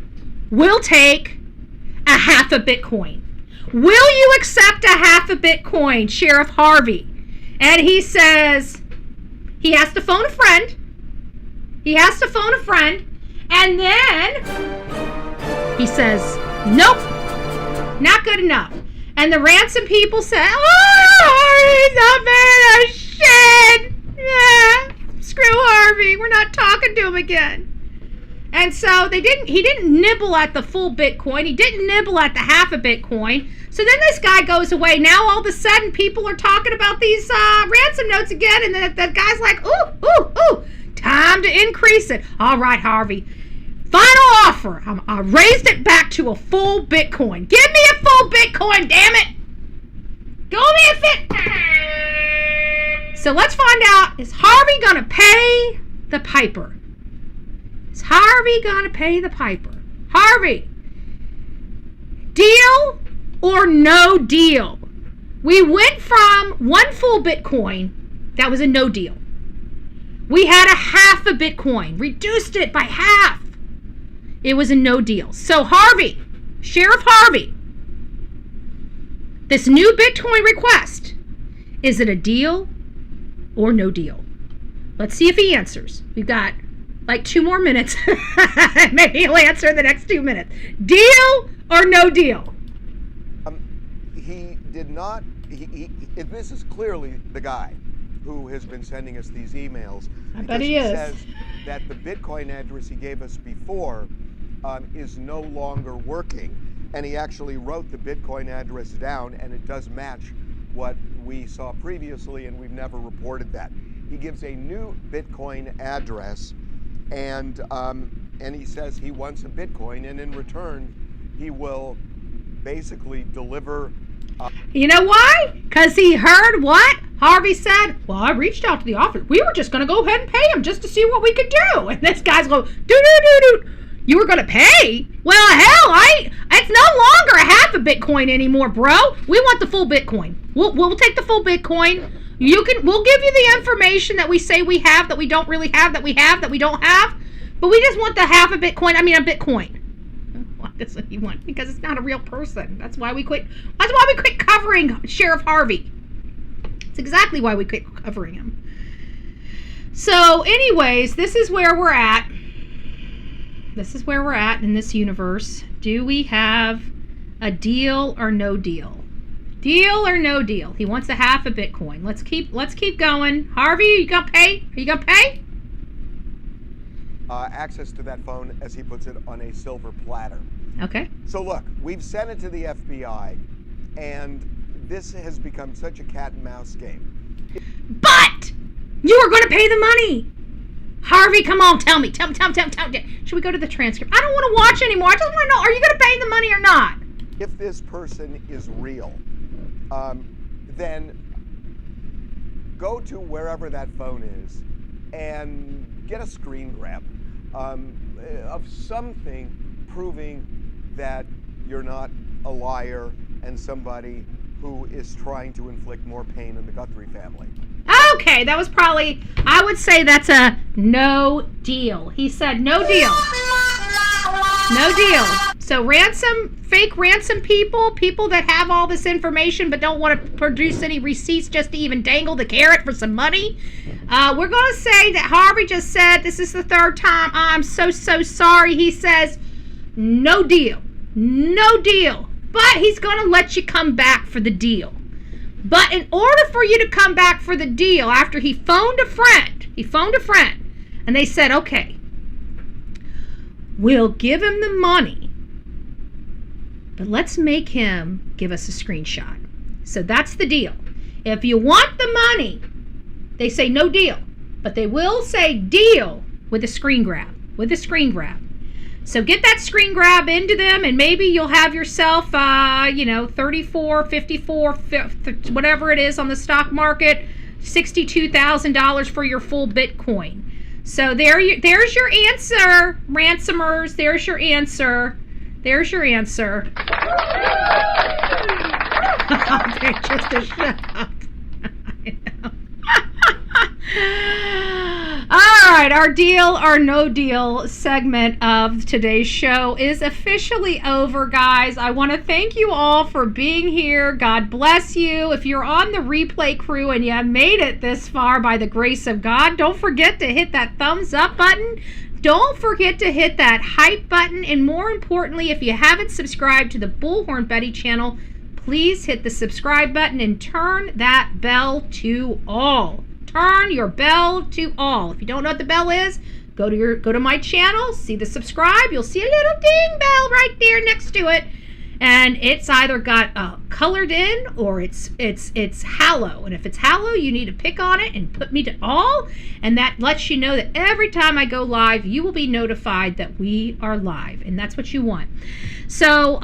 We'll take a half a Bitcoin. Will you accept a half a Bitcoin, Sheriff Harvey? And he says he has to phone a friend. And then he says, nope, not good enough. And the ransom people say, oh, he's a shit. Yeah, screw Harvey. We're not talking to him again. And so he didn't nibble at the full Bitcoin. He didn't nibble at the half a Bitcoin. So then this guy goes away. Now all of a sudden people are talking about these ransom notes again. And then the guy's like, ooh, time to increase it. All right, Harvey. Final offer. I raised it back to a full Bitcoin. Give me a full Bitcoin, damn it. Go me a fit. So let's find out, is Harvey going to pay the piper? Is Harvey gonna pay the piper? Harvey, deal or no deal? We went from one full Bitcoin, that was a no deal. We had a half a Bitcoin, reduced it by half. It was a no deal. So Harvey, Sheriff Harvey, this new Bitcoin request, is it a deal or no deal? Let's see if he answers. We've got like 2 more minutes. Maybe he'll answer in the next 2 minutes. Deal or no deal? He did not. This is clearly the guy who has been sending us these emails. I bet he is. He says that the Bitcoin address he gave us before is no longer working, and he actually wrote the Bitcoin address down, and it does match what we saw previously, and we've never reported that. He gives a new Bitcoin address. And he says he wants a Bitcoin, and in return, he will basically deliver. You know why? Because he heard what Harvey said. Well, I reached out to the office. We were just going to go ahead and pay him just to see what we could do. And this guy's going, do. You were going to pay? Well, hell, it's no longer a half a Bitcoin anymore, bro. We want the full Bitcoin. We'll take the full Bitcoin. We'll give you the information that we say we have, that we don't really have, that we have, that we don't have. But we just want the half a Bitcoin. I mean, a Bitcoin. Well, that's what you want, because it's not a real person. That's why we quit covering Sheriff Harvey. It's exactly why we quit covering him. So, anyways, this is where we're at. This is where we're at in this universe. Do we have a deal or no deal? Deal or no deal? He wants a half a Bitcoin. Let's keep going. Harvey, you gonna pay? Are you gonna pay? Access to that phone, as he puts it, on a silver platter. Okay. So look, we've sent it to the FBI, and this has become such a cat and mouse game. But you were gonna pay the money. Harvey, come on, tell me. Should we go to the transcript? I don't want to watch anymore. I just want to know, are you gonna pay the money or not? If this person is real, then go to wherever that phone is and get a screen grab of something proving that you're not a liar and somebody who is trying to inflict more pain on the Guthrie family. Okay, that was probably, I would say that's a no deal. He said no deal. No deal. So fake ransom people that have all this information but don't want to produce any receipts just to even dangle the carrot for some money. We're going to say that Harvey just said, this is the 3rd time, I'm so sorry. He says, no deal. No deal. But he's going to let you come back for the deal. But in order for you to come back for the deal, after he phoned a friend, and they said, okay, we'll give him the money, but let's make him give us a screenshot. So that's the deal. If you want the money, they say no deal, but they will say deal with a screen grab, So get that screen grab into them, and maybe you'll have yourself, 34, 54, whatever it is on the stock market, $62,000 for your full Bitcoin. So there's your answer, ransomers. There's your answer. There's your answer. Okay, just to shut up. I know. All right, our deal or no deal segment of today's show is officially over, guys. I want to thank you all for being here. God bless you. If you're on the replay crew and you have made it this far by the grace of God, don't forget to hit that thumbs up button. Don't forget to hit that hype button. And more importantly, if you haven't subscribed to the Bullhorn Betty channel, please hit the subscribe button and turn that bell to all. Turn your bell to all. If you don't know what the bell is, go to my channel, see the subscribe. You'll see a little ding bell right there next to it, and it's either got colored in or it's hallow. And if it's hallow, you need to pick on it and put me to all, and that lets you know that every time I go live, you will be notified that we are live, and that's what you want. So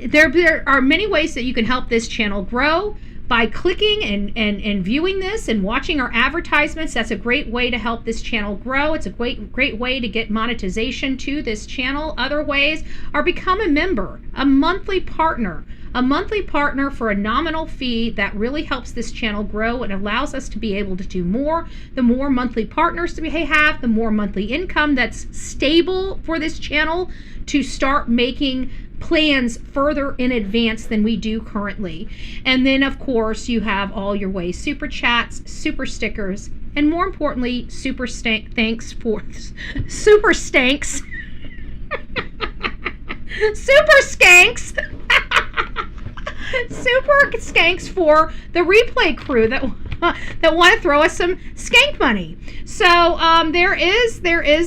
there are many ways that you can help this channel grow. By clicking and viewing this and watching our advertisements, that's a great way to help this channel grow. It's a great way to get monetization to this channel. Other ways are become a member, a monthly partner for a nominal fee that really helps this channel grow and allows us to be able to do more. The more monthly partners we have, the more monthly income that's stable for this channel to start making plans further in advance than we do currently. And then of course you have all your ways: super chats, super stickers, and more importantly, super skanks for super skanks for the replay crew that want to throw us some skank money. So there is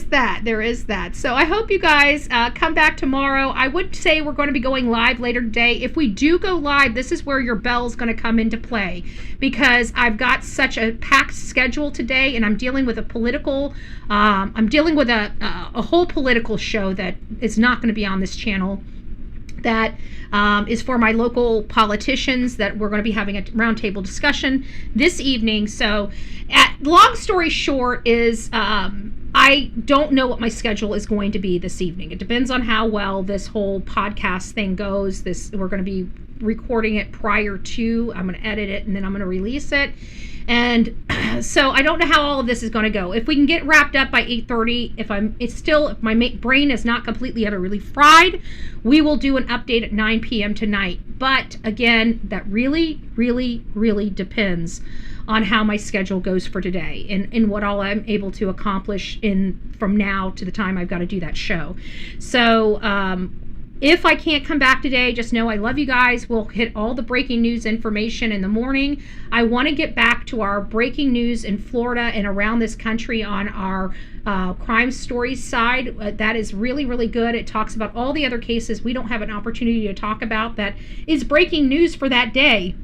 that. So I hope you guys come back tomorrow. I would say we're going to be going live later today. If we do go live, this is where your bell's going to come into play, because I've got such a packed schedule today, and I'm dealing with a whole political show that is not going to be on this channel. That is for my local politicians that we're going to be having a roundtable discussion this evening. So long story short is I don't know what my schedule is going to be this evening. It depends on how well this whole podcast thing goes. We're going to be recording it prior to, I'm going to edit it, and then I'm going to release it. And so I don't know how all of this is going to go. If we can get wrapped up by 8:30, if my brain is not completely utterly fried, we will do an update at 9 p.m. tonight. But again, that really, really, really depends on how my schedule goes for today and what all I'm able to accomplish from now to the time I've got to do that show. So if I can't come back today, just know I love you guys. We'll hit all the breaking news information in the morning. I want to get back to our breaking news in Florida and around this country on our crime stories side. That is really, really good. It talks about all the other cases we don't have an opportunity to talk about that is breaking news for that day.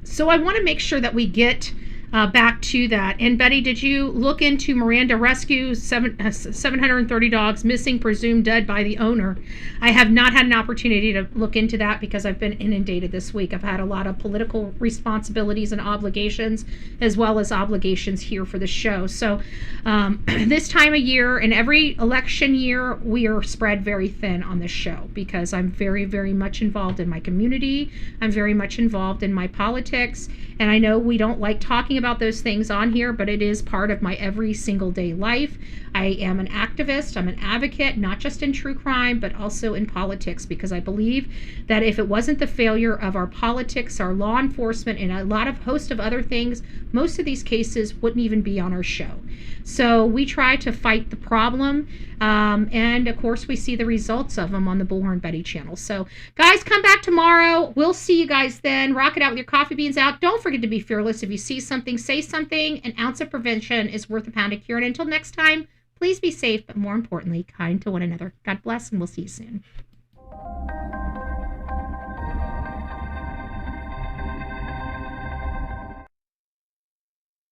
So I want to make sure that we get back to that. And Betty, did you look into Miranda rescue? 730 dogs missing, presumed dead by the owner. I have not had an opportunity to look into that because I've been inundated this week. I've had a lot of political responsibilities and obligations, as well as obligations here for the show. So this time of year and every election year, we are spread very thin on this show because I'm very, very much involved in my community. I'm very much involved in my politics. And I know we don't like talking about those things on here, but it is part of my every single day life. I am an activist. I'm an advocate, not just in true crime, but also in politics, because I believe that if it wasn't the failure of our politics, our law enforcement, and a host of other things, most of these cases wouldn't even be on our show. So we try to fight the problem, and of course we see the results of them on the Bullhorn Betty channel. So guys, come back tomorrow. We'll see you guys then. Rock it out with your coffee beans out. Don't forget to be fearless. If you see something, say something. An ounce of prevention is worth a pound of cure. And until next time, please be safe, but more importantly, kind to one another. God bless, and we'll see you soon.